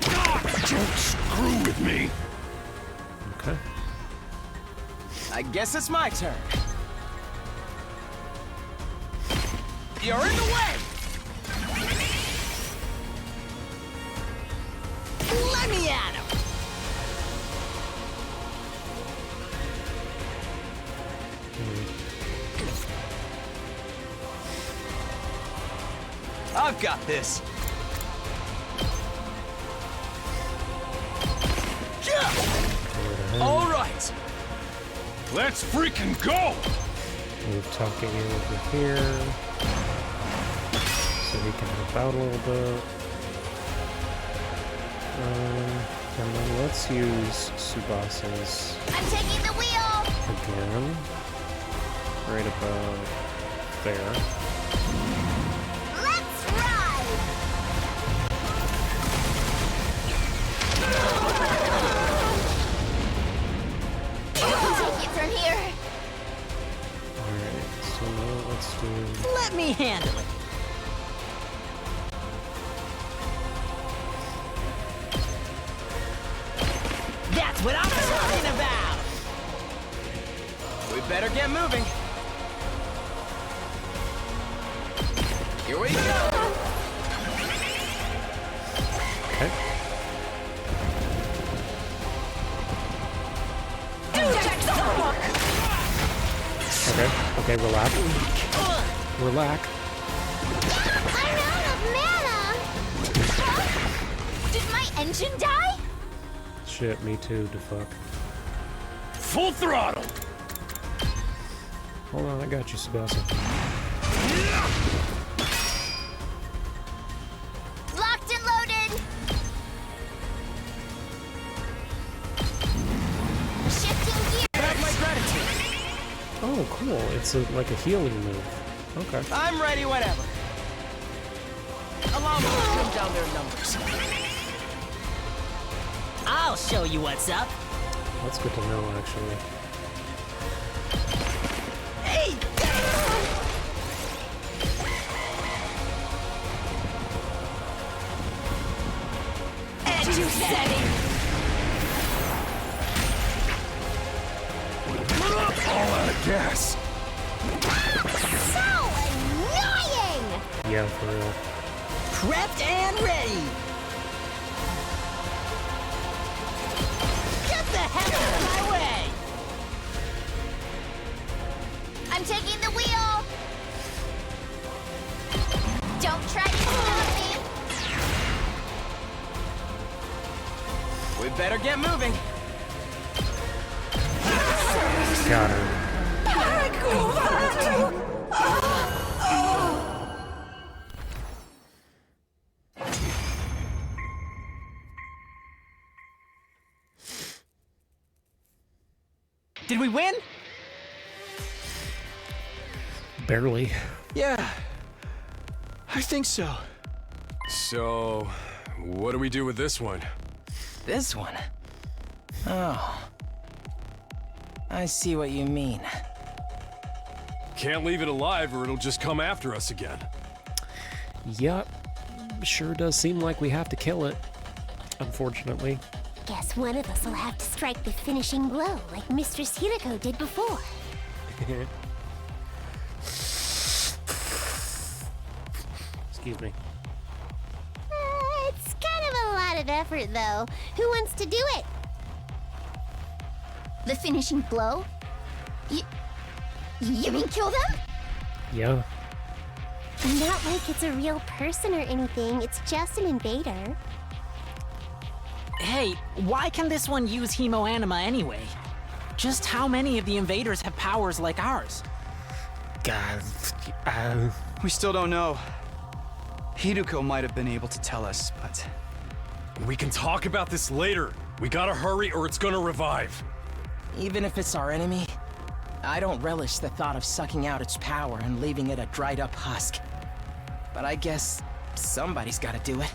out of Don't screw with me. Okay. I guess it's my turn. You're in the way! Let me at him! I've got this. All right. Let's freaking go. Move Talking over here so he can help out a little bit. And then let's use Tsubasa's I'm taking the wheel! again. Right about there. Let's ride! I can take it from here. Alright, so now let's do... Let me handle it. That's what I'm talking about! We better get moving. Here we go. Okay. Okay, relax. We're lack. I'm out of mana! Huh? Did my engine die? Shit, me too, the fuck. Full throttle! Hold on, I got you, Sebastian. Locked and loaded! Shifting gears! Have my gratitude. Oh, cool. It's like a healing move. Okay. I'm ready whenever. Allow me to trim down their numbers. I'll show you what's up. That's good to know, actually. Hey! Edu setting! All out of gas. So annoying! Yeah, for real. Prepped and ready. Get the heck out of my way. I'm taking the wheel! Don't try to stop me! We better get moving. Got her. Did we win? Barely. Yeah, I think so. So, what do we do with this one? This one? Oh. I see what you mean. Can't leave it alive or it'll just come after us again. Yep. Sure does seem like we have to kill it. Unfortunately. Guess one of us will have to strike the finishing blow like Mistress Hirako did before. Excuse me. It's kind of a lot of effort, though. Who wants to do it? The finishing blow? You mean kill them? Yeah. Not like it's a real person or anything. It's just an invader. Hey, why can this one use Hemoanima anyway? Just how many of the invaders have powers like ours? God. We still don't know. Hiruko might have been able to tell us, but... We can talk about this later. We gotta hurry or it's gonna revive. Even if it's our enemy, I don't relish the thought of sucking out its power and leaving it a dried up husk. But I guess somebody's gotta do it.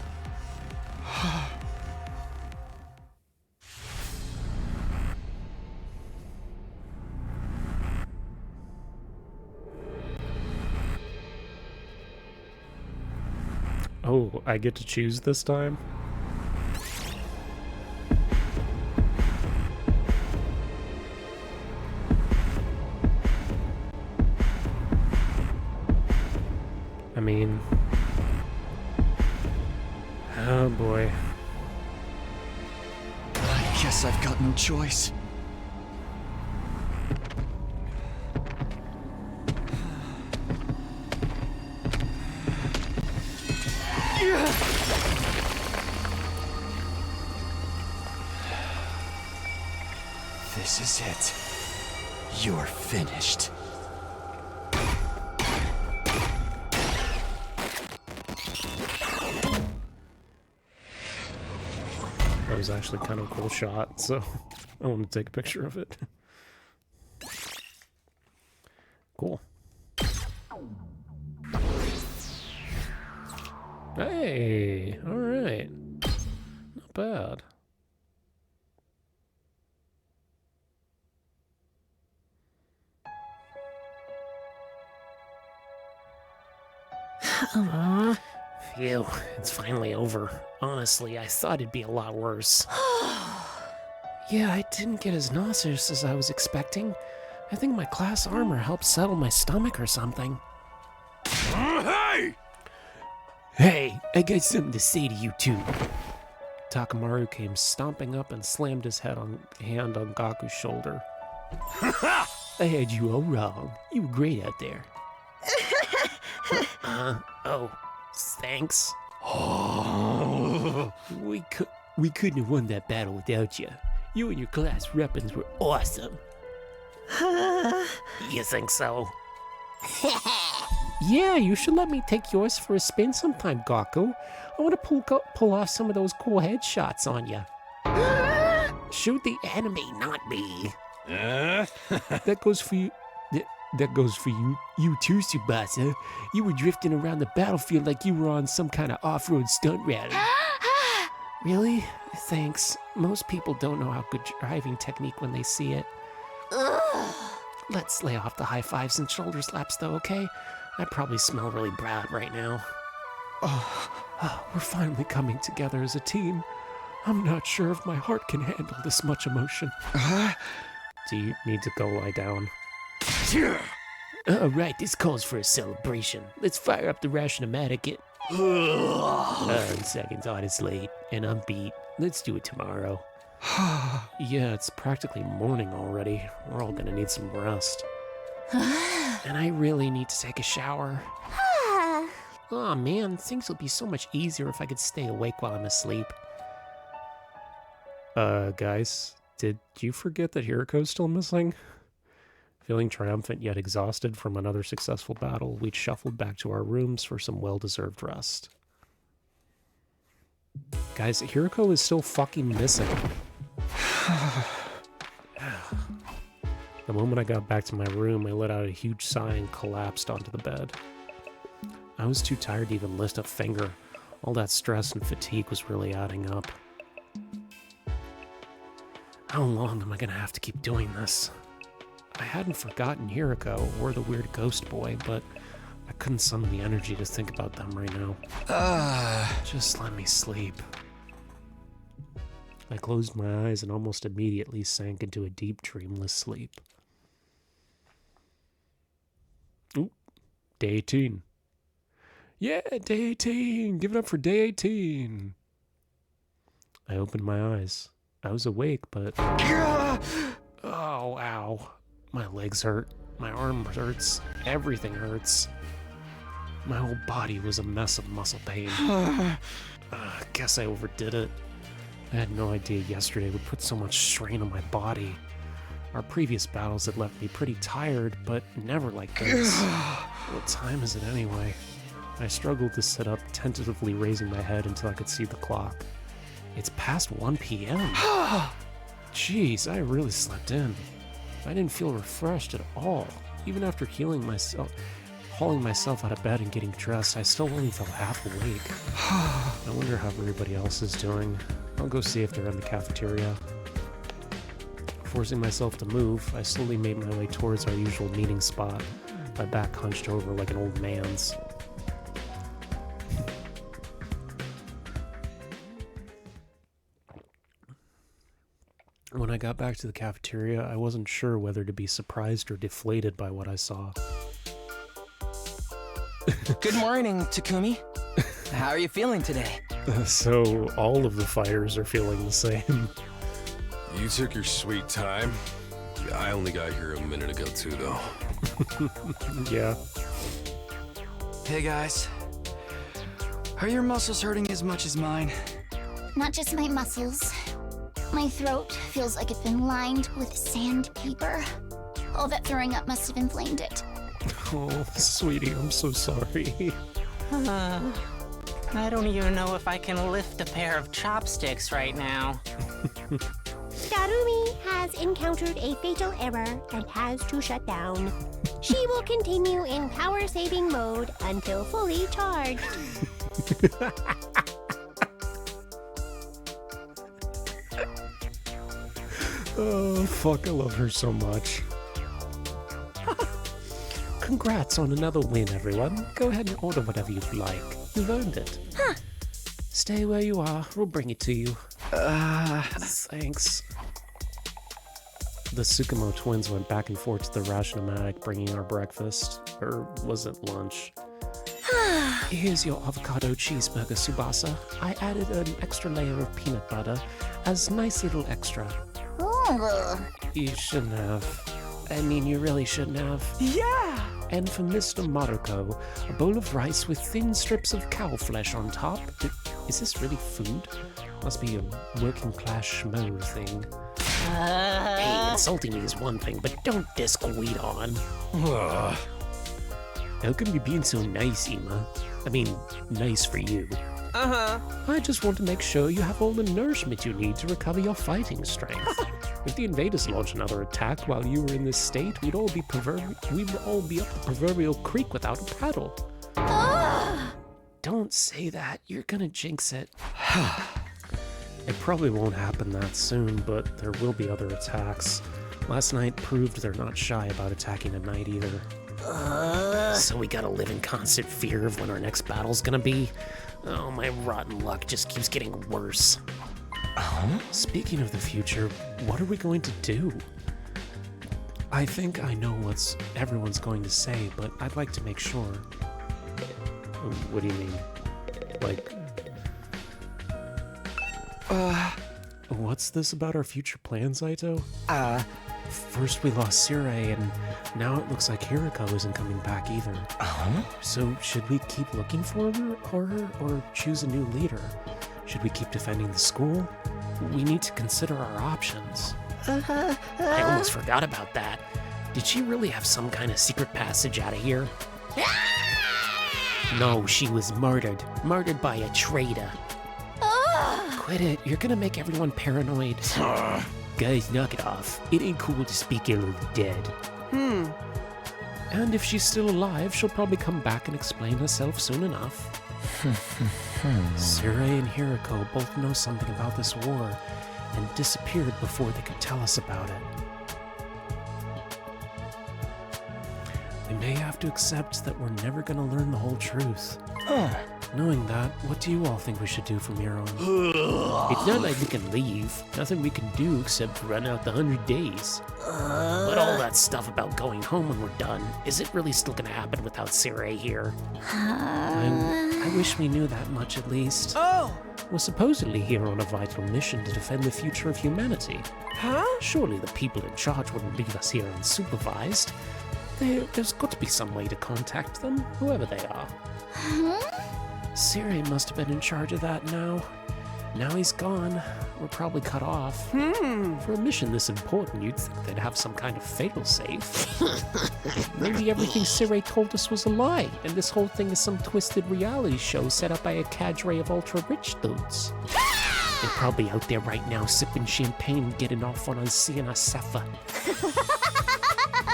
Oh, I get to choose this time? I mean... Oh boy. I guess I've got no choice. This is it. You're finished. That was actually kind of a cool shot, so I want to take a picture of it. Cool. Hey, alright. Not bad. Phew, it's finally over. Honestly, I thought it'd be a lot worse. Yeah, I didn't get as nauseous as I was expecting. I think my class armor helped settle my stomach or something. Hey! Hey, I got something to say to you too. Takamaru came stomping up and slammed his hand on Gaku's shoulder. I had you all wrong. You were great out there. Oh, thanks. We couldn't have won that battle without you. You and your class weapons were awesome. You think so? Yeah, you should let me take yours for a spin sometime, Gaku. I want to pull off some of those cool headshots on you. Shoot the enemy, not me. That goes for you. That goes for you. You too, Tsubasa. You were drifting around the battlefield like you were on some kind of off-road stunt rally. Really? Thanks. Most people don't know how good driving technique when they see it. Let's lay off the high fives and shoulder slaps, though, okay? I probably smell really bad right now. We're finally coming together as a team. I'm not sure if my heart can handle this much emotion. Do you need to go lie down? Right, this calls for a celebration. Let's fire up the Ration-O-Matic. 9 seconds, honestly, and I'm beat. Let's do it tomorrow. Yeah, it's practically morning already. We're all gonna need some rest. And I really need to take a shower. Aw, man, things would be so much easier if I could stay awake while I'm asleep. Guys, did you forget that Hiriko's still missing? Feeling triumphant yet exhausted from another successful battle, we shuffled back to our rooms for some well-deserved rest. Guys, Hiriko is still fucking missing. The moment I got back to my room, I let out a huge sigh and collapsed onto the bed. I was too tired to even lift a finger. All that stress and fatigue was really adding up. How long am I gonna have to keep doing this? I hadn't forgotten Hiriko or the weird ghost boy, but I couldn't summon the energy to think about them right now. Just let me sleep. I closed my eyes and almost immediately sank into a deep, dreamless sleep. Oop, day 18. Yeah, day 18! Give it up for day 18! I opened my eyes. I was awake, but... Oh, ow. My legs hurt. My arm hurts. Everything hurts. My whole body was a mess of muscle pain. Guess I overdid it. I had no idea yesterday would put so much strain on my body. Our previous battles had left me pretty tired, but never like this. What time is it anyway? I struggled to sit up, tentatively raising my head until I could see the clock. It's past 1 p.m. Jeez, I really slept in. I didn't feel refreshed at all. Even after hauling myself out of bed and getting dressed, I still only felt half awake. I wonder how everybody else is doing. I'll go see if they're in the cafeteria. Forcing myself to move, I slowly made my way towards our usual meeting spot, my back hunched over like an old man's. When I got back to the cafeteria, I wasn't sure whether to be surprised or deflated by what I saw. Good morning, Takumi. How are you feeling today? So, all of the fighters are feeling the same. You took your sweet time. Yeah, I only got here a minute ago too, though. Yeah. Hey guys. Are your muscles hurting as much as mine? Not just my muscles. My throat feels like it's been lined with sandpaper. All that throwing up must have inflamed it. Oh, sweetie, I'm so sorry. I don't even know if I can lift a pair of chopsticks right now. Darumi has encountered a fatal error and has to shut down. She will continue in power-saving mode until fully charged. Oh, fuck, I love her so much. Congrats on another win, everyone. Go ahead and order whatever you'd like. You've earned it. Huh. Stay where you are. We'll bring it to you. Thanks. The Tsukumo twins went back and forth to the Ration-O-Matic bringing our breakfast. Or was it lunch? Here's your avocado cheeseburger, Tsubasa. I added an extra layer of peanut butter as a nice little extra. Ooh. You shouldn't have. I mean, you really shouldn't have. Yeah! And for Mr. Mariko, a bowl of rice with thin strips of cow flesh on top. Is this really food? Must be a working class schmo thing. Hey, insulting me is one thing, but don't diss Guidon. How come you're being so nice, Ima? I mean, nice for you. I just want to make sure you have all the nourishment you need to recover your fighting strength. If the invaders launch another attack while you were in this state, we'd all be up the proverbial creek without a paddle. Don't say that. You're gonna jinx it. It probably won't happen that soon, but there will be other attacks. Last night proved they're not shy about attacking at night either. So we gotta live in constant fear of when our next battle's gonna be? Oh, my rotten luck just keeps getting worse. Speaking of the future, what are we going to do? I think I know what everyone's going to say, but I'd like to make sure. What do you mean? Like... What's this about our future plans, Aito? First we lost Sirei, and now it looks like Hiriko isn't coming back either. So should we keep looking for her, or choose a new leader? Should we keep defending the school? We need to consider our options. I almost forgot about that. Did she really have some kind of secret passage out of here? No, she was murdered. Murdered by a traitor. Quit it. You're gonna make everyone paranoid. Guys, knock it off. It ain't cool to speak ill of the dead. And if she's still alive, she'll probably come back and explain herself soon enough. Sirei and Hiriko both know something about this war and disappeared before they could tell us about it. We may have to accept that we're never gonna learn the whole truth. Knowing that, what do you all think we should do from here on? It's not like we can leave. Nothing we can do except run out the 100 days. But all that stuff about going home when we're done, is it really still gonna happen without Sirei here? I wish we knew that much at least. We're supposedly here on a vital mission to defend the future of humanity. Surely the people in charge wouldn't leave us here unsupervised. There's got to be some way to contact them, whoever they are. Sirei must have been in charge of that now. Now he's gone. We're probably cut off. For a mission this important, you'd think they'd have some kind of fail-safe. Maybe everything Sirei told us was a lie, and this whole thing is some twisted reality show set up by a cadre of ultra-rich dudes. They're probably out there right now sipping champagne and getting off on Sienna Safa.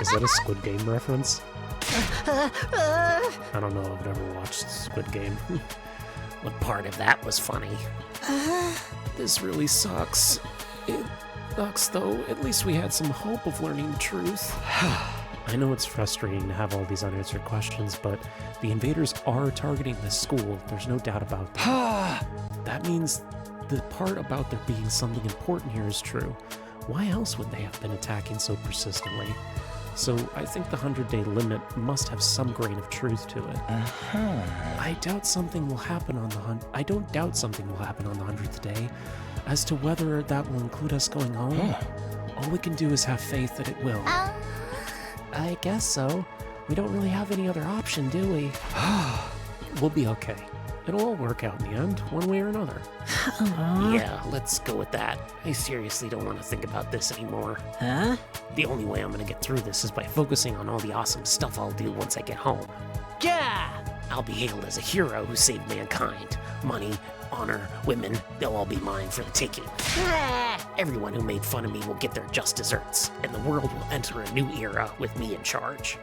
Is that a Squid Game reference? I don't know, I've never watched Squid Game. What part of that was funny? This really sucks. It sucks though, at least we had some hope of learning the truth. I know it's frustrating to have all these unanswered questions, but the invaders are targeting this school, there's no doubt about that. That means the part about there being something important here is true. Why else would they have been attacking so persistently? So I think the 100-day limit must have some grain of truth to it. I don't doubt something will happen on the 100th day. As to whether that will include us going home, all we can do is have faith that it will. I guess so. We don't really have any other option, do we? We'll be okay. It'll all work out in the end, one way or another. Yeah, let's go with that. I seriously don't want to think about this anymore. The only way I'm gonna get through this is by focusing on all the awesome stuff I'll do once I get home. Yeah! I'll be hailed as a hero who saved mankind. Money, honor, women, they'll all be mine for the taking. Everyone who made fun of me will get their just desserts, and the world will enter a new era with me in charge.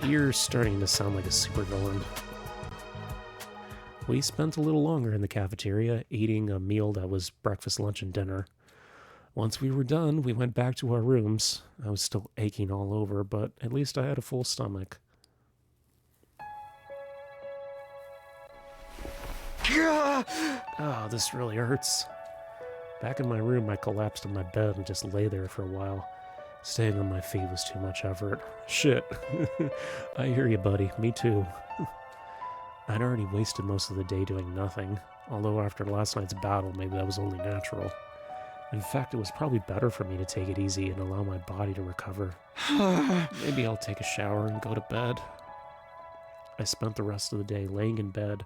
You're starting to sound like a supervillain. We spent a little longer in the cafeteria, eating a meal that was breakfast, lunch, and dinner. Once we were done, we went back to our rooms. I was still aching all over, but at least I had a full stomach. Oh, this really hurts. Back in my room, I collapsed on my bed and just lay there for a while. Staying on my feet was too much effort. Shit. I hear you, buddy. Me too. I'd already wasted most of the day doing nothing, although after last night's battle, maybe that was only natural. In fact, it was probably better for me to take it easy and allow my body to recover. Maybe I'll take a shower and go to bed. I spent the rest of the day laying in bed,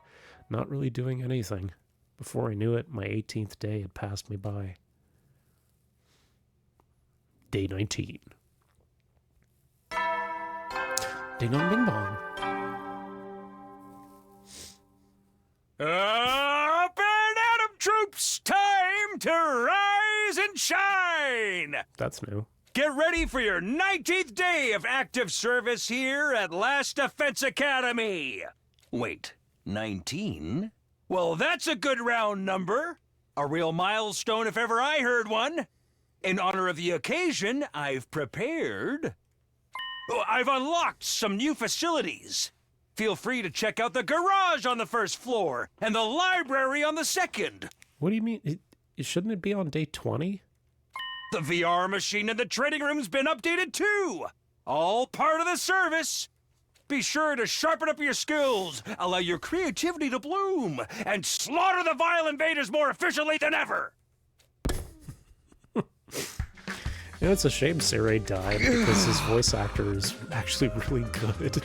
not really doing anything. Before I knew it, my 18th day had passed me by. Day 19. Ding dong ding dong. Up and at 'em, troops! Time to rise and shine! That's new. Get ready for your 19th day of active service here at Last Defense Academy. Wait, 19? Well, that's a good round number. A real milestone if ever I heard one. In honor of the occasion, I've unlocked some new facilities. Feel free to check out the garage on the first floor and the library on the second. What do you mean? Shouldn't it be on day 20? The VR machine in the training room's been updated too. All part of the service. Be sure to sharpen up your skills, allow your creativity to bloom, and slaughter the vile invaders more efficiently than ever. You know, it's a shame Saray died because his voice actor is actually really good.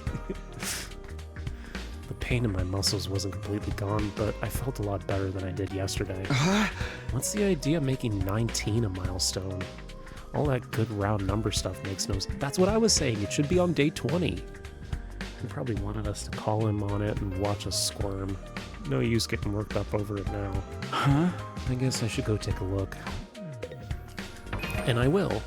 The pain in my muscles wasn't completely gone, but I felt a lot better than I did yesterday. What's the idea of making 19 a milestone? All that good round number stuff makes no sense. That's what I was saying. It should be on day 20. He probably wanted us to call him on it and watch us squirm. No use getting worked up over it now. Huh? I guess I should go take a look. And I will,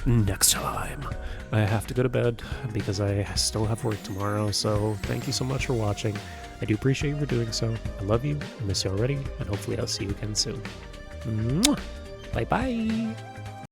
next time. I have to go to bed because I still have work tomorrow, so thank you so much for watching. I do appreciate you for doing so. I love you, I miss you already, and hopefully I'll see you again soon. Mwah! Bye-bye!